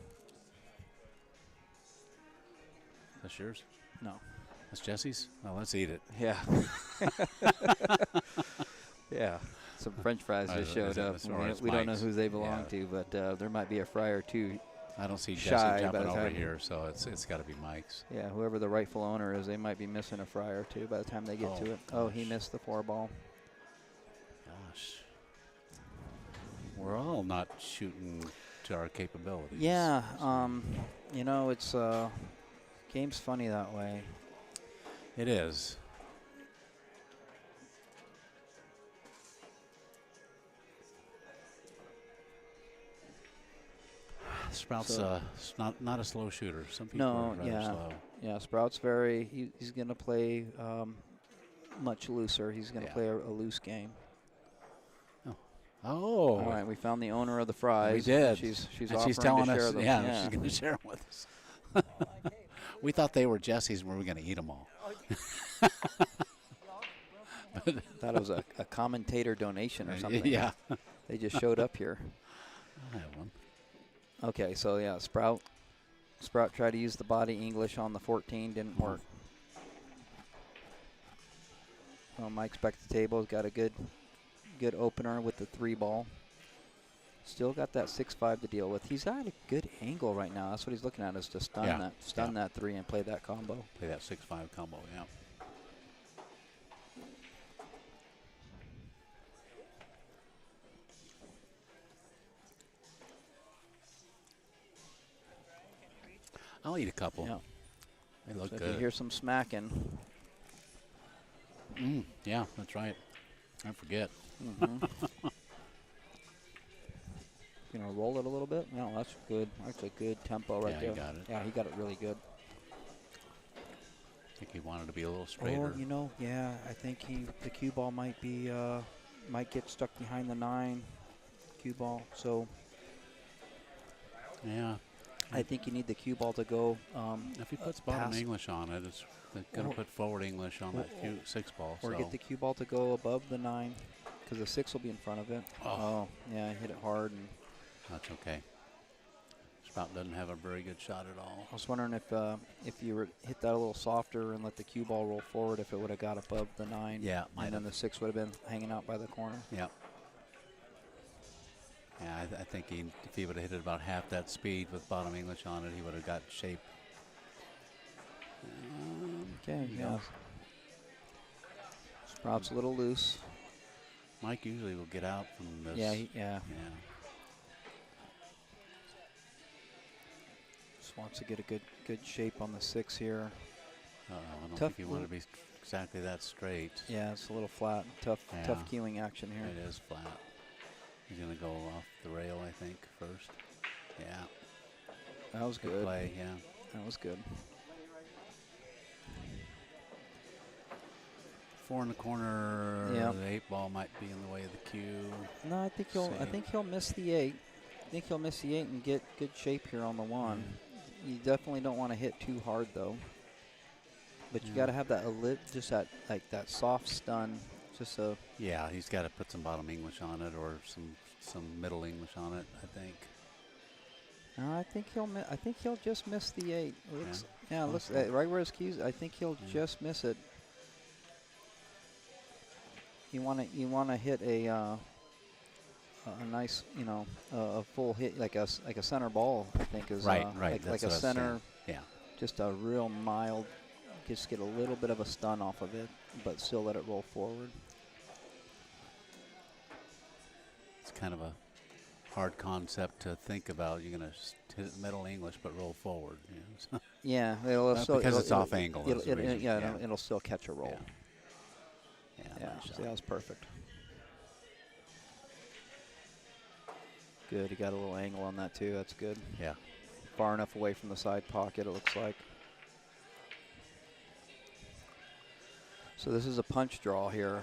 That's yours? No. That's Jesse's? Oh, let's eat it. Yeah. Yeah. Some French fries just showed up. We don't know who they belong to, but there might be a fry or 2. I don't see Jesse jumping over here, so it's got to be Mike's. Yeah, whoever the rightful owner is, they might be missing a fry or 2 by the time they get to it. Oh, he missed the 4 ball. Gosh. We're all not shooting to our capabilities. Yeah, it's game's funny that way. It is. Sprout's not a slow shooter. Some people are rather slow. Yeah, Sprout's he's going to play much looser. He's going to play a loose game. Oh. All right, we found the owner of the fries. We did. She's telling us, them. Yeah, she's going to share them with us. We thought they were Jesse's and we were going to eat them all. Thought it was a commentator donation or something. Yeah. They just showed up here. I have one. Okay, so yeah, Sprout tried to use the body English on the 14, didn't work. Well, Mike's back at the table. He's got a good opener with the 3 ball. Still got that 6-5 to deal with. He's got a good angle right now. That's what he's looking at, is to stun that 3 and play that combo. Play that 6-5 combo, yeah. I'll eat a couple. Yeah. They look So if good. you hear some smacking. Yeah, that's right. I forget. You know, roll it a little bit. No, that's good. That's a good tempo right there. Yeah, he got it. Yeah, he got it really good. I think he wanted to be a little straighter. Or, you know, yeah, I think the cue ball might be, might get stuck behind the 9 cue ball. So Yeah. I think you need the cue ball to go. If he puts bottom past- English on it, it's going to put forward English on that 6 ball. Or so. get the cue ball to go above the 9, because the 6 will be in front of it. Oh. Yeah, hit it hard. And That's okay. Spout doesn't have a very good shot at all. I was wondering if you hit that a little softer and let the cue ball roll forward, if it would have got above the 9. Yeah, might and then have. the 6 would have been hanging out by the corner. Yeah. Yeah, I think if he would have hit it about half that speed with bottom English on it, he would have got shape. Okay, yeah. Sprout's a little loose. Mike usually will get out from this. Yeah, Yeah. Just wants to get a good shape on the 6 here. I don't Tough think he wanted to be exactly that straight. Yeah, it's a little flat. Tough cueing action here. It is flat. He's going to go off the rail, I think, first. Yeah. That was good. Play, yeah. That was good. 4 in the corner. Yeah. The 8 ball might be in the way of the cue. No, I think he'll miss the 8. I think he'll miss the 8 and get good shape here on the 1. You definitely don't want to hit too hard though. But you got to have that just that that soft stun. Just a Yeah, he's got to put some bottom English on it or some middle English on it, I think. No, I think he'll just miss the 8. Looks, Yeah. looks right where his cues. I think he'll just miss it. You want to hit a nice, a full hit like a center ball. I think is right. Like a center. Yeah. Just a real mild. Just get a little bit of a stun off of it, but still let it roll forward. It's kind of a hard concept to think about. You're going to hit middle English but roll forward. So Yeah, because it's off angle. It'll still catch a roll. Yeah, See, that was perfect. Good, he got a little angle on that too. That's good. Yeah. Far enough away from the side pocket, it looks like. So this is a punch draw here.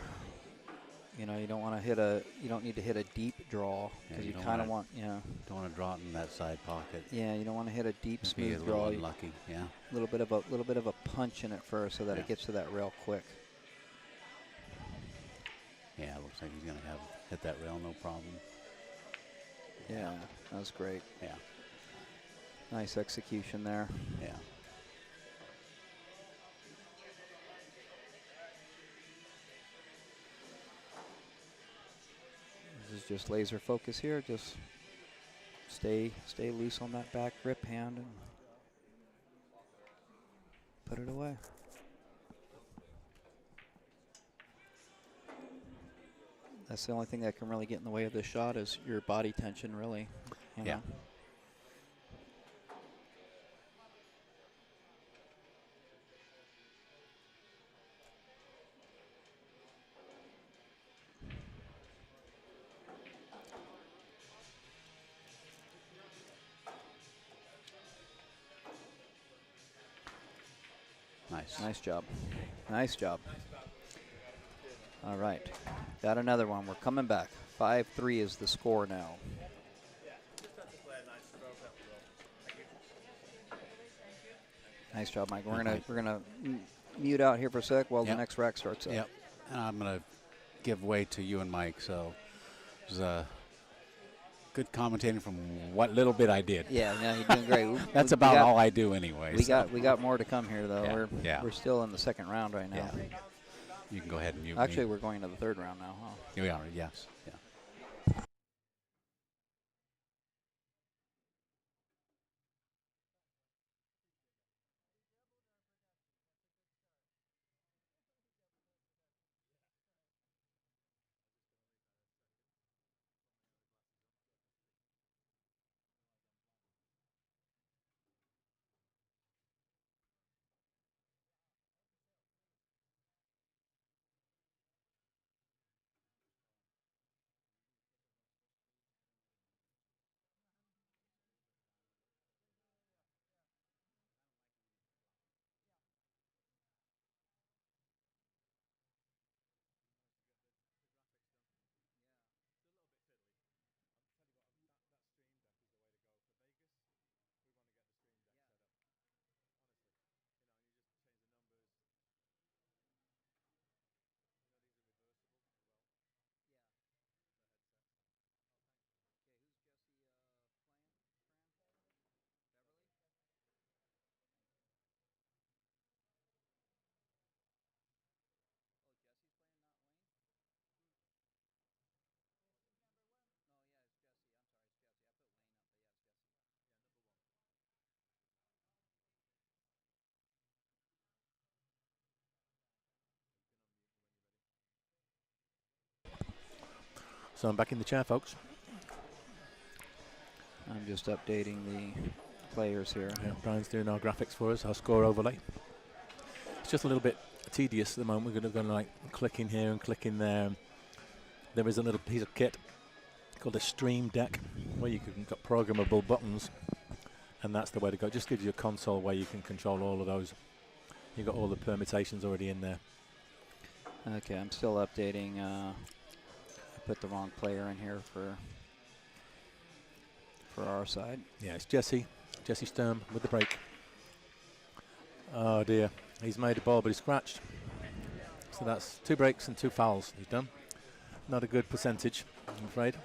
You don't want to hit you don't need to hit a deep draw because you kind of want, Don't want to draw it in that side pocket. Yeah, you don't want to hit a deep smooth be a draw. little unlucky. Yeah. A little bit of a punch in it first so that it gets to that rail quick. Yeah, it looks like he's going to hit that rail no problem. Yeah, that was great. Yeah. Nice execution there. Yeah. This is just laser focus here. Just stay loose on that back grip hand and put it away. That's the only thing that can really get in the way of this shot is your body tension, really. Yeah. Nice. Nice job. Nice job. All right. Got another one. We're coming back. 5-3 is the score now. Nice job, Mike. We're gonna mute out here for a sec while the next rack starts up. Yep. And I'm gonna give way to you and Mike. So it was good commentating from what little bit I did. Yeah, no, you're doing great. That's about all I do anyway. We got more to come here though. Yeah. We're still in the second round right now. Yeah. You can go ahead and mute Actually, me. we're going to the third round now, huh? Here we are. Yes. Yeah. So I'm back in the chair, folks. I'm just updating the players here. Yeah, Brian's doing our graphics for us, our score overlay. It's just a little bit tedious at the moment. We're going to like click in here and click in there. There is a little piece of kit called a Stream Deck where you can got programmable buttons, and that's the way to go. It just gives you a console where you can control all of those. You've got all the permutations already in there. Okay, I'm still updating. I put the wrong player in here for our side. Yeah, it's Jesse Sturm with the break. Oh dear, he's made a ball, but he's scratched. So that's 2 breaks and 2 fouls he's done. Not a good percentage, I'm afraid.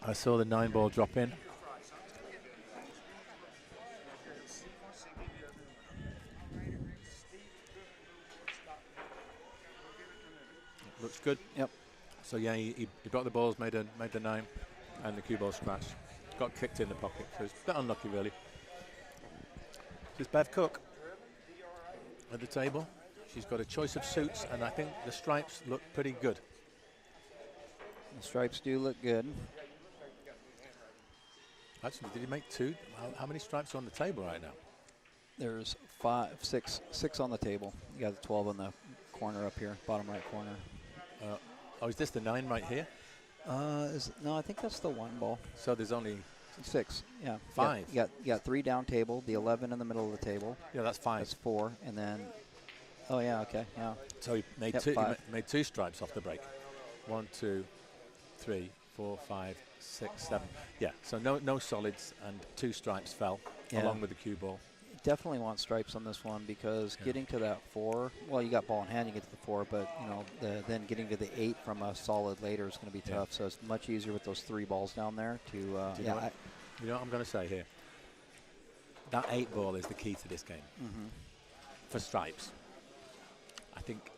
I saw the 9 ball drop in. Looks good. Yep. So yeah, he got the balls, made the 9, and the cue ball scratched. Got kicked in the pocket, so it's a bit unlucky really. This is Bev Cook at the table. She's got a choice of suits, and I think the stripes look pretty good. The stripes do look good. Actually, did he make 2? How many stripes are on the table right now? There's 6 on the table. You got the 12 in the corner up here, bottom right corner. Oh, is this the 9 right here? No, I think that's the 1 ball. So there's only 6. Yeah. 5. You got 3 down table, the 11 in the middle of the table. Yeah, that's 5. That's 4, and then. Oh yeah, okay, yeah. So he made 2. He made 2 stripes off the break. 1, 2, 3, 4, 5, 6, 7. Yeah. So no solids, and 2 stripes fell along with the cue ball. Definitely want stripes on this one because getting to that 4, well, you got ball in hand, you get to the 4, but you know, then getting to the 8 from a solid later is going to be tough. So it's much easier with those 3 balls down there to. You know what I'm going to say here? That 8 ball is the key to this game for stripes. I think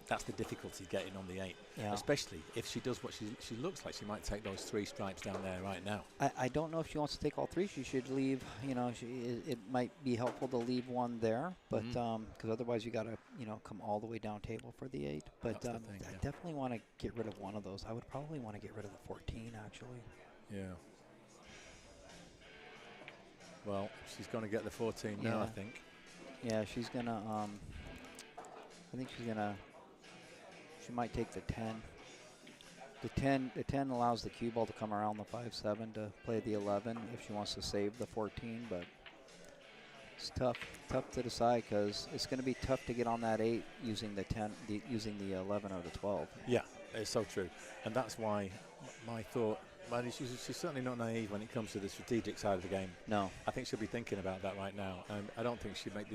that's the difficulty getting on the 8, especially if she does what she looks like. She might take those 3 stripes down there right now. I don't know if she wants to take all 3. She should leave. You know, it might be helpful to leave 1 there, but because otherwise you got to come all the way down table for the 8. But I definitely want to get rid of 1 of those. I would probably want to get rid of the 14 actually. Yeah. Well, she's going to get the 14 now, I think. Yeah, she's gonna. I think she's gonna. She might take the 10. The 10 allows the cue ball to come around the 5-7 to play the 11 if she wants to save the 14, but it's tough to decide because it's going to be tough to get on that 8 using the 10, using the 11 or the 12. Yeah, it's so true, and that's why my thought. Well, she's certainly not naive when it comes to the strategic side of the game. No, I think she'll be thinking about that right now, and I don't think she'd make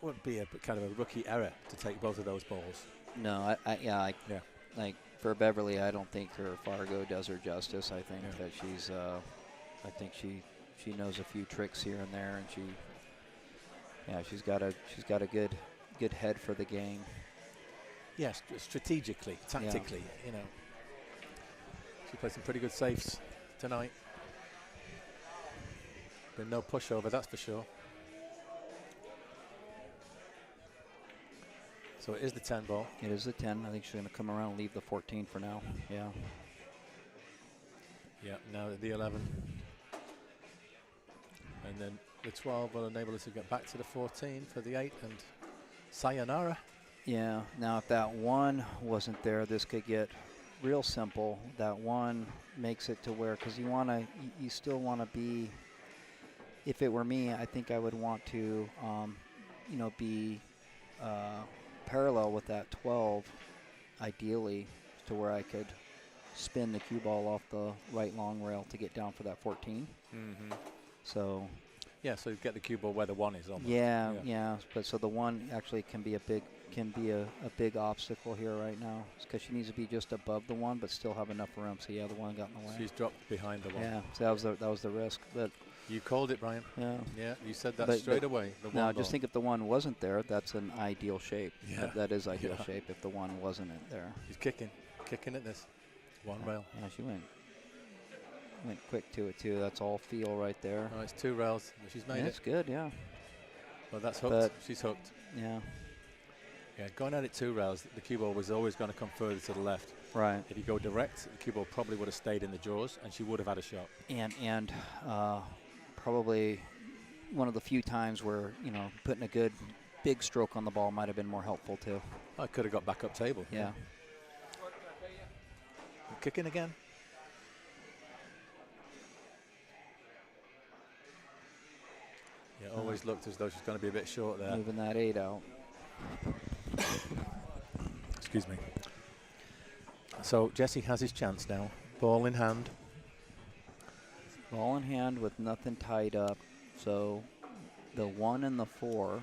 would be a kind of a rookie error to take both of those balls. No, like for Beverly, I don't think her Fargo does her justice. I think that she's, I think she knows a few tricks here and there, and she's got a good head for the game. Yes, strategically, tactically, She played some pretty good safes tonight. Been no pushover, that's for sure. So it is the 10 ball. It is the 10. I think she's going to come around and leave the 14 for now. Yeah. Yeah, now the 11. And then the 12 will enable us to get back to the 14 for the 8 and sayonara. Yeah, now if that 1 wasn't there, this could get real simple. That 1 makes it to where, because you still want to be, if it were me, I think I would want to, be parallel with that 12, ideally, to where I could spin the cue ball off the right long rail to get down for that 14. Mm-hmm. So. Yeah, so you get the cue ball where the 1 is almost. Yeah. But so the 1 actually can be a big obstacle here right now, because she needs to be just above the 1, but still have enough room. So yeah, the 1 got in the way. She's dropped behind the 1. Yeah, so that was the risk. But you called it, Brian. Yeah. Yeah, you said that straight away. Now, just think if the 1 wasn't there, that's an ideal shape. Yeah. That is ideal shape if the 1 wasn't there. She's kicking at this 1 rail. Yeah, she went quick to it too. That's all feel right there. Oh, it's 2 rails. She's made it. It's good, yeah. Well, that's hooked. She's hooked. Yeah. Yeah, going at it 2 rails, the cue ball was always going to come further to the left. Right. If you go direct, the cue ball probably would have stayed in the jaws, and she would have had a shot. And probably one of the few times where, putting a good big stroke on the ball might have been more helpful too. I could have got back up table. Yeah. Kicking again. Yeah, always looked as though she's going to be a bit short there. Moving that 8 out. Excuse me. So Jesse has his chance now. Ball in hand. Ball in hand with nothing tied up. So the 1 and the 4.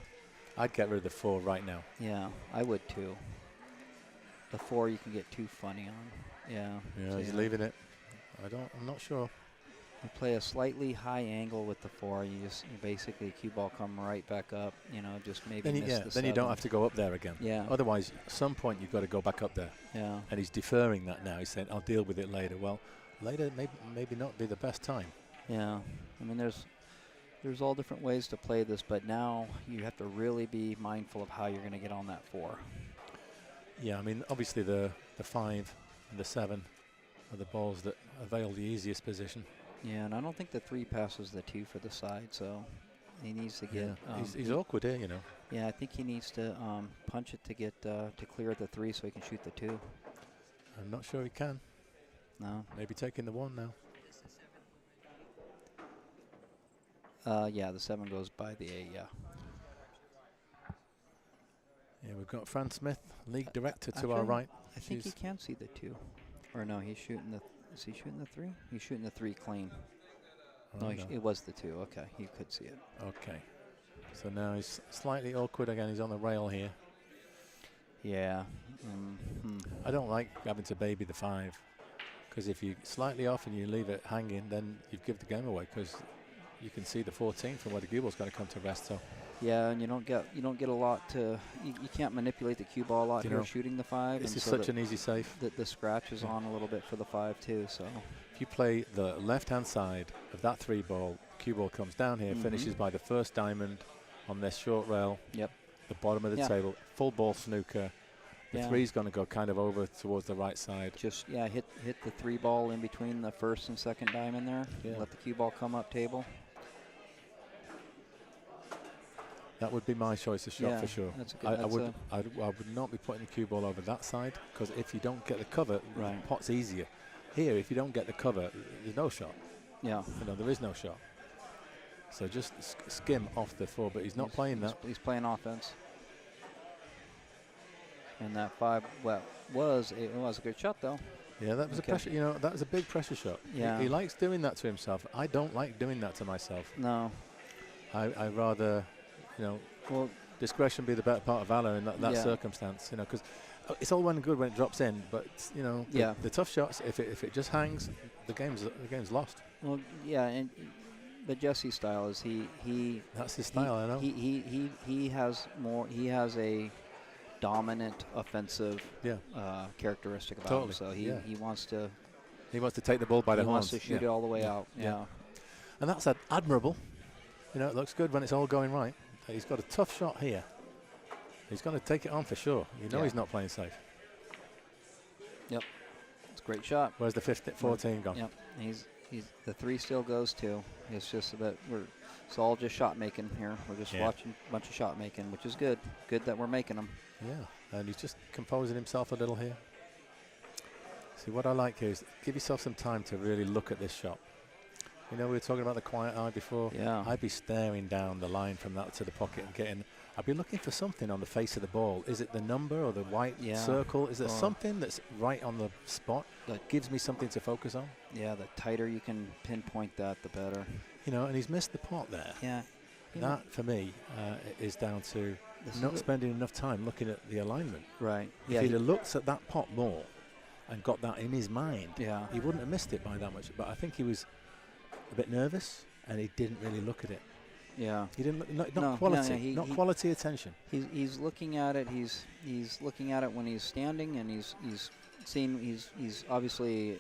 I'd get rid of the 4 right now. Yeah, I would too. The 4 you can get too funny on. Yeah. Yeah, so he's leaving it. I'm not sure. You play a slightly high angle with the 4. You basically cue ball come right back up. Just maybe Then, miss the then you 7. don't have to go up there again. Yeah. Otherwise, at some point you've got to go back up there. Yeah. And he's deferring that now. He's saying, "I'll deal with it later." Well, later maybe not be the best time. Yeah. I mean, there's all different ways to play this, but now you have to really be mindful of how you're going to get on that 4. Yeah, I mean, obviously the 5 and the 7 are the balls that avail the easiest position. Yeah, and I don't think the 3 passes the 2 for the side, so he needs to get. He's awkward here, Yeah, I think he needs to punch it to get to clear the 3 so he can shoot the 2. I'm not sure he can. No. Maybe taking the 1 now. Yeah, the 7 goes by the 8. Yeah. Yeah, we've got Fran Smith, league director, to Actually, our right. I think he can see the 2. Or no, he's shooting the. Is he shooting the 3? He's shooting the 3 clean. Oh, No, it was the 2. Okay, he could see it. Okay. So now he's slightly awkward again. He's on the rail here. Yeah. I don't like having to baby the 5, because if you're slightly off and you leave it hanging, then you've given the game away, because you can see the 14 from where the cue ball's going to come to rest. So. Yeah, and you don't get a lot to. You can't manipulate the cue ball a lot here shooting the 5. This is so such an easy safe. The scratch is on a little bit for the 5 too. So if you play the left-hand side of that 3 ball, cue ball comes down here, finishes by the first diamond on this short rail. Yep. The bottom of the table, full ball snooker. The 3's going to go kind of over towards the right side. Just hit the 3 ball in between the first and second diamond there. Yeah. Let the cue ball come up table. That would be my choice of shot for sure. That's good. I would not be putting the cue ball over that side, because if you don't get the cover, the pot's easier. Here, if you don't get the cover, there's no shot. Yeah. There is no shot. So just skim off the 4, but he's not playing that. He's playing offense. And that 5, it was a good shot though. Yeah, that was a pressure. That was a big pressure shot. Yeah. He likes doing that to himself. I don't like doing that to myself. No. I rather, discretion be the better part of valor in that circumstance. Because it's all well and good when it drops in, but the tough shots, if it just hangs, the game's lost. Well, yeah, and the Jesse style is he. That's his style. I know. He has more. He has a dominant offensive characteristic about him. So he wants to. He wants to take the ball by the horns. He wants to shoot it all the way out. Yeah. And that's admirable. It looks good when it's all going right. He's got a tough shot here. He's going to take it on for sure. He's not playing safe. Yep. It's a great shot. Where's the 14 gone? Yep. He's the 3 still goes too. It's just that it's all just shot making here. We're just watching a bunch of shot making, which is good. Good that we're making them. Yeah. And he's just composing himself a little here. See, what I like here is give yourself some time to really look at this shot. We were talking about the quiet eye before. Yeah. I'd be staring down the line from that to the pocket and I'd be looking for something on the face of the ball. Is it the number or the white circle? Is there something that's right on the spot that gives me something to focus on? Yeah, the tighter you can pinpoint that, the better. And he's missed the pot there. Yeah. That, for me, is down to not spending enough time looking at the alignment. Right. If he'd have looked at that pot more and got that in his mind, he wouldn't have missed it by that much. But I think he was a bit nervous, and he didn't really look at it. Yeah, he didn't look. Not quality. Not quality attention. He's looking at it. He's looking at it when he's standing, and he's seeing. He's obviously,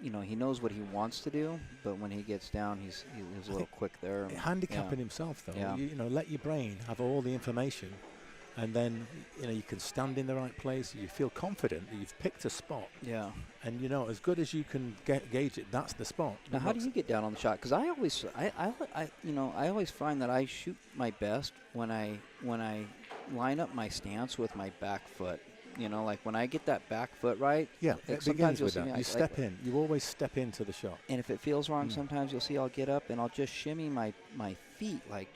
he knows what he wants to do, but when he gets down, he's a little quick there. Handicapping himself though. Yeah. Let your brain have all the information, And then, you can stand in the right place. You feel confident that you've picked a spot. Yeah. And, as good as you can gauge it, that's the spot. Now, how do you get down on the shot? Because I always find that I shoot my best when I line up my stance with my back foot. Like when I get that back foot right. Yeah, it begins with that. You step in. You always step into the shot. And if it feels wrong, sometimes you'll see I'll get up and I'll just shimmy my feet like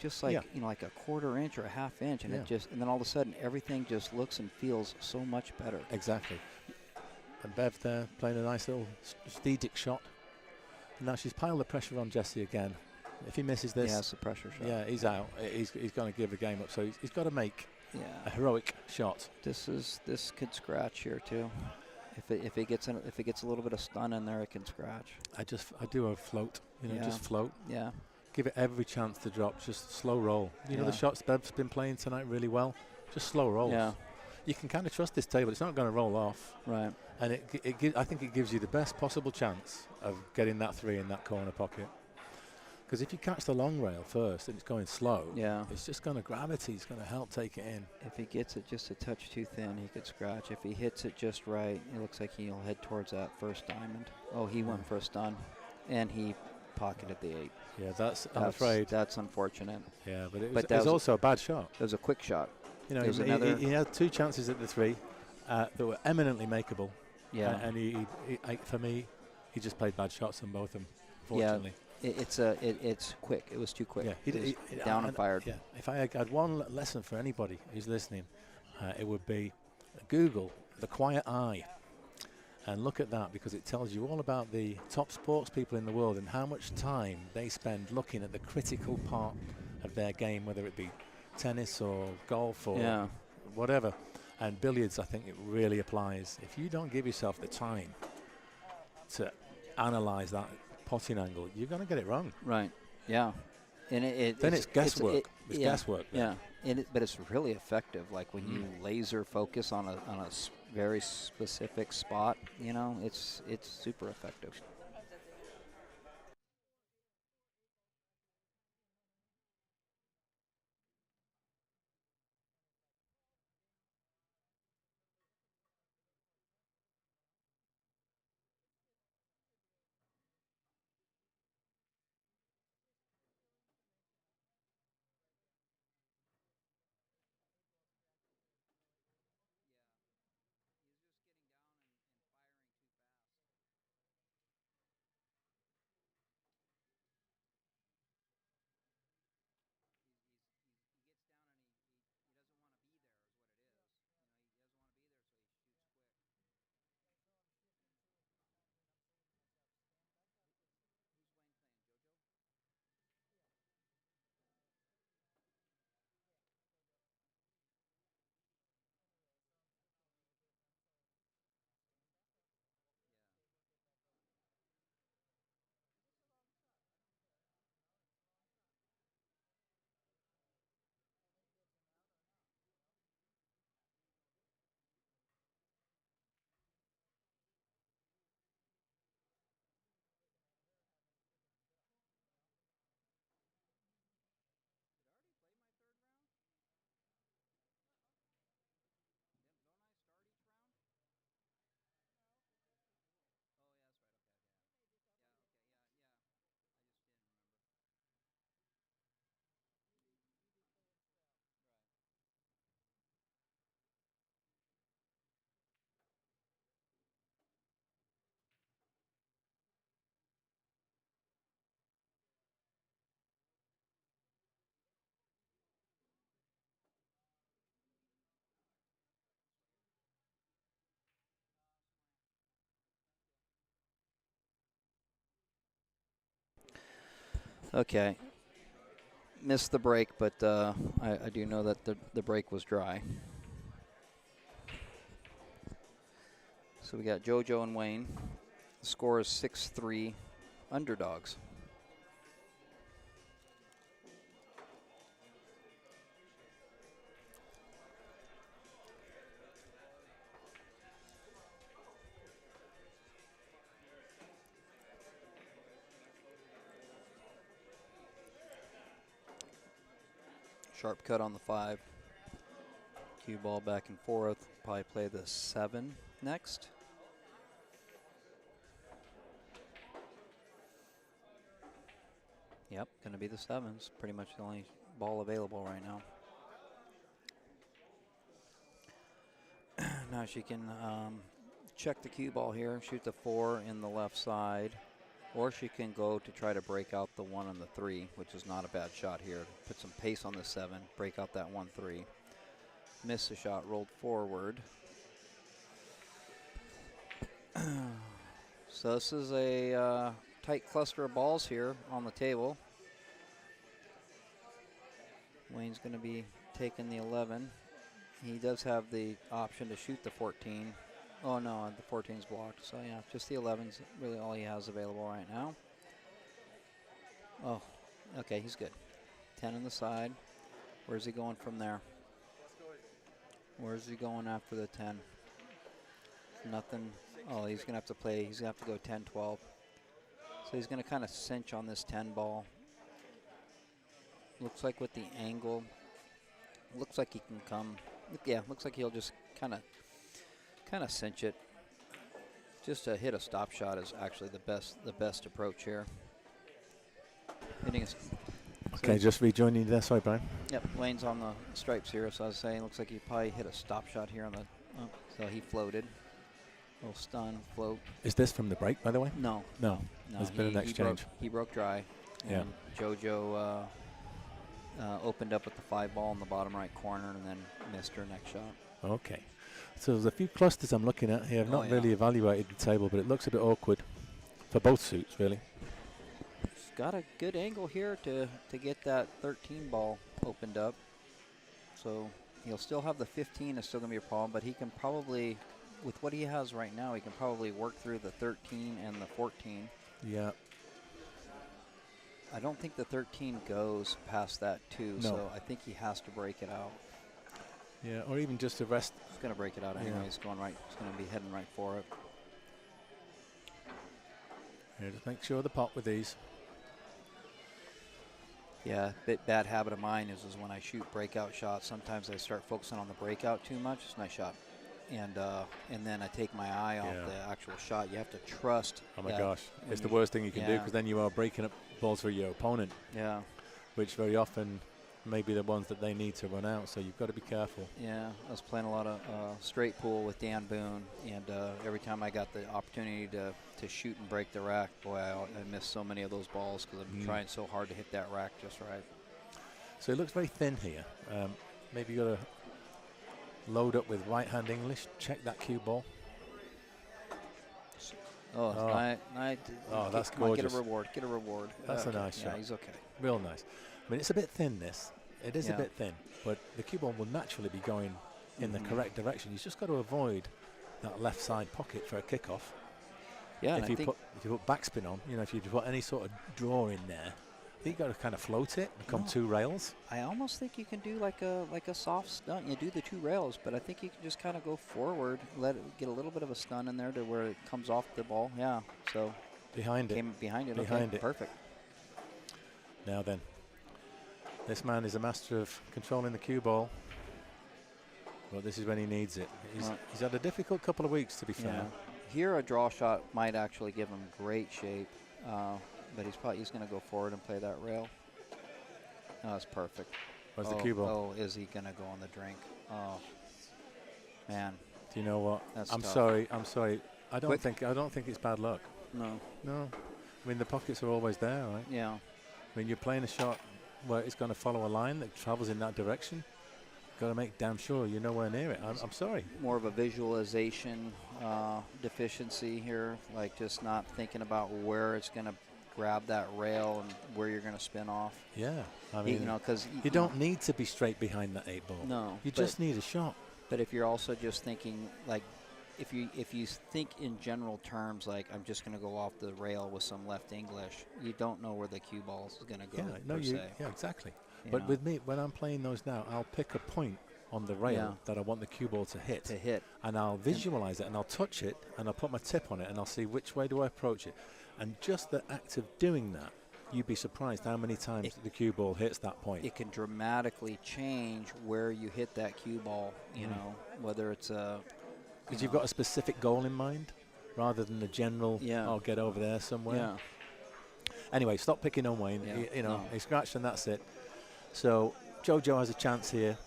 like a quarter inch or a half inch, and and then all of a sudden everything just looks and feels so much better. Exactly. And Bev there playing a nice little strategic shot. And now she's piled the pressure on Jesse again. If he misses this, it's a pressure shot. Yeah, he's out. He's going to give the game up. So he's got to make a heroic shot. This could scratch here too. If it gets a little bit of stun in there, it can scratch. I do a float. Just float. Yeah. Give it every chance to drop. Just slow roll. The shots Bev's been playing tonight really well. Just slow rolls. Yeah. You can kind of trust this table. It's not going to roll off. Right. And I think it gives you the best possible chance of getting that 3 in that corner pocket. Because if you catch the long rail first and it's going slow, it's just going to gravity's going to help take it in. If he gets it just a touch too thin, he could scratch. If he hits it just right, it looks like he'll head towards that first diamond. Oh, he went for a stun, and he pocketed the 8. Yeah, I'm afraid. That's unfortunate. Yeah, but it was also a bad shot. It was a quick shot. He had 2 chances at the 3 that were eminently makeable. Yeah. And for me, he just played bad shots on both of them, unfortunately. Yeah. It's quick. It was too quick. Yeah, he down and fired. Yeah. If I had one lesson for anybody who's listening, it would be Google the quiet eye, and look at that, because it tells you all about the top sports people in the world and how much time they spend looking at the critical part of their game, whether it be tennis or golf or whatever. And billiards, I think it really applies. If you don't give yourself the time to analyze that potting angle, you're going to get it wrong. Right. Yeah. And it's guesswork. It's guesswork. Yeah. But it's really effective. Like when you laser focus on a very specific spot, it's super effective. Okay. Missed the break, but I do know that the break was dry. So we got JoJo and Wayne. The score is 6-3 Underdogs. Sharp cut on the 5. Cue ball back and forth. Probably play the 7 next. Yep, going to be the 7s. Pretty much the only ball available right now. Now she can check the cue ball here, shoot the 4 in the left side, or she can go to try to break out the 1 and the 3, which is not a bad shot here. Put some pace on the 7, break out that 1-3. Missed the shot, rolled forward. So this is a tight cluster of balls here on the table. Wayne's going to be taking the 11. He does have the option to shoot the 14. Oh no, the 14's blocked. So yeah, just the 11's really all he has available right now. Oh, okay, he's good. 10 on the side. Where's he going from there? Where's he going after the 10? Nothing. Oh, he's going to have to play. He's going to have to go 10-12. So he's going to kind of cinch on this 10 ball. Looks like with the angle, looks like he can come. Yeah, looks like he'll just kind of cinch it. Just to hit a stop shot is actually the best approach here. Hitting Okay, just rejoining you there. Sorry, Brian. Yep, Wayne's on the stripes here, so I was saying looks like he probably hit a stop shot here on the. So he floated. Little stun, float. Is this from the break, by the way? No. No. There's been an exchange. He broke dry. Yeah. And JoJo opened up at the 5 ball in the bottom right corner and then missed her next shot. Okay. So there's a few clusters I'm looking at here. I've not really evaluated the table, but it looks a bit awkward for both suits, really. He's got a good angle here to get that 13 ball opened up. So he'll still have the 15 is still going to be a problem, but he can probably, with what he has right now, he can probably work through the 13 and the 14. Yeah. I don't think the 13 goes past that, too, No. so I think he has to break it out. Yeah, or even just to rest. He's going to break it out anyway. He's going right. He's going to be heading right for it. Yeah, just make sure the pot with these. Yeah, bad habit of mine is when I shoot breakout shots, sometimes I start focusing on the breakout too much. It's a nice shot. And then I take my eye off the actual shot. You have to trust. Oh, my gosh. It's the worst thing you can do because then you are breaking up balls for your opponent. Yeah. Which very often may be the ones that they need to run out, so you've got to be careful. Yeah, I was playing a lot of straight pool with Dan Boone, and every time I got the opportunity to shoot and break the rack, boy, I missed so many of those balls because I'm trying so hard to hit that rack just right. So it looks very thin here. Maybe you got to load up with right-hand English. Check that cue ball. Oh, that's come on, gorgeous. get a reward. Get a reward. That's a nice shot. Yeah, he's okay. Real nice. I mean, it's a bit thin, this. It is a bit thin, but the cue ball will naturally be going in the correct direction. You've just got to avoid that left side pocket for a kickoff. Yeah, if you put backspin on, if you put any sort of draw in there, I think you've got to kind of float it, become 2 rails. I almost think you can do like a soft stun. You do the 2 rails, but I think you can just kind of go forward, let it get a little bit of a stun in there to where it comes off the ball. Yeah, so behind it. Behind it. Behind okay, it. Perfect. Now then, this man is a master of controlling the cue ball. But this is when he needs it. He's had a difficult couple of weeks, to be fair. Here, a draw shot might actually give him great shape, but he's going to go forward and play that rail. Oh, that's perfect. Where's the cue ball? Oh, is he going to go on the drink? Oh, man. Do you know what? That's I'm tough. sorry. I don't think it's bad luck. No. I mean, the pockets are always there, right? Yeah. I mean, you're playing a shot where it's going to follow a line that travels in that direction. Got to make damn sure you're nowhere near it. I'm sorry. More of a visualization deficiency here, like just not thinking about where it's going to grab that rail and where you're going to spin off. Yeah, I mean, because you don't need to be straight behind that 8 ball. No, you just need a shot. But if you're also just thinking like, if you think in general terms, like I'm just going to go off the rail with some left English, you don't know where the cue ball is going to go. Yeah, exactly. But with me, when I'm playing those now, I'll pick a point on the rail that I want the cue ball to hit. And I'll visualize it, and I'll touch it, and I'll put my tip on it, and I'll see which way do I approach it. And just the act of doing that you'd be surprised how many times the cue ball hits that point. It can dramatically change where you hit that cue ball, you know, whether it's a... Because you've got a specific goal in mind rather than a general, I'll get over there somewhere. Yeah. Anyway, stop picking on Wayne. Yeah. He, he scratched and that's it. So JoJo has a chance here.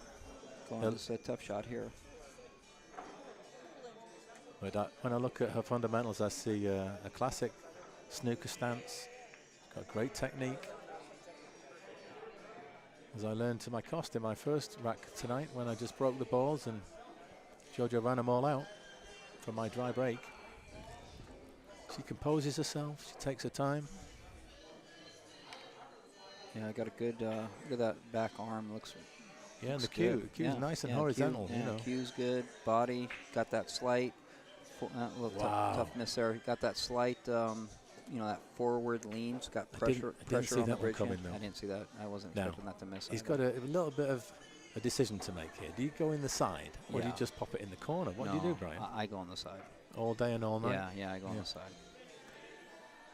It's a tough shot here. But when I look at her fundamentals, I see a classic snooker stance. Got great technique. As I learned to my cost in my first rack tonight when I just broke the balls and JoJo ran them all out from my dry break. She composes herself. She takes her time. Yeah, I got a good look at that back arm. Looks and the cue's nice and horizontal. You know, cue's good. Body got that slight, little tough miss there. Got that slight, that forward leans. Got pressure. I didn't see on that the bridge. one coming, though. I didn't see that. I wasn't expecting that to miss. He's got a little bit of a decision to make here. Do you go in the side or do you just pop it in the corner? What do you do, Brian? I go on the side. All day and all night. Yeah, I go on the side.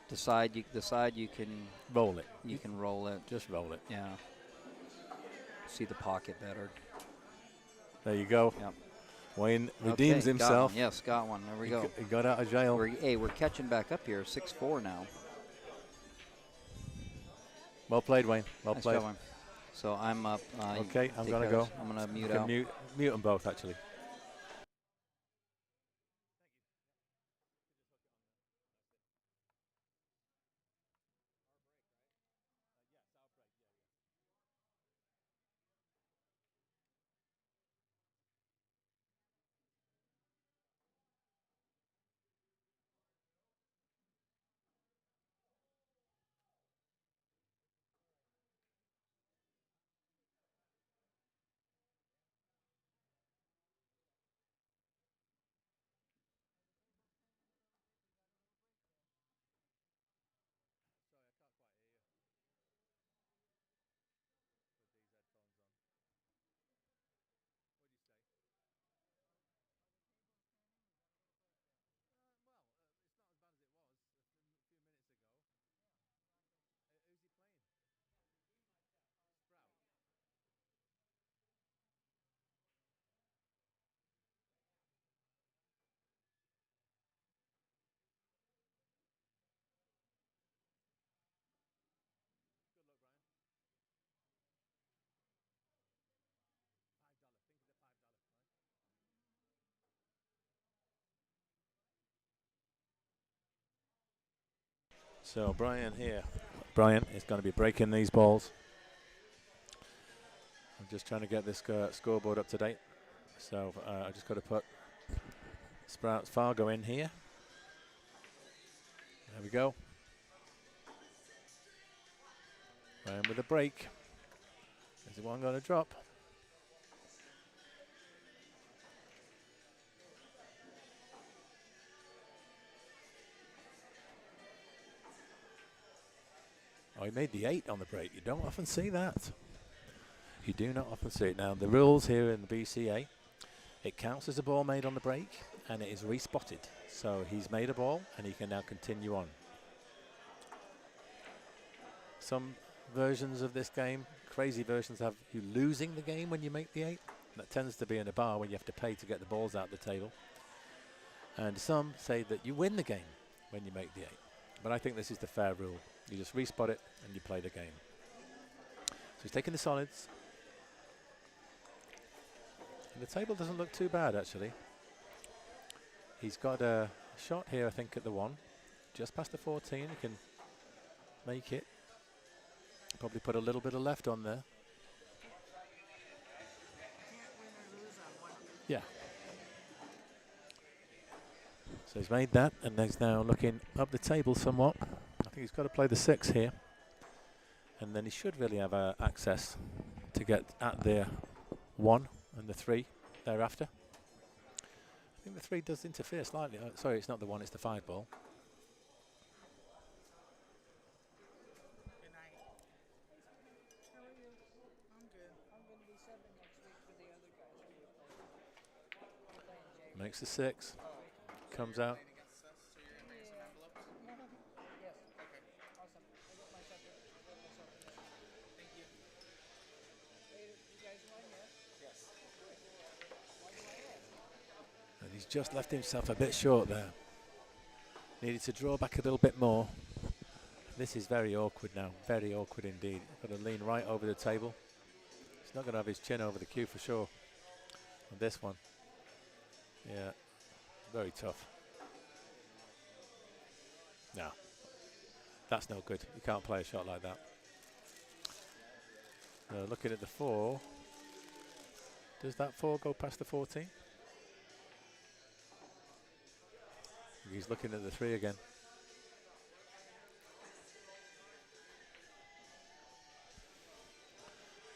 The side you can roll it. You can roll it. Just roll it. Yeah. See the pocket better. There you go. Yep. Wayne redeems himself. Got one. Yes, got one. There we go. He got out of jail. We're catching back up here. 6-4 now. Well played, Wayne. Well played. Going. So I'm up. Okay, I'm going to go. I'm going to mute out. Mute them both, actually. So Brian here. Brian is going to be breaking these balls. I'm just trying to get this scoreboard up to date. So I just got to put Sprouts Fargo in here. There we go. Brian with a break. Is the one going to drop? Oh, he made the 8 on the break. You don't often see that. You do not often see it. Now, the rules here in the BCA, it counts as a ball made on the break, and it is respotted. So he's made a ball, and he can now continue on. Some versions of this game, crazy versions, have you losing the game when you make the 8. That tends to be in a bar when you have to pay to get the balls out the table. And some say that you win the game when you make the 8. But I think this is the fair rule. You just respot it and you play the game. So he's taking the solids. And the table doesn't look too bad, actually. He's got a shot here, I think, at the 1. Just past the 14, he can make it. Probably put a little bit of left on there. Yeah. So he's made that, and he's now looking up the table somewhat. I think he's got to play the 6 here. And then he should really have access to get at the 1 and the 3 thereafter. I think the 3 does interfere slightly. Sorry, it's not the 1, it's the 5 ball. Makes the 6. Comes out. And he's just left himself a bit short there. Needed to draw back a little bit more. This is very awkward now, very awkward indeed. Got to lean right over the table. He's not going to have his chin over the cue for sure. And this one, yeah, very tough. No, that's no good. You can't play a shot like that. Looking at the 4. Does that 4 go past the 14? He's looking at the 3 again.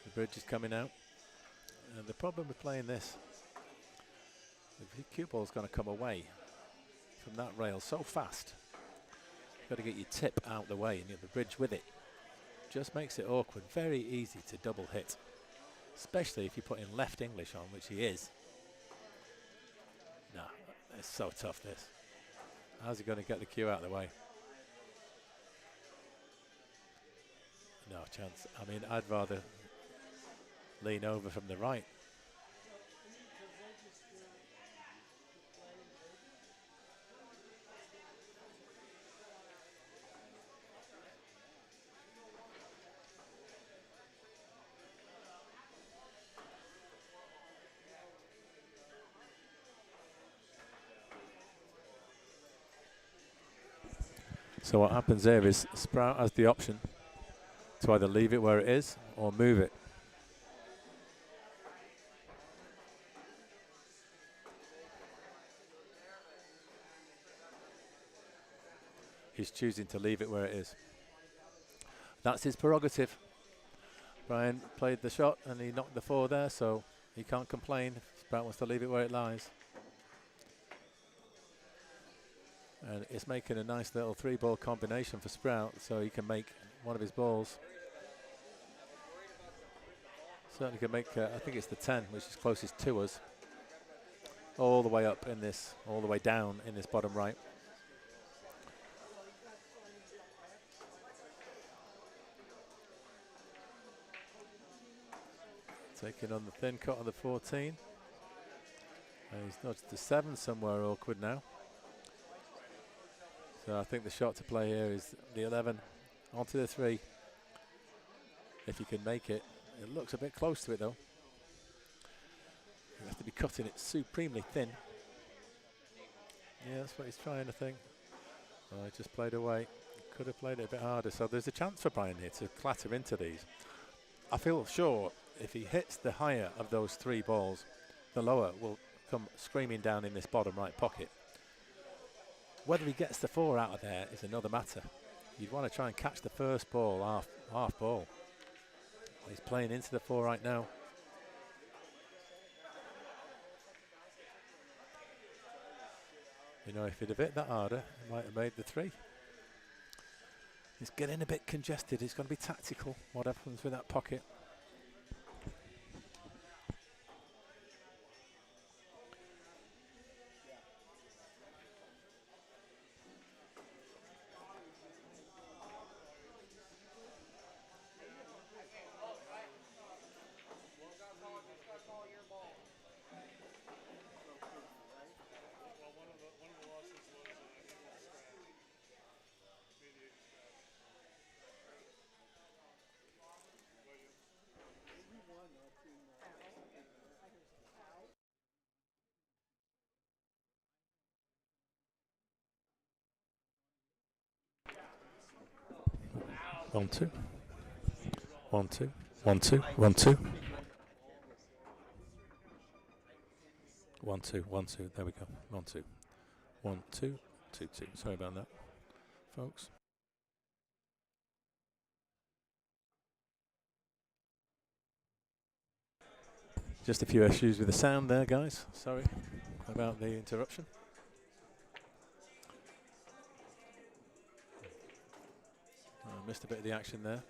The bridge is coming out. And the problem with playing this, the cue ball's going to come away from that rail so fast. You've got to get your tip out the way and get the bridge with it. Just makes it awkward. Very easy to double hit, especially if you put in left English on, which he is. No, it's so tough, this. How's he going to get the cue out of the way? No chance. I mean, I'd rather lean over from the right. So what happens there is Sprout has the option to either leave it where it is or move it. He's choosing to leave it where it is. That's his prerogative. Brian played the shot and he knocked the 4 there, so he can't complain. Sprout wants to leave it where it lies. And it's making a nice little 3-ball combination for Sprout, so he can make one of his balls. Certainly can make, I think it's the 10, which is closest to us. All the way up in this, all the way down in this bottom right. Taking on the thin cut on the 14. And he's nudged the 7 somewhere awkward now. So I think the shot to play here is the 11 onto the 3. If you can make it. It looks a bit close to it though. You have to be cutting it supremely thin. Yeah, that's what he's trying to think. Oh, he just played away. Could have played it a bit harder. So there's a chance for Brian here to clatter into these. I feel sure if he hits the higher of those 3 balls, the lower will come screaming down in this bottom right pocket. Whether he gets the 4 out of there is another matter. You'd want to try and catch the first ball, half ball. He's playing into the 4 right now. You know, if he'd have hit that harder, he might have made the 3. It's getting a bit congested. It's going to be tactical, what happens with that pocket. One, two. 1, 2. 1, 2. 1, 2. 1, 2. 1, 2. There we go. 1, 2. 1, 2. 2, 2. Sorry about that, folks. Just a few issues with the sound there, guys. Sorry about the interruption. Missed a bit of the action there.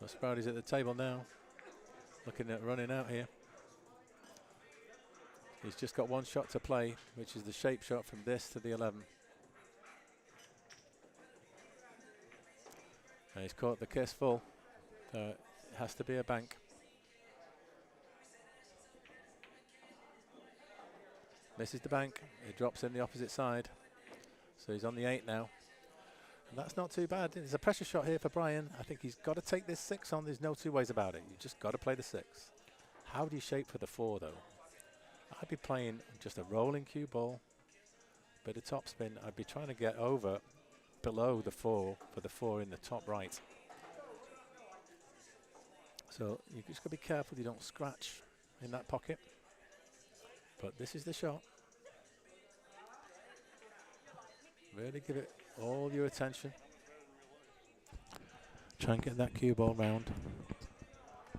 But Sprouty's at the table now, looking at running out here. He's just got 1 shot to play, which is the shape shot from this to the 11. And he's caught the kiss full, so it has to be a bank. Misses the bank. It drops in the opposite side. So he's on the 8 now. And that's not too bad. There's a pressure shot here for Brian. I think he's got to take this 6 on. There's no two ways about it. You just got to play the 6. How do you shape for the 4 though? I'd be playing just a rolling cue ball. Bit of topspin. I'd be trying to get over below the 4 for the 4 in the top right. So you just got to be careful you don't scratch in that pocket. But this is the shot. Really give it all your attention. Try and get that cue ball round.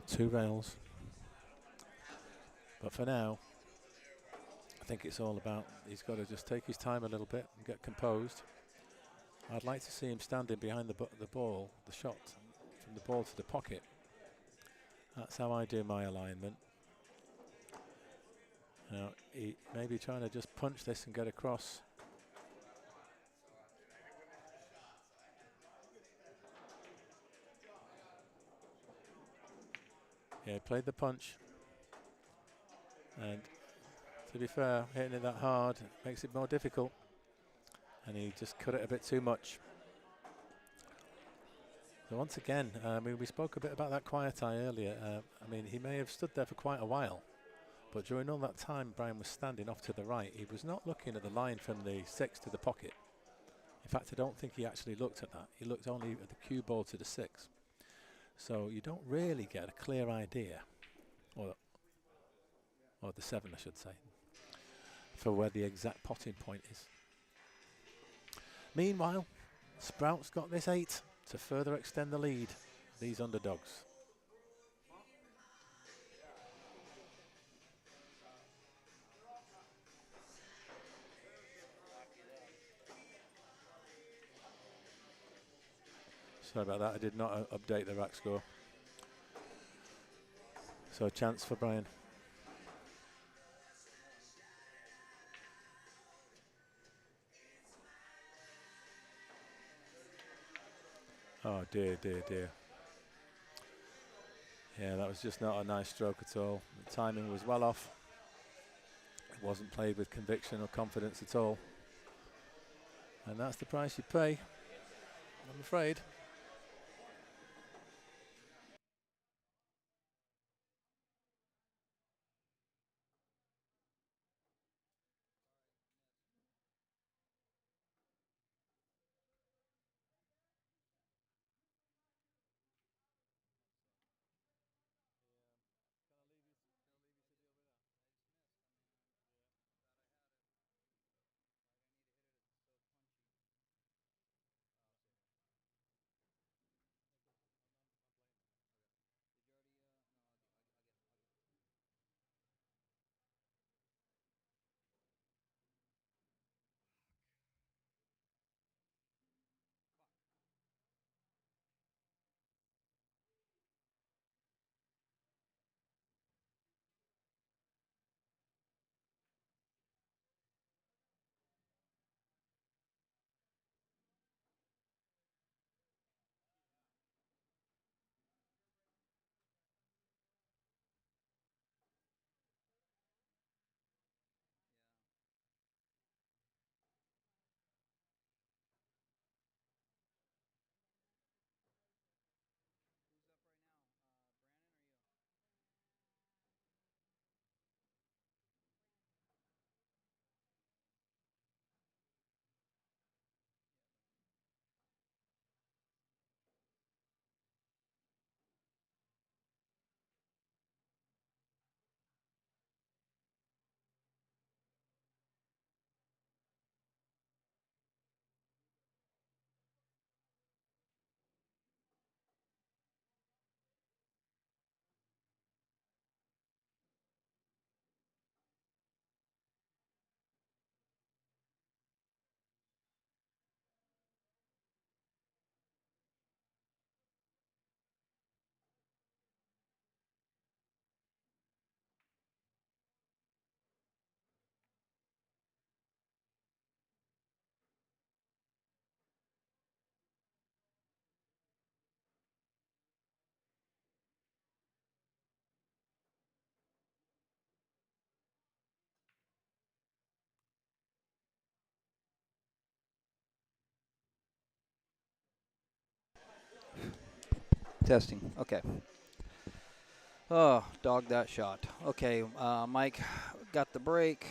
2 rails. But for now, I think it's all about, he's got to just take his time a little bit and get composed. I'd like to see him standing behind the ball, the shot, from the ball to the pocket. That's how I do my alignment. Now, he may be trying to just punch this and get across. Yeah, played the punch. And to be fair, hitting it that hard makes it more difficult. And he just cut it a bit too much. So once again, I mean, we spoke a bit about that quiet eye earlier. I mean, he may have stood there for quite a while. But during all that time, Brian was standing off to the right. He was not looking at the line from the 6 to the pocket. In fact, I don't think he actually looked at that. He looked only at the cue ball to the 6. So you don't really get a clear idea, or the 7, I should say, for where the exact potting point is. Meanwhile, Sprout's got this 8 to further extend the lead, these underdogs. Sorry about that, I did not update the rack score. So a chance for Brian. Oh dear, dear, dear. Yeah, that was just not a nice stroke at all. The timing was well off. It wasn't played with conviction or confidence at all. And that's the price you pay, I'm afraid. Testing. Okay. Oh, dog that shot. Okay, Mike got the break.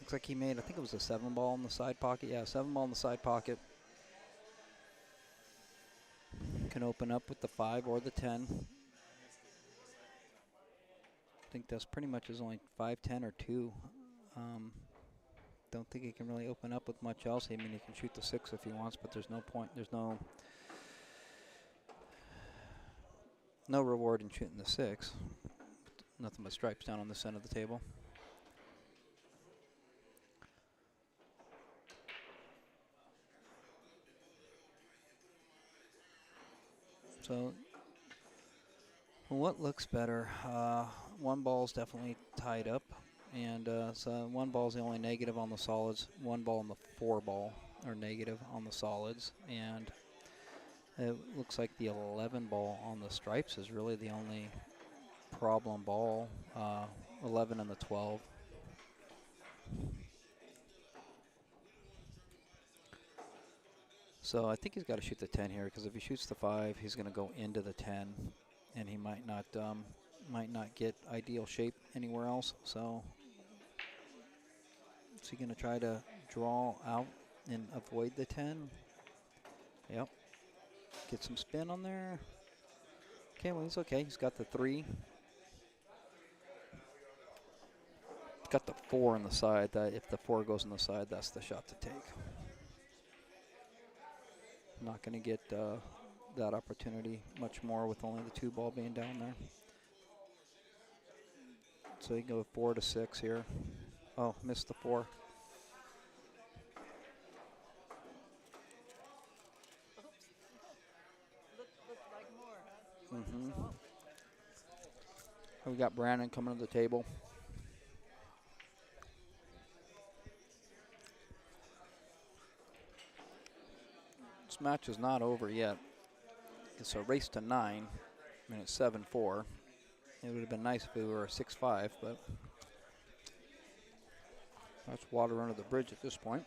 Looks like he made, I think it was a 7 ball in the side pocket. Yeah, 7 ball in the side pocket. Can open up with the 5 or the 10. I think that's pretty much his only 5, 10, or 2. Don't think he can really open up with much else. I mean, he can shoot the 6 if he wants, but there's no point. There's no reward in shooting the 6. Nothing but stripes down on the center of the table. So, what looks better? 1 ball's definitely tied up, and so 1 ball's the only negative on the solids. 1 ball and the 4 ball are negative on the solids, and it looks like the 11 ball on the stripes is really the only problem ball. 11 and the 12. So I think he's got to shoot the 10 here, because if he shoots the 5, he's going to go into the 10, and he might not get ideal shape anywhere else. So is he going to try to draw out and avoid the 10? Yep. Get some spin on there. Okay, well, he's okay. He's got the 3. Got the 4 on the side. That if the 4 goes on the side, that's the shot to take. Not going to get that opportunity much more with only the 2 ball being down there. So he can go 4 to 6 here. Oh, missed the 4. Looked like more, huh? You want some salt? We got Brandon coming to the table. This match is not over yet. It's a race to 9, and it's 7-4. It would have been nice if it were a 6-5, but that's water under the bridge at this point.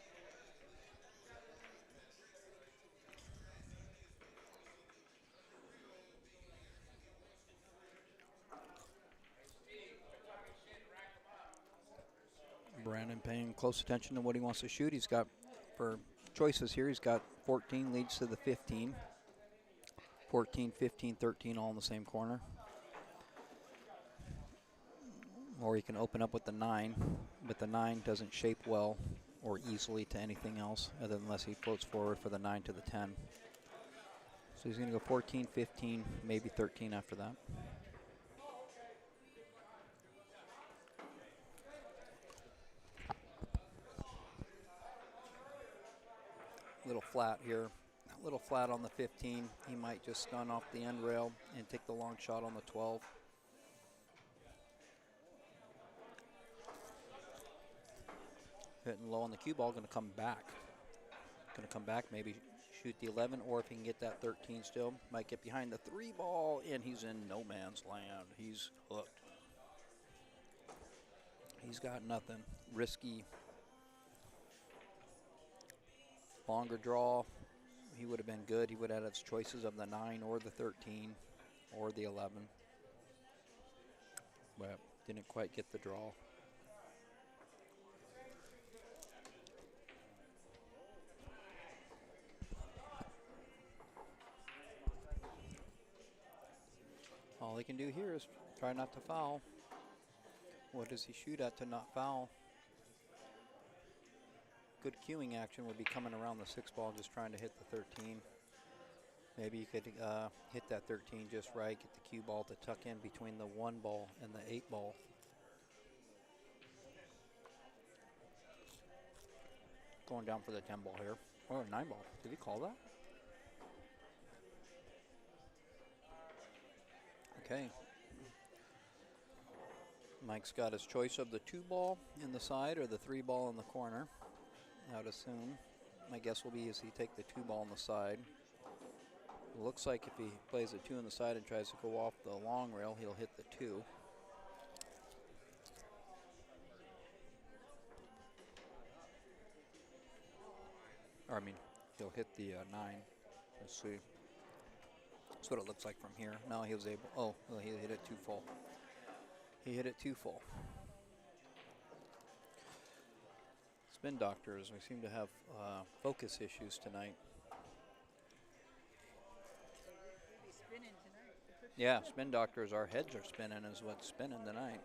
Brandon paying close attention to what he wants to shoot. He's got, for choices here, he's got 14 leads to the 15. 14, 15, 13 all in the same corner. Or he can open up with the 9, but the 9 doesn't shape well or easily to anything else unless he floats forward for the 9 to the 10. So he's going to go 14, 15, maybe 13 after that. Little flat here. A little flat on the 15. He might just stun off the end rail and take the long shot on the 12. Hitting low on the cue ball, going to come back. Going to come back, maybe shoot the 11, or if he can get that 13 still, might get behind the 3 ball, and he's in no man's land. He's hooked. He's got nothing. Risky. Longer draw. He would have been good. He would have had his choices of the 9 or the 13 or the 11. But didn't quite get the draw. All he can do here is try not to foul. What does he shoot at to not foul? Good cueing action would be coming around the 6 ball, just trying to hit the 13. Maybe you could hit that 13 just right, get the cue ball to tuck in between the 1 ball and the 8 ball. Going down for the 10 ball here, or 9 ball. Did he call that? Okay. Mike's got his choice of the 2 ball in the side or the 3 ball in the corner. I would assume. My guess will be is he take the 2 ball on the side. It looks like if he plays the 2 on the side and tries to go off the long rail, he'll hit the 2. Or I mean, he'll hit the 9. Let's see. That's what it looks like from here. No, he was able. Oh, well, he hit it too full. He hit it too full. Spin doctors, we seem to have focus issues tonight. Really spinning tonight. Yeah, spin doctors, our heads are spinning is what's spinning tonight.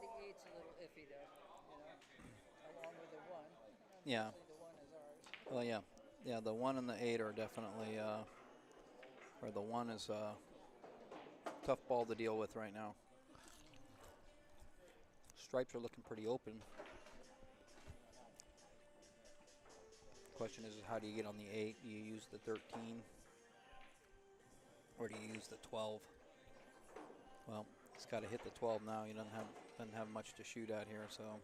The 8's a little iffy though, along with the 1. Yeah. Obviously the 1 is ours. Well, yeah. Yeah, the 1 and the 8 are definitely, or the 1 is a tough ball to deal with right now. Stripes are looking pretty open. Question is how do you get on the 8? Do you use the 13? Or do you use the 12? Well, he's got to hit the 12 now. He doesn't have much to shoot at here, so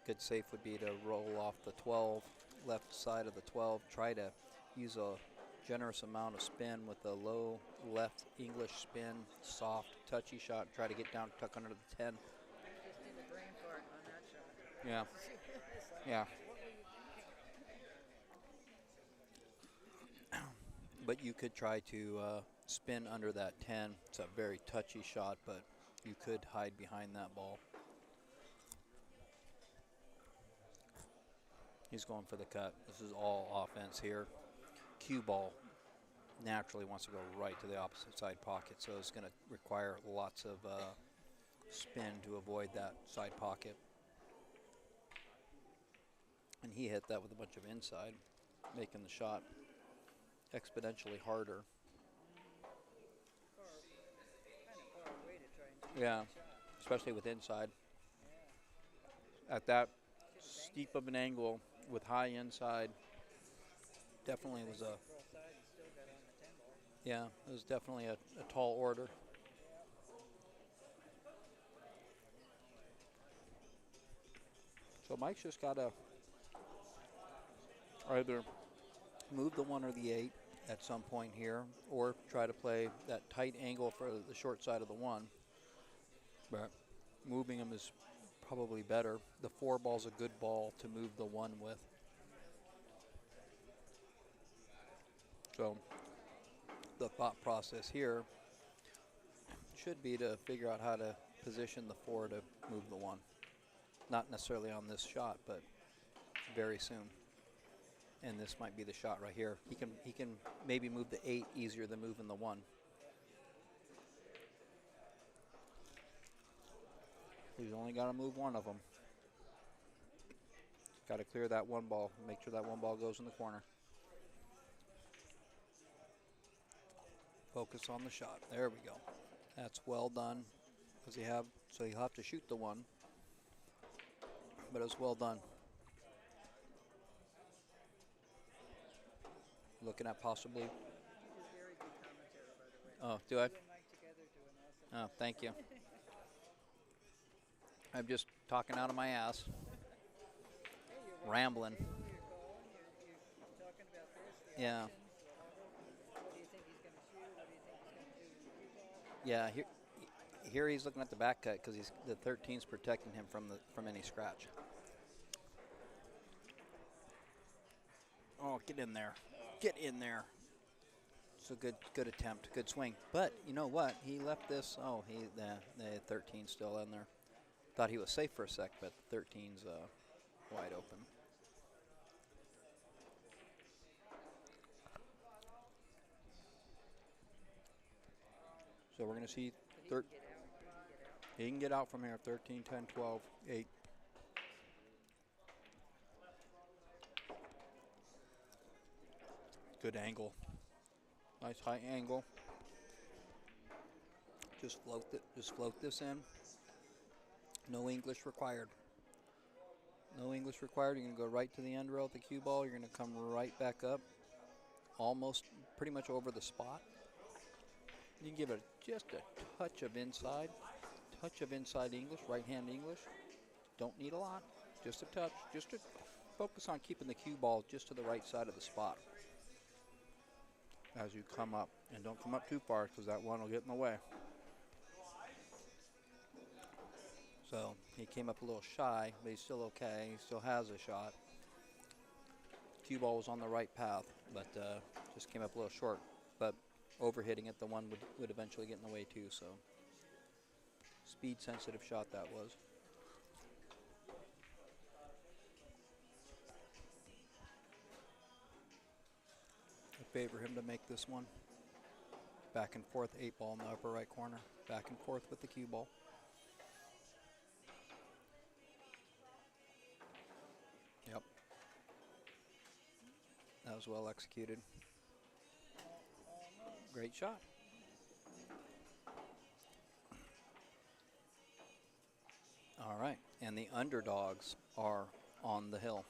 good safe would be to roll off the 12, left side of the 12, try to use a generous amount of spin with a low left English spin, soft, touchy shot, try to get down, tuck under the 10. Just did a brain fart on that shot. Yeah. Yeah. But you could try to spin under that 10. It's a very touchy shot, but you could hide behind that ball. He's going for the cut. This is all offense here. Cue ball naturally wants to go right to the opposite side pocket, so it's going to require lots of spin to avoid that side pocket. And he hit that with a bunch of inside, making the shot exponentially harder. Kind of far away to try and do Yeah, that shot. especially with inside. Yeah. At that steep of an angle with high inside, definitely was a, Both sides and still got on the 10 ball. yeah, it was definitely a tall order. So Mike's just got to either move the 1 or the 8 at some point here, or try to play that tight angle for the short side of the 1. But moving them is probably better. The 4 ball's a good ball to move the 1 with. So the thought process here should be to figure out how to position the 4 to move the 1. Not necessarily on this shot, but very soon. And this might be the shot right here. He can maybe move the 8 easier than moving the 1. He's only got to move one of them. Got to clear that 1 ball. Make sure that 1 ball goes in the corner. Focus on the shot. There we go. That's well done. So he'll have to shoot the 1. But it was well done. Looking at possibly. You're a very good commentator, by the way. Oh, do I? You and Mike together do an awesome. Oh, thank you. I'm just talking out of my ass, Hey, you're rambling. watching the table, you're calling, you're talking about this, the Yeah. options, whatever. What do you think he's going to shoot? What do you think he's going to do with the cue ball? Yeah, here he's looking at the back cut because the 13's protecting him from any scratch. Oh, get in there. Get in there. It's a good attempt, good swing. But you know what? He left this. Oh, the 13's still in there. Thought he was safe for a sec, but the 13's wide open. So we're going to see. He can get out from here. 13, 10, 12, 8. Good angle. Nice high angle. Just float this in. No English required. No English required. You're going to go right to the end rail with the cue ball. You're going to come right back up. Almost pretty much over the spot. You can give it just a touch of inside. Touch of inside English, right hand English. Don't need a lot. Just a touch. Just to focus on keeping the cue ball just to the right side of the spot as you come up. And don't come up too far because that one will get in the way. So he came up a little shy, but he's still okay. He still has a shot. cue ball was on the right path, but just came up a little short. But overhitting it, the one would eventually get in the way too. So speed sensitive shot that was. I favor him to make this one. Back and forth, 8-ball in the upper right corner. Back and forth with the cue ball. Yep. That was well executed. Great shot. All right, and the Underdogs are on the hill.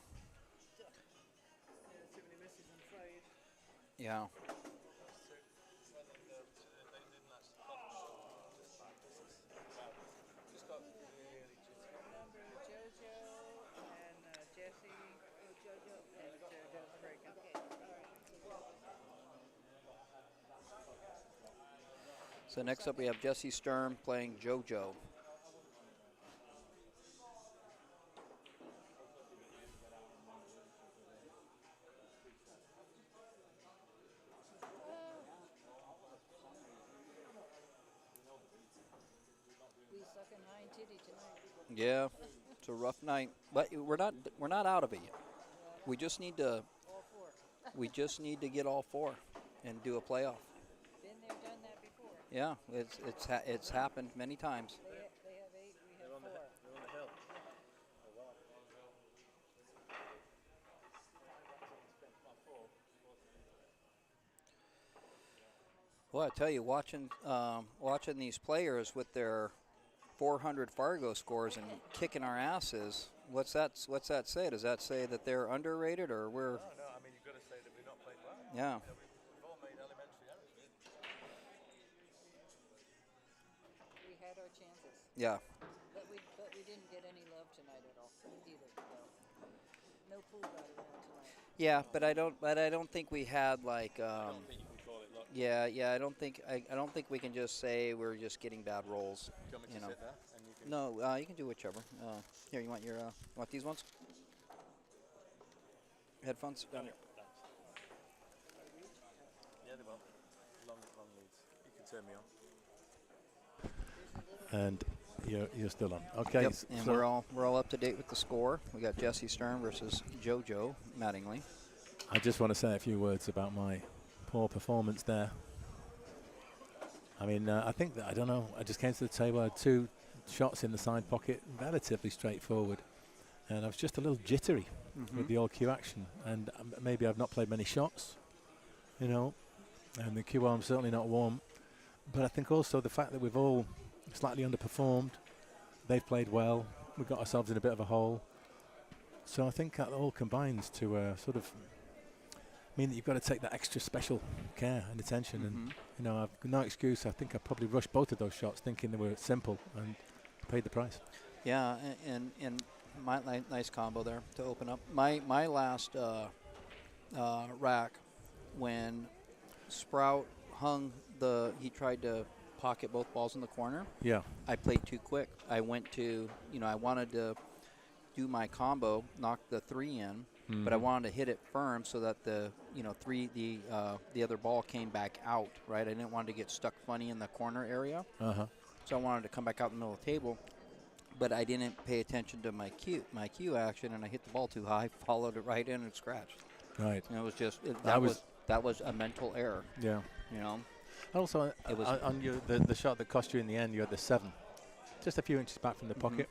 Yeah. So next up we have Jesse Sturm playing JoJo. We sucking high and titty tonight. Yeah, it's a rough night, but we're not out of it yet. We just need to All four. we just need to get all 4 and do a playoff. Been there, done that before. Yeah, it's happened many times. They have 8, we have 4. They're on the hill. Well, I tell you, watching these players with their 400 Fargo scores and kicking our asses, what's that say? Does that say that they're underrated or we're? No, I mean, you've got to say that we've not played well. Yeah. We've all made elementary errors. We had our chances. Yeah. But we didn't get any love tonight at all either. No pool got around tonight. Yeah, but I don't think we had like. I don't think you can call it luck. Yeah. I don't think we can just say we're just getting bad rolls. Do you want me to sit there? And you can No, you can do whichever. Here, you want these ones? Headphones down here. Yeah, they will. Long leads. You can turn me on. And you're still on. Okay. Yep. And we're all up to date with the score. We got Jesse Sturm versus JoJo Mattingly. I just want to say a few words about my poor performance there. I mean, I think that, I don't know, I just came to the table, I had 2 shots in the side pocket, relatively straightforward. And I was just a little jittery with the old cue action. And maybe I've not played many shots, and the cue arm's certainly not warm. But I think also the fact that we've all slightly underperformed, they've played well, we got ourselves in a bit of a hole. So I think that all combines to sort of mean that you've got to take that extra special care and attention. And, I've no excuse. I think I probably rushed both of those shots thinking they were simple and paid the price. Yeah, and my nice combo there to open up. My last rack, when Sprout hung he tried to pocket both balls in the corner. Yeah. I played too quick. I went to, I wanted to do my combo, knock the 3 in, but I wanted to hit it firm so that the other ball came back out, right? I didn't want to get stuck funny in the corner area. So I wanted to come back out in the middle of the table, but I didn't pay attention to my cue action, and I hit the ball too high, followed it right in and scratched. Right. And it was just that was a mental error. Yeah. Also, It was on the shot that cost you in the end, you had the 7, just a few inches back from the pocket.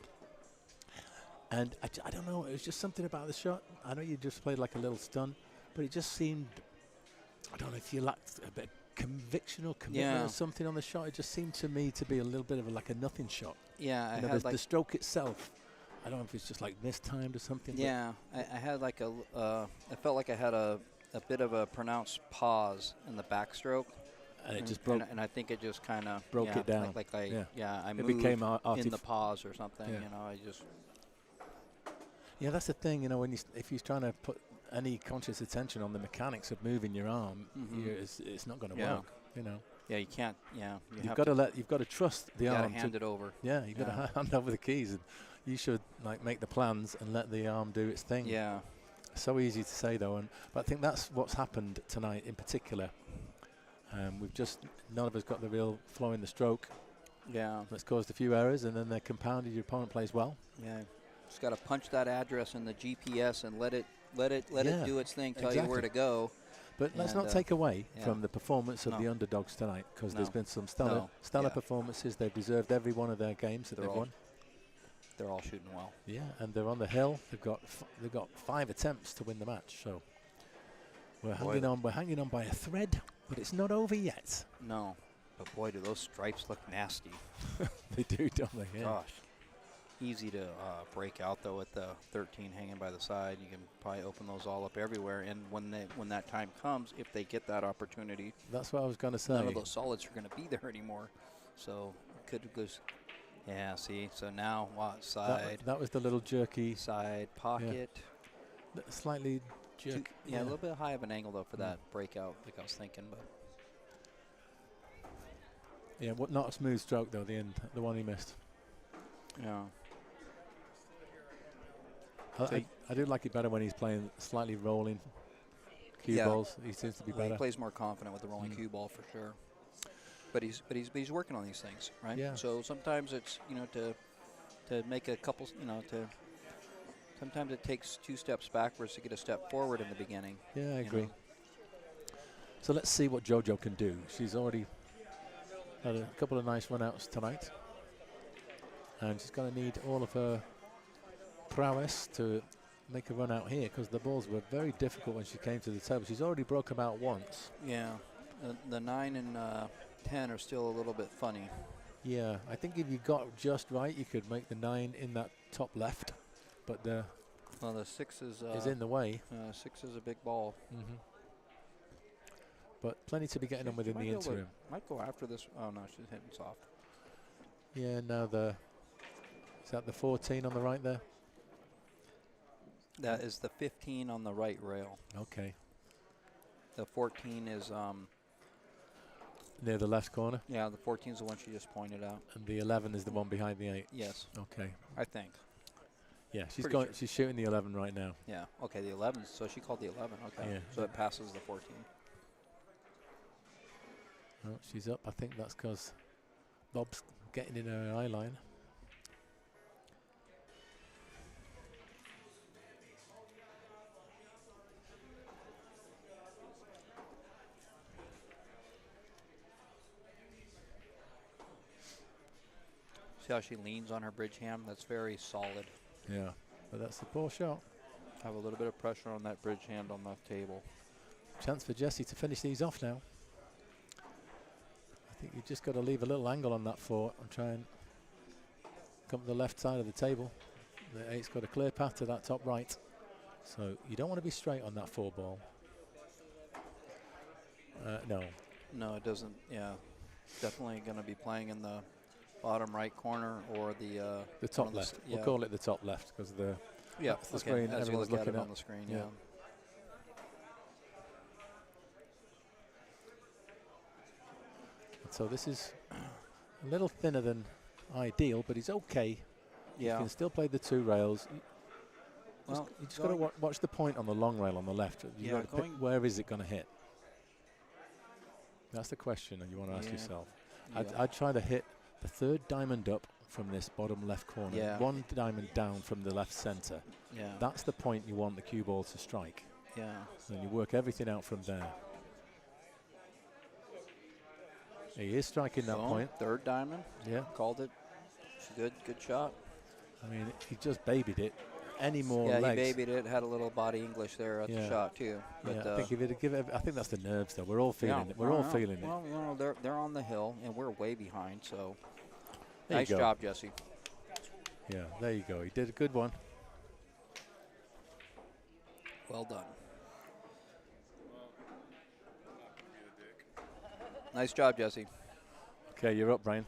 And I don't know, it was just something about the shot. I know you just played like a little stun, but it just seemed, I don't know if you lacked a bit of conviction or commitment or something on the shot. It just seemed to me to be a little bit of like a nothing shot. Yeah, I had had the stroke itself. I don't know if it's just like mistimed or something. Yeah, I had like I felt like I had a bit of a pronounced pause in the backstroke. And it just broke. And I think it just kind of broke it down. I it moved became in the pause or something. Yeah. I just. Yeah, that's the thing. If you're trying to put any conscious attention on the mechanics of moving your arm, it's not going to work. Yeah, you can't. Yeah, you've got to trust the arm. Hand it over. Yeah, you've got to hand over the keys, and you should make the plans and let the arm do its thing. Yeah. So easy to say though, but I think that's what's happened tonight in particular. We've just, none of us got the real flow in the stroke. Yeah. That's caused a few errors, and then they're compounded. Your opponent plays well. Yeah. Just got to punch that address in the GPS and let it do its thing, tell you where to go. But let's not take away yeah. from the performance of the Underdogs tonight, because there's been some stellar performances. They've deserved every one of their games that they've won. They're all shooting well. Yeah, and they're on the hill. They've got 5 attempts to win the match. So we're hanging on. We're hanging on by a thread, but it's not over yet. No, but boy, do those stripes look nasty. They do, don't they? Yeah. Gosh, easy to break out though with the 13 hanging by the side. You can probably open those all up everywhere. And when that time comes, if they get that opportunity, that's what I was going to say. None of those solids are going to be there anymore. So it could go. Yeah, see, so now side. That was the little jerky. Side pocket. Yeah. Slightly jerky. Yeah, a little bit high of an angle, though, for that breakout, like I was thinking. But yeah, not a smooth stroke, though, the end, the one he missed. Yeah. I do like it better when he's playing slightly rolling cue balls. He seems to be better. He plays more confident with the rolling cue ball, for sure. But he's working on these things, right? Yeah. So sometimes it's to make a couple sometimes it takes 2 steps backwards to get a step forward in the beginning. Yeah, I agree. So let's see what JoJo can do. She's already had a couple of nice run-outs tonight, and she's going to need all of her prowess to make a run out here, because the balls were very difficult when she came to the table. She's already broke them out once. Yeah, the 9 and 10 are still a little bit funny. Yeah, I think if you got just right, you could make the 9 in that top left, but the 6 is in the way. 6 is a big ball. But plenty to be getting on with in the interim. Might go after this. Oh no, she's hitting soft. Yeah, now is that the 14 on the right there? That is the 15 on the right rail. Okay. The 14 is near the left corner. Yeah, the 14 is the one she just pointed out. And the 11 is the one behind the 8. Yes. Okay. I think. Yeah, she's shooting the 11 right now. Yeah. Okay, the 11. So she called the 11. Okay. Yeah. So it passes the 14. Oh, she's up. I think that's because Bob's getting in her eye line. See how she leans on her bridge hand? That's very solid. Yeah, but that's the poor shot. Have a little bit of pressure on that bridge hand on the table. Chance for Jessie to finish these off now. I think you've just got to leave a little angle on that 4 and try and come to the left side of the table. The 8's got a clear path to that top right. So you don't want to be straight on that 4 ball. No. No, it doesn't. Yeah, definitely going to be playing in the bottom right corner or the top left. We'll call it the top left because that's the screen as everyone's looking at on the screen. Yeah. So this is a little thinner than ideal, but it's okay. Yeah. You can still play the 2 rails. You just got to watch the point on the long rail on the left. You got to pick where is it going to hit. That's the question that you want to ask yourself. I'd try to hit the 3rd diamond up from this bottom left corner. Yeah. 1 diamond down from the left center. Yeah. That's the point you want the cue ball to strike. Yeah. And you work everything out from there. He is striking that point. 3rd diamond. Yeah. Called it. Good shot. I mean, he just babied it. Any more legs. Yeah, he babied it. Had a little body English there at the shot too. But I think if it'd give it, I think that's the nerves though. We're all feeling it. We're all feeling it. Well, they're on the hill and we're way behind. So there nice job, Jesse. Yeah, there you go. He did a good one. Well done. Nice job, Jesse. Okay, you're up, Brian.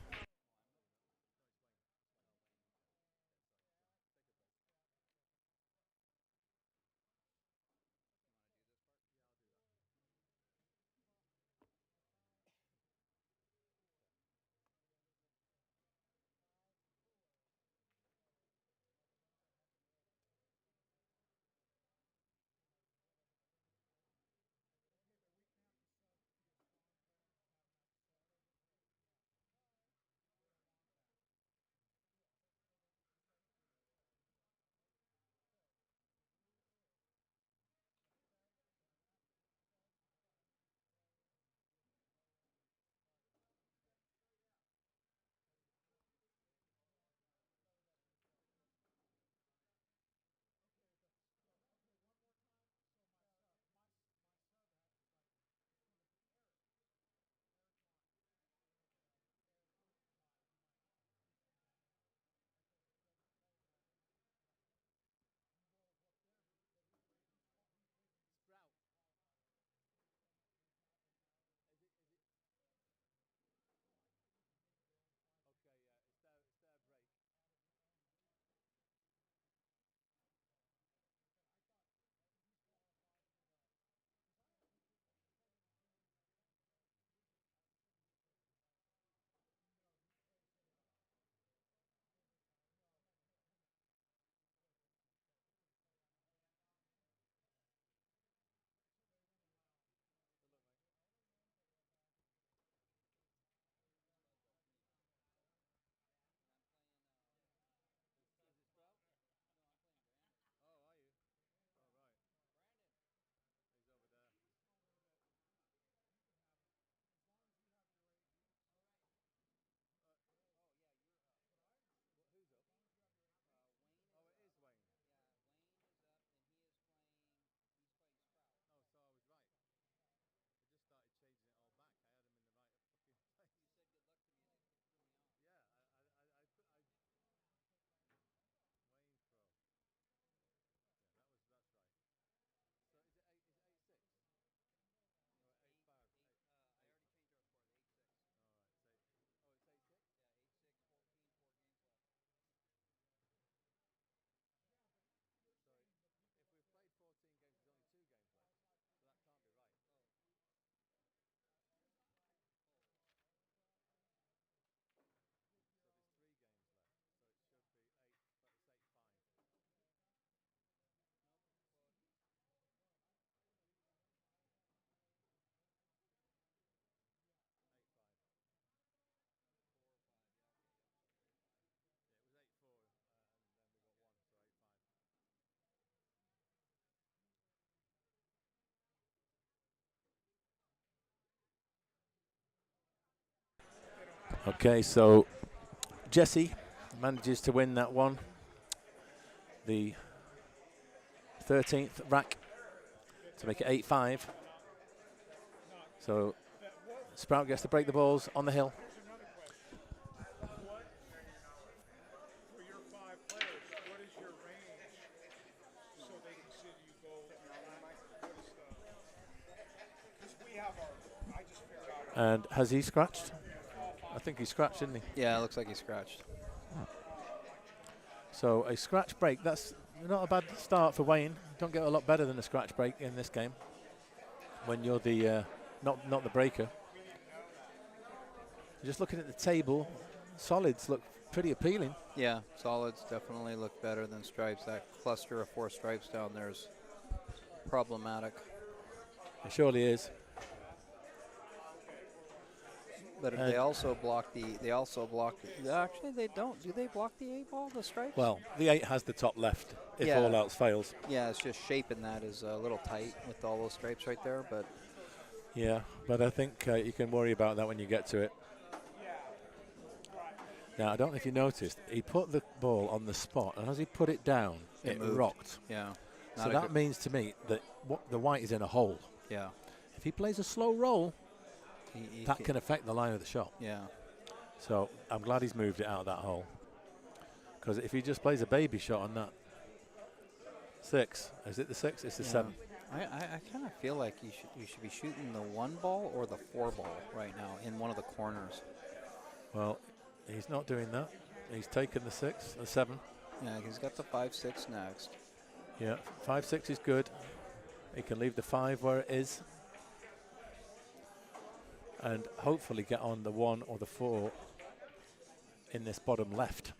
Okay, so Jesse manages to win that one. The 13th rack to make it 8-5. So Sprout gets to break the balls on the hill. For your 5 players, what is your range so they can see you go? What is the? Because we have our. I just figured out. And has he scratched? I think he scratched, didn't he? Yeah, it looks like he scratched. So a scratch break, that's not a bad start for Wayne. Don't get a lot better than a scratch break in this game when you're the not the breaker. Just looking at the table, solids look pretty appealing. Yeah, solids definitely look better than stripes. That cluster of 4 stripes down there is problematic. It surely is. But they also block the. They also block. Actually, they don't. Do they block the 8-ball, the stripes? Well, the 8 has the top left if Yeah. all else fails. Yeah, it's just shaping that is a little tight with all those stripes right there. But Yeah, but I think you can worry about that when you get to it. Now, I don't know if you noticed, he put the ball on the spot, and as he put it down, it moved. rocked. Yeah. So that means to me that the white is in a hole. Yeah. If he plays a slow roll, He that can affect the line of the shot. Yeah. So I'm glad he's moved it out of that hole. Because if he just plays a baby shot on that 6, is it the 6? It's the 7. I kind of feel like you should be shooting the 1 ball or the 4 ball right now in one of the corners. Well, he's not doing that. He's taken the 6, the 7. Yeah, he's got the 5-6 next. Yeah, 5-6 is good. He can leave the 5 where it is. And hopefully get on the 1 or the 4 in this bottom left.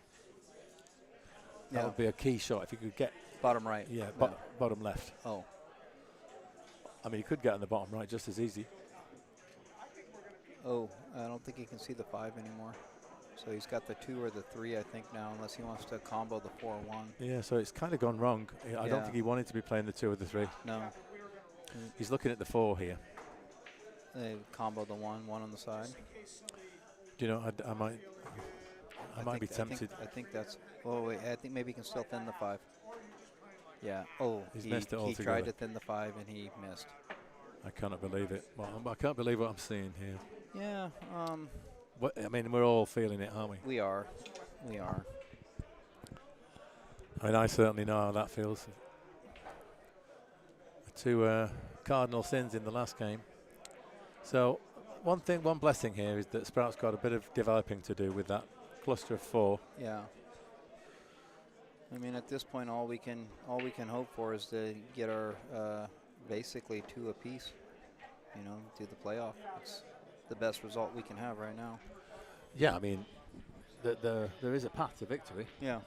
That would be a key shot if you could get. Bottom right. Yeah, bottom left. Oh. I mean, you could get on the bottom right just as easy. Oh, I don't think he can see the 5 anymore. So he's got the 2 or the 3, I think, now, unless he wants to combo the 4-1. Yeah, so it's kind of gone wrong. I don't think he wanted to be playing the 2 or the 3. No. He's looking at the 4 here. They combo the 1 on the side. Do you know, I might be tempted. I think that's. Oh wait, I think maybe he can still thin the 5. Yeah. Oh, He's missed it he altogether. tried to thin the 5 and he missed. I cannot believe it. Well, I can't believe what I'm seeing here. Yeah. I mean, we're all feeling it, aren't we? We are. We are. I mean, I certainly know how that feels. 2 cardinal sins in the last game. So one blessing here is that Sprout's got a bit of developing to do with that cluster of 4. Yeah. I mean, at this point, all we can hope for is to get our basically 2 apiece. You know, do the playoff. It's the best result we can have right now. Yeah, I mean, there is a path to victory. Yeah.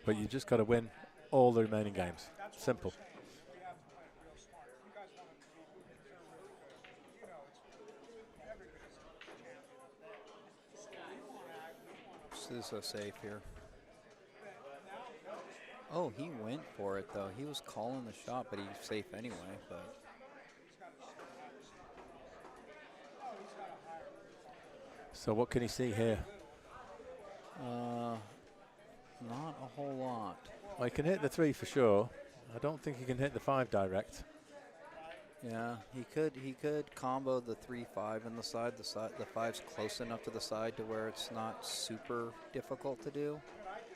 But you just got to win all the remaining games. Simple. This is a safe here. Oh, he went for it though. He was calling the shot, but he's safe anyway. But so what can he see here? not a whole lot. Well, he can hit the 3 for sure. I don't think he can hit the 5 direct. Yeah, he could combo the 3-5 in the side. The 5's close enough to the side to where it's not super difficult to do.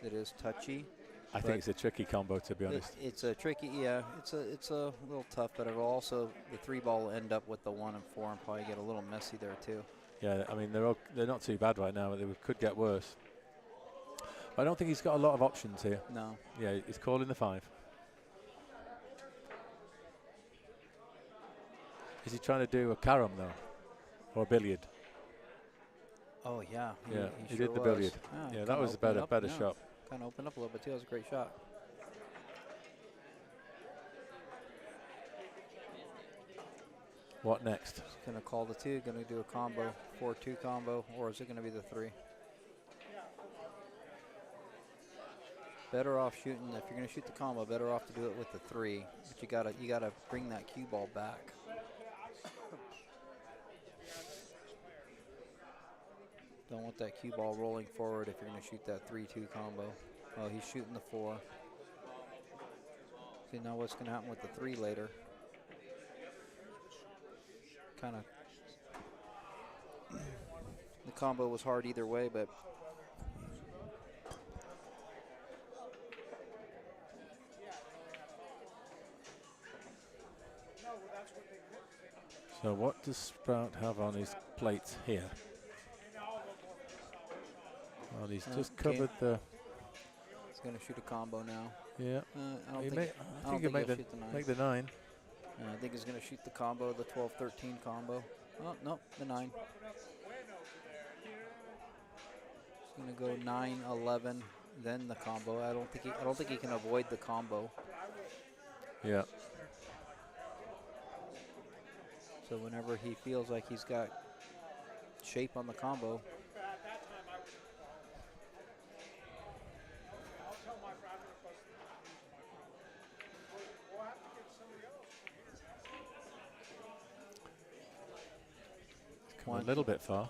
It is touchy. I think it's a tricky combo, to be honest. It's a tricky, yeah. It's a little tough, but it'll also the 3 ball will end up with the 1 and 4 and probably get a little messy there too. Yeah, I mean they're not too bad right now, but they could get worse. But I don't think he's got a lot of options here. No. Yeah, he's calling the 5. Is he trying to do a carom though, or a billiard? Oh yeah. He sure did the was. billiard. Yeah, Yeah, that was a better shot. Kind of opened up a little bit too. That was a great shot. What next? He's gonna call the 2. Gonna do a combo, 4-2 combo, or is it gonna be the 3? Better off shooting. If you're gonna shoot the combo, better off to do it with the 3. But you gotta bring that cue ball back. Don't want that cue ball rolling forward if you're going to shoot that 3-2 combo. Oh, he's shooting the 4. See now what's going to happen with the 3 later. Kind of. The combo was hard either way, but So what does Sprout have on his plates here? Well, he's just covered the. He's going to shoot a combo now. Yeah. I don't He think. may, I don't think make he'll the shoot the 9. make the 9. I think he's going to shoot the combo, the 12-13 combo. Oh no, the 9. He's going to go 9-11, then the combo. I don't think he can avoid the combo. Yeah. So whenever he feels like he's got shape on the combo, come a little bit far.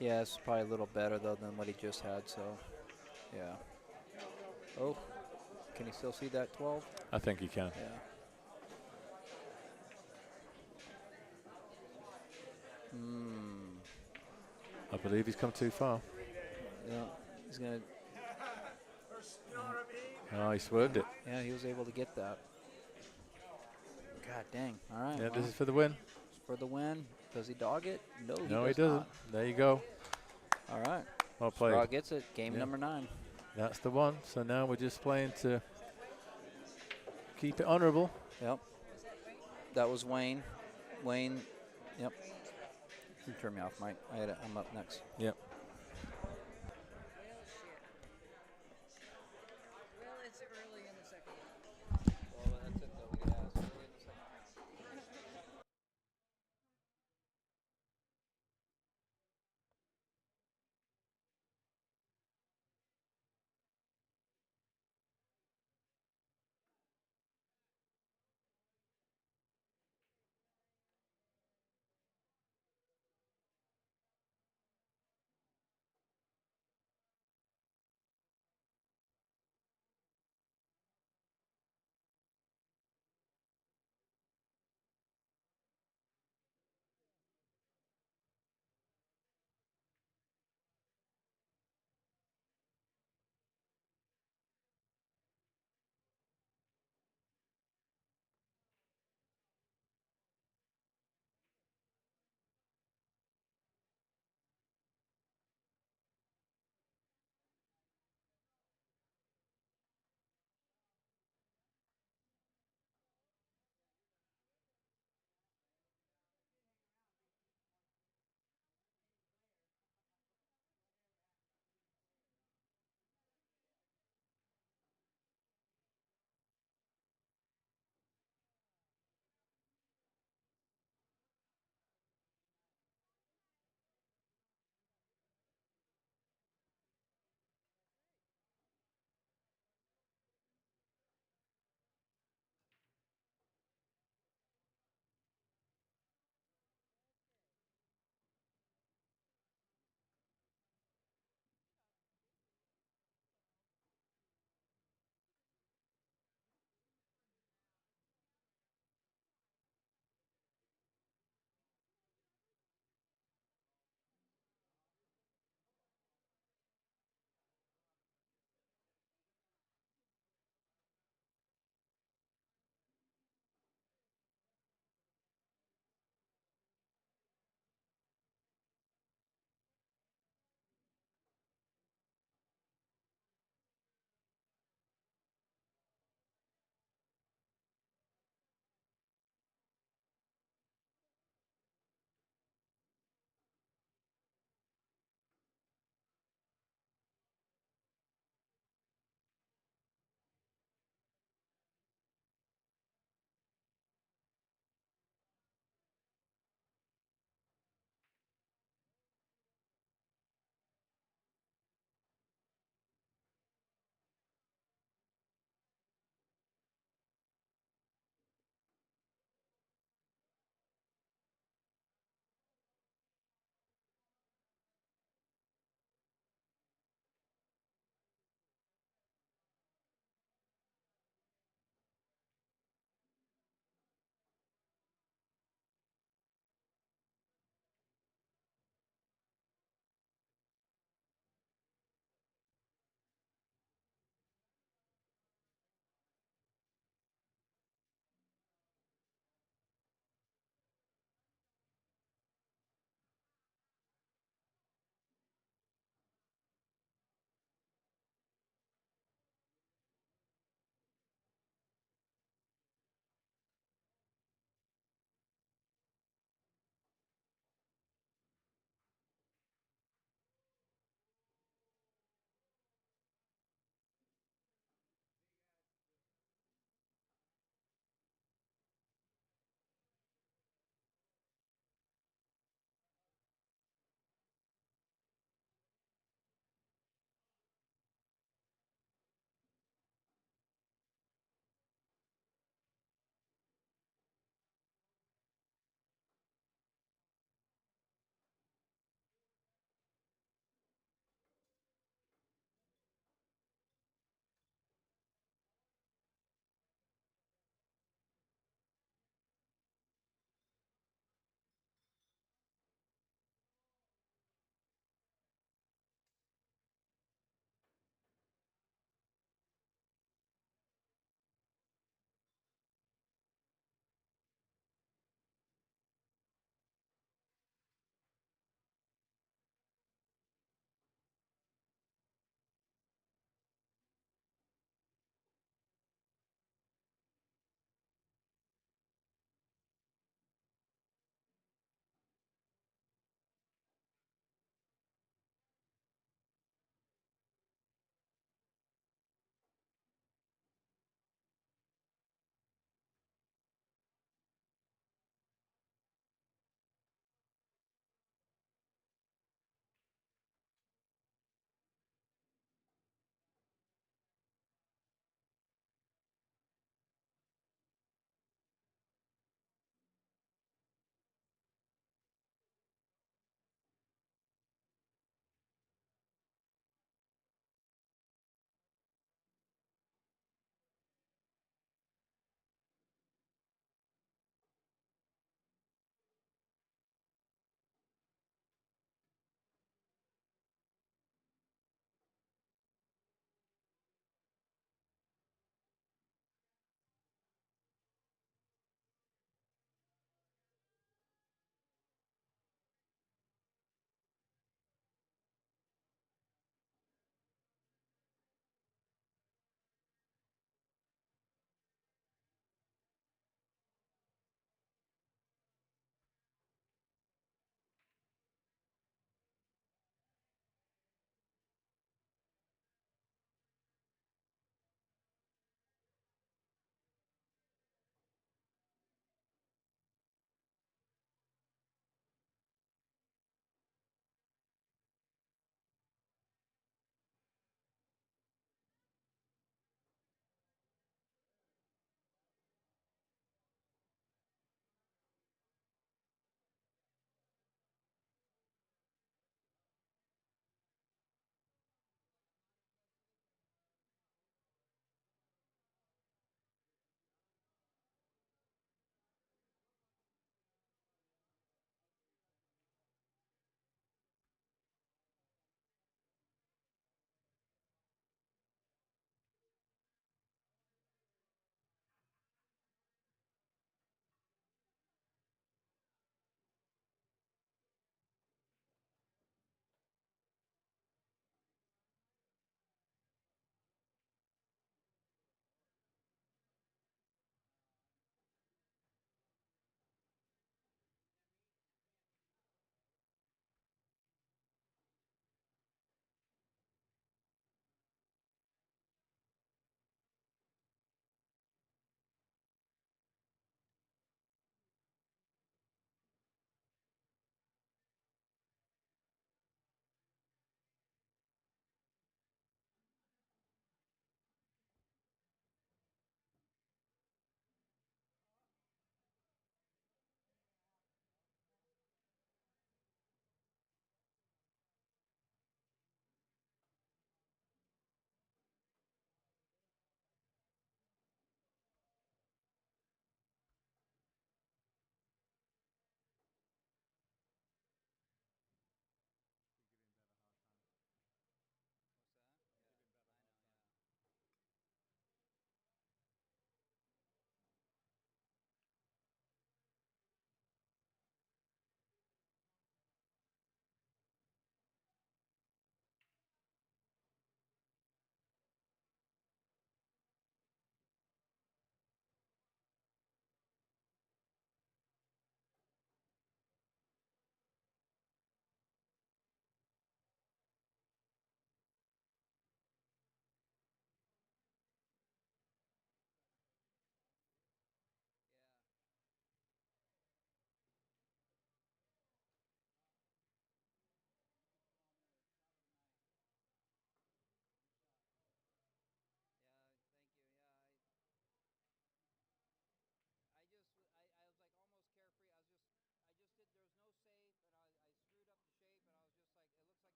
yeah, it's probably a little better though than what he just had. So, yeah. Oh, can he still see that 12? I think he can. Yeah. I believe he's come too far. Yeah, he's gonna. Oh, he swerved it. Yeah, he was able to get that. God dang! All right. Yeah, well, this is for the win. for the win. Does he dog it? No, he No, he does doesn't. not. There you go. All right. Well played. Straw gets it. Game Yeah. number 9. That's the one. So now we're just playing to keep it honorable. Yep. That was Wayne. Wayne. Yep. You turn me off, Mike. I'm up next. Yep. Well, it's early in the second half. Well, that's it, though. Yeah, it's early in the second half.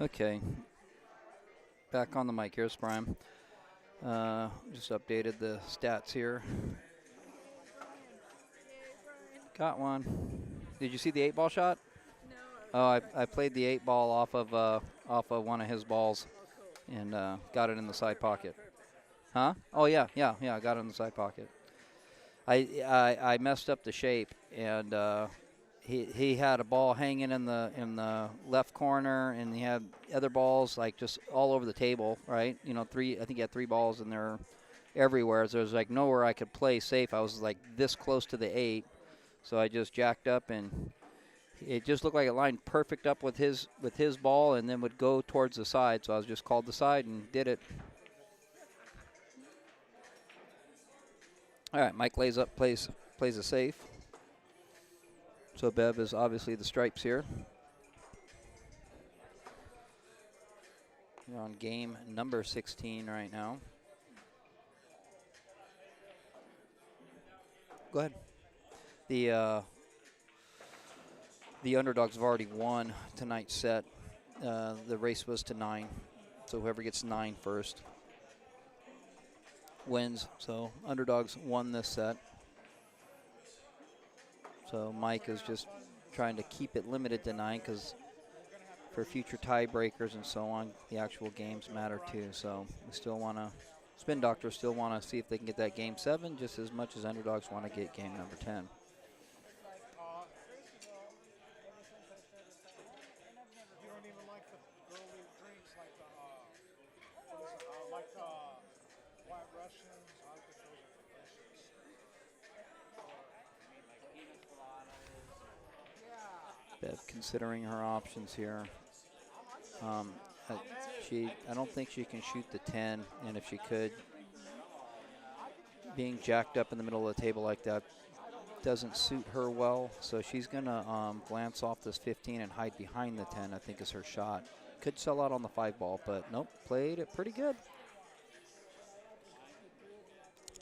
Okay. Back on the mic. Here's Brian. Just updated the stats here. Got one. Did you see the 8-ball shot? No. Oh, I played the 8-ball off of one of his balls, and got it in the side pocket. Huh? Oh yeah. I got it in the side pocket. I messed up the shape, and he had a ball hanging in the left corner, and he had other balls like just all over the table, right? You know, I think he had 3 balls, and they're everywhere. So there was like nowhere I could play safe. I was like this close to the 8, so I just jacked up, and it just looked like it lined perfect up with his ball, and then would go towards the side. So I was just called the side and did it. All right, Mike lays up, plays a safe. So Bev is obviously the stripes here. We're on game number 16 right now. Go ahead. The Underdogs have already won tonight's set. The race was to 9, so whoever gets 9 first wins. So Underdogs won this set. So Mike is just trying to keep it limited to 9 because for future tiebreakers and so on, the actual games matter too. So we still want to, Spin Doctors still want to see if they can get that game 7 just as much as Underdogs want to get game number 10. Bev considering her options here. I don't think she can shoot the 10, and if she could, being jacked up in the middle of the table like that doesn't suit her well. So she's gonna glance off this 15 and hide behind the 10. I think is her shot. Could sell out on the 5-ball, but nope, played it pretty good.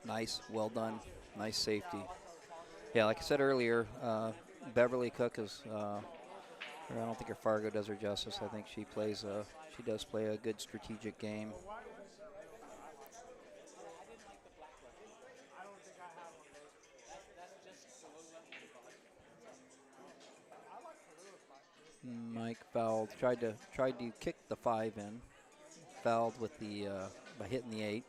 Nice, well done, nice safety. Yeah, like I said earlier, Beverly Cook is. I don't think her Fargo does her justice. I think she does play a good strategic game. Mike fouled. Tried to kick the 5 in. Fouled with the by hitting the 8.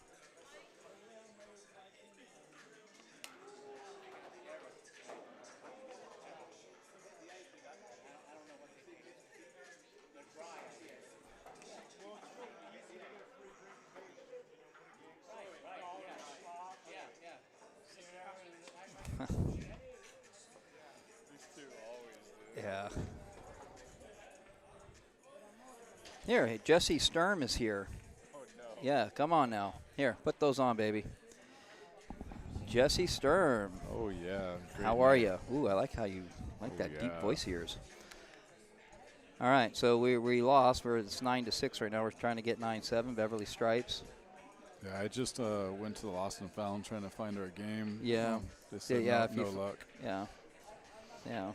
Yeah. Here, hey, Jesse Sturm is here. Oh, no. Yeah, come on now. Here, put those on, baby. Jesse Sturm. Oh, yeah. How are you? Ooh, I like how you like that deep voice of yours. All right, so we lost. It's 9-6 right now. We're trying to get 9-7. Beverly Stripes. Yeah, I just went to the Lost and Found trying to find our game. Yeah. They said yeah, no luck. Yeah. Yeah.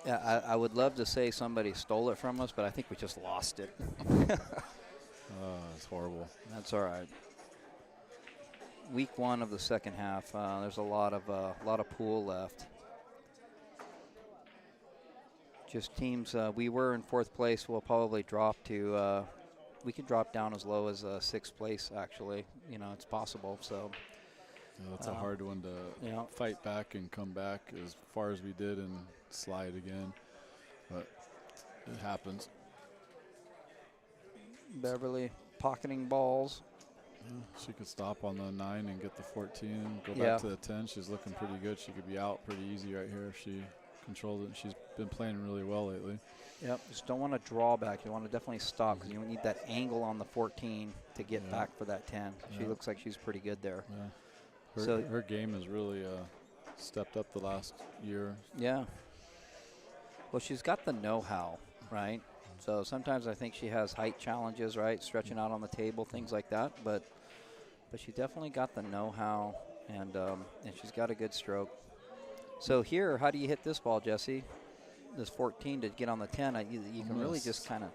Yeah, I would love to say somebody stole it from us, but I think we just lost it. It's horrible. That's all right. Week 1 of the second half. There's a lot of pool left. Just teams. We were in 4th place. We'll probably drop to. We could drop down as low as 6th place. Actually, it's possible. So. Yeah, that's a hard one to fight back and come back as far as we did and slide again, but it happens. Beverly pocketing balls. Yeah, she could stop on the 9 and get the 14, go back to the 10. She's looking pretty good. She could be out pretty easy right here if she controlled it. She's been playing really well lately. Yep, just don't want to draw back. You want to definitely stop because you need that angle on the 14 to get back for that 10. She looks like she's pretty good there. Yeah. Her game has really stepped up the last year. Yeah. Well, she's got the know-how, right? So sometimes I think she has height challenges, right? Stretching out on the table, things like that. But she definitely got the know-how, and she's got a good stroke. So here, how do you hit this ball, Jesse? this 14 to get on the 10, you can really just kind of.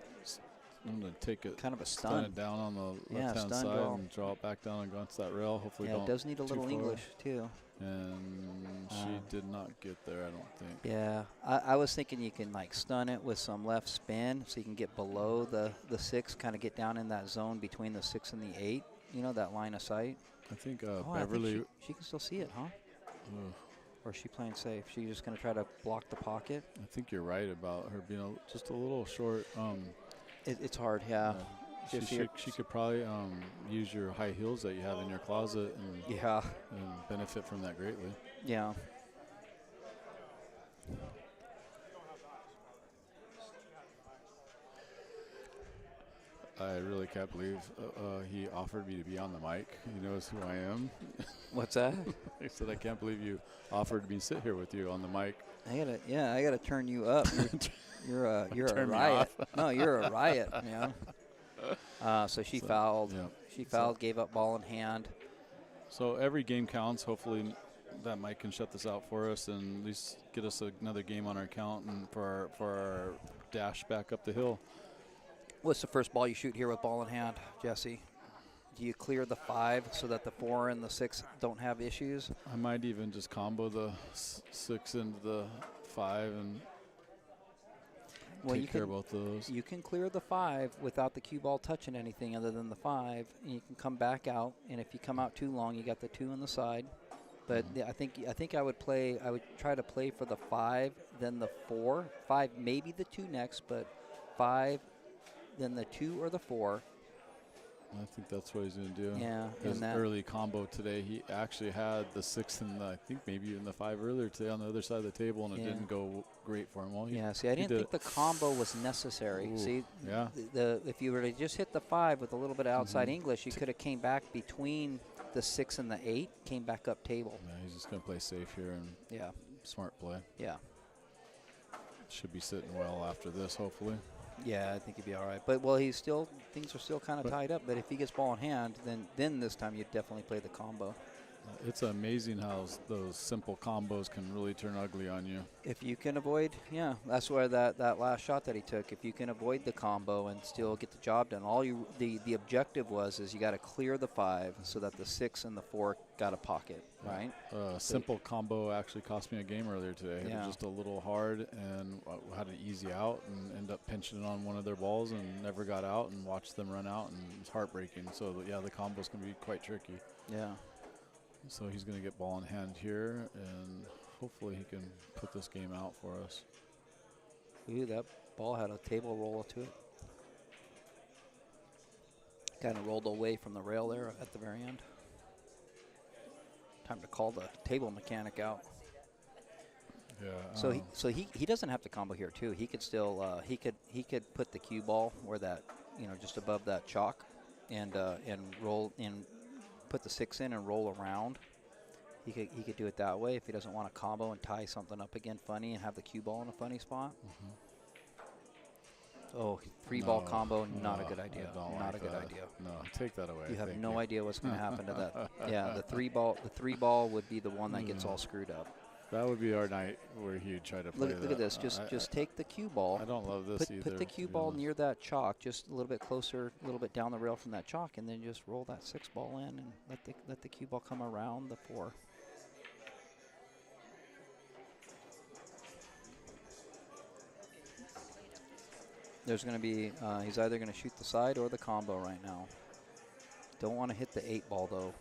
I'm going to take it, kind of a stun stun. it down on the Yeah, left-hand stun side draw. and draw it back down and go into that rail. Hopefully Yeah, don't it does need a too little far. English, too. And she did not get there, I don't think. Yeah, I was thinking you can, like, stun it with some left spin so you can get below the 6, kind of get down in that zone between the 6 and the 8, you know, that line of sight. I think I Beverly. think she can still see it, huh? Or is she playing safe? She's just going to try to block the pocket? I think you're right about her being just a little short. It's hard, yeah. She could probably use your high heels that you have in your closet and benefit from that greatly. Yeah. I really can't believe he offered me to be on the mic. He knows who I am. What's that? I said, I can't believe you offered me to sit here with you on the mic. I gotta turn you up. You're a Turn me riot. off. No, you're a riot. Yeah. So she fouled. Yeah. She fouled. Gave up ball in hand. So every game counts. Hopefully, that mic can shut this out for us and at least get us another game on our count and for our dash back up the hill. What's the first ball you shoot here with ball in hand, Jesse? Do you clear the 5 so that the 4 and the 6 don't have issues? I might even just combo the 6 into the 5 and take care of both of those. You can clear the 5 without the cue ball touching anything other than the 5, and you can come back out. And if you come out too long, you got the 2 on the side. But I think I would try to play for the 5, then the 4, 5, maybe the 2 next, but 5, then the 2 or the 4. I think that's what he's going to do. Yeah. His early combo today, he actually had the 6 and I think maybe even the 5 earlier today on the other side of the table, and it didn't go great for him. Well, I didn't think the combo was necessary. Ooh, see, yeah. If you were to just hit the 5 with a little bit of outside English, you could have came back between the 6 and the 8, came back up table. Yeah, he's just going to play safe here and smart play. Yeah. Should be sitting well after this, hopefully. Yeah, I think he'd be all right. But things are still kind of tied up. But if he gets ball in hand, then this time you'd definitely play the combo. It's amazing how those simple combos can really turn ugly on you. If you can avoid, that's where that last shot that he took. If you can avoid the combo and still get the job done, the objective is you got to clear the 5 so that the 6 and the 4 got a pocket, right? Simple combo actually cost me a game earlier today. It was just a little hard and had an easy out and ended up pinching it on one of their balls and never got out and watched them run out, and it was heartbreaking. So the combo's going to be quite tricky. Yeah. So he's going to get ball in hand here, and hopefully he can put this game out for us. Ooh, that ball had a table roll to it. Kind of rolled away from the rail there at the very end. Time to call the table mechanic out. Yeah. So he doesn't have to combo here too. He could still he could put the cue ball where that just above that chalk, and roll in. Put the 6 in and roll around. He could do it that way if he doesn't want to combo and tie something up again funny and have the cue ball in a funny spot. Oh, 3-ball combo, not a good idea. Not a good idea. No, take that away. You have no idea what's going to happen to that. Yeah, the 3-ball would be the one that gets all screwed up. That would be our night where he'd try to play Look at this. Just take the cue ball. I don't love this either. Put the cue ball near that chalk, just a little bit closer, a little bit down the rail from that chalk, and then just roll that 6-ball in and let the cue ball come around the 4. There's going to be he's either going to shoot the side or the combo right now. Don't want to hit the 8-ball though.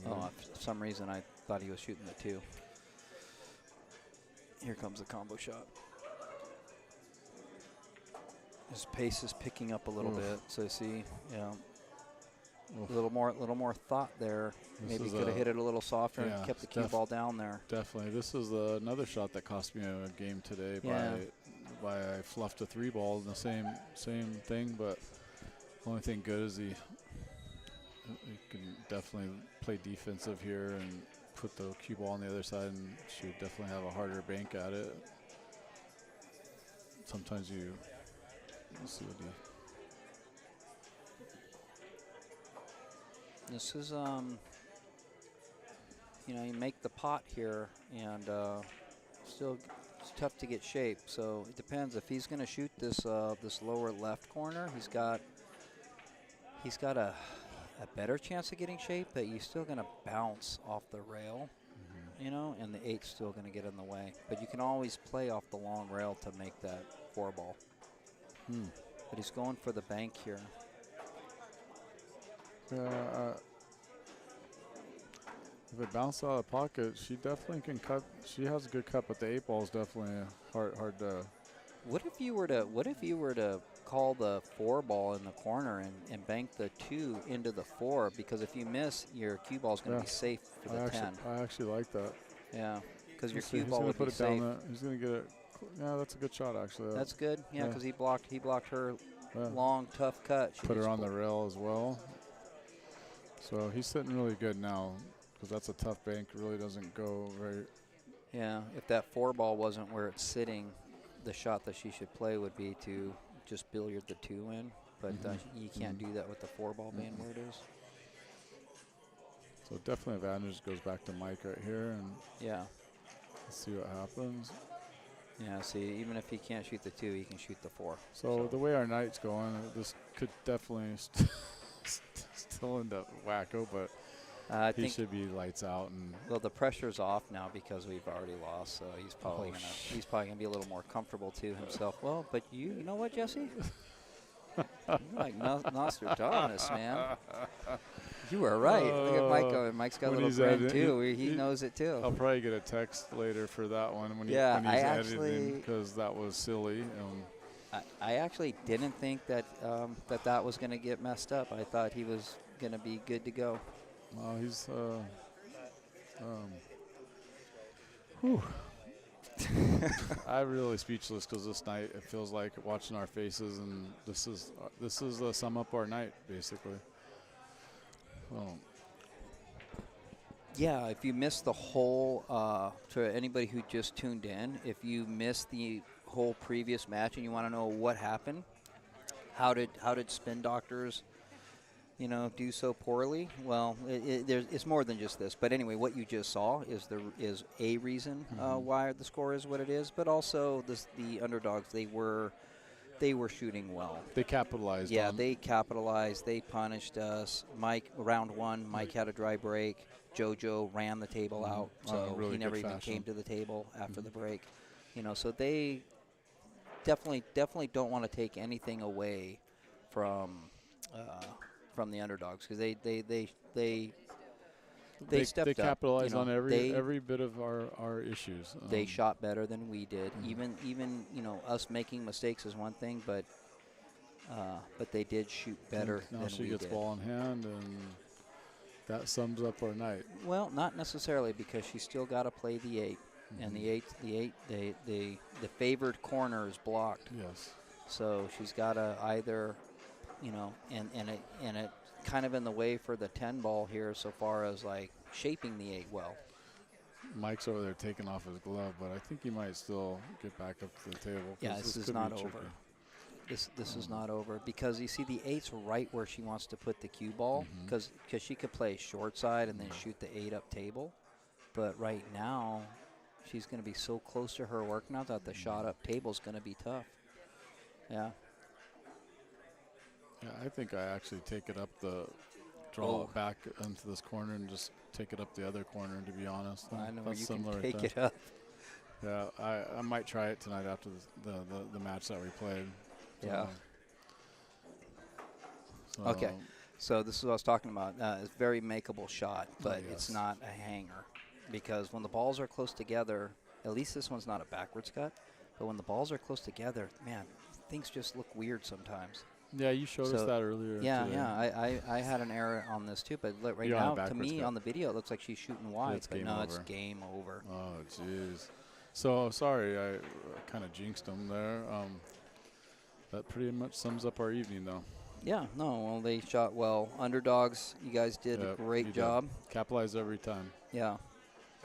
Oh, for some reason I thought he was shooting the 2. Here comes the combo shot. His pace is picking up a little bit, so see, a little more thought there. Maybe could have hit it a little softer and kept the cue ball down there. Definitely, this is another shot that cost me a game today. By I fluffed a 3-ball in the same thing, but only thing good is he can definitely play defensive here and put the cue ball on the other side, and should definitely have a harder bank at it. Sometimes let's see what This is you know, you make the pot here, and still it's tough to get shape. So it depends if he's going to shoot this this lower left corner. He's got a better chance of getting shape, but you're still going to bounce off the rail, you know, and the 8's still going to get in the way. But you can always play off the long rail to make that 4-ball. But he's going for the bank here. Yeah, if it bounced out of the pocket, she definitely can cut. She has a good cut, but the 8-ball is definitely hard to. What if you were to call the 4-ball in the corner and bank the 2 into the 4? Because if you miss, your cue ball is going to be safe for the 10. I actually like that. Yeah, because your cue ball would put be it safe. down there. He's going to get it. Yeah, that's a good shot actually. That's good. Yeah, because he blocked her Yeah. long, tough cut. She Put her just on the rail as well. So he's sitting really good now, because that's a tough bank. Really doesn't go very. Yeah, if that 4-ball wasn't where it's sitting, the shot that she should play would be to just billiard the 2 in. But you can't do that with the 4-ball being where it is. So definitely advantage goes back to Mike right here, and Yeah. let's see what happens. Yeah, see, even if he can't shoot the 2, he can shoot the 4. So the way our night's going, this could definitely still end up wacko, but I he think should be lights out. And well, the pressure's off now because we've already lost, so he's probably gonna be a little more comfortable to himself. Well, but you know what, Jesse? You're like Nostradamus, man. You were right. Look at Mike. Mike's got a little grin too. He knows it too. I'll probably get a text later for that one when he's editing, because that was silly. I actually didn't think that that was going to get messed up. I thought he was going to be good to go. Well, he's I'm really speechless, because this night it feels like watching our faces, and this is sum up our night basically. Yeah, if you missed the whole, to anybody who just tuned in, if you missed the whole previous match and you want to know what happened, how did Spin Doctors, you know, do so poorly? Well, it's more than just this. But anyway, what you just saw is a reason why the score is what it is. But also the Underdogs, they were shooting well. They capitalized. Yeah, they capitalized. They punished us. Round 1, Mike had a dry break. JoJo ran the table out, so really he never even came to the table after the break. You know, so they definitely don't want to take anything away from the Underdogs, because they stepped up. They capitalized on every every bit of our issues. They shot better than we did. Even you know, us making mistakes is one thing, but they did shoot better than we did. Now she gets ball in hand, and that sums up our night. Well, not necessarily, because she still got to play the 8, and the 8, the favored corner is blocked. Yes. So she's got to either, you know, and it kind of in the way for the 10-ball here, so far as like shaping the 8 well. Mike's over there taking off his glove, but I think he might still get back up to the table. Yeah, this is not over. This is not over, because you see the 8's right where she wants to put the cue ball, because she could play short side and then shoot the 8 up table. But right now, she's going to be so close to her work now that the shot up table is going to be tough. Yeah. Yeah, I think I actually take it up draw it back into this corner and just take it up the other corner, to be honest. I know That's you can similar take it up. Yeah, I might try it tonight after the match that we played. Yeah. Okay, so this is what I was talking about. It's a very makeable shot, but it's not a hanger, because when the balls are close together, at least this one's not a backwards cut, but when the balls are close together, man, things just look weird sometimes. Yeah, you showed us that earlier. Yeah, today. yeah, I had an error on this too, but right now, to me, on the video, it looks like she's shooting wide, but no, it's game over. Oh, jeez. So, sorry, I kind of jinxed them there. That pretty much sums up our evening, though. Yeah, no, well, they shot well. Underdogs, you guys did a great job. Capitalize every time. Yeah,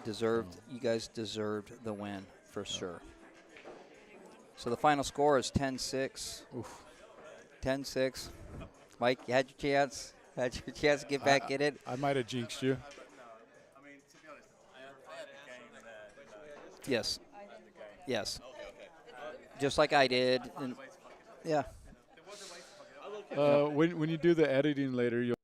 you guys deserved the win for sure. So the final score is 10-6. Oof. 10-6. Mike, you had your chance. To get back in it. I might have jinxed you. I mean, to be honest, Yes. Yes. Just like I did. And yeah. When you do the editing later, you'll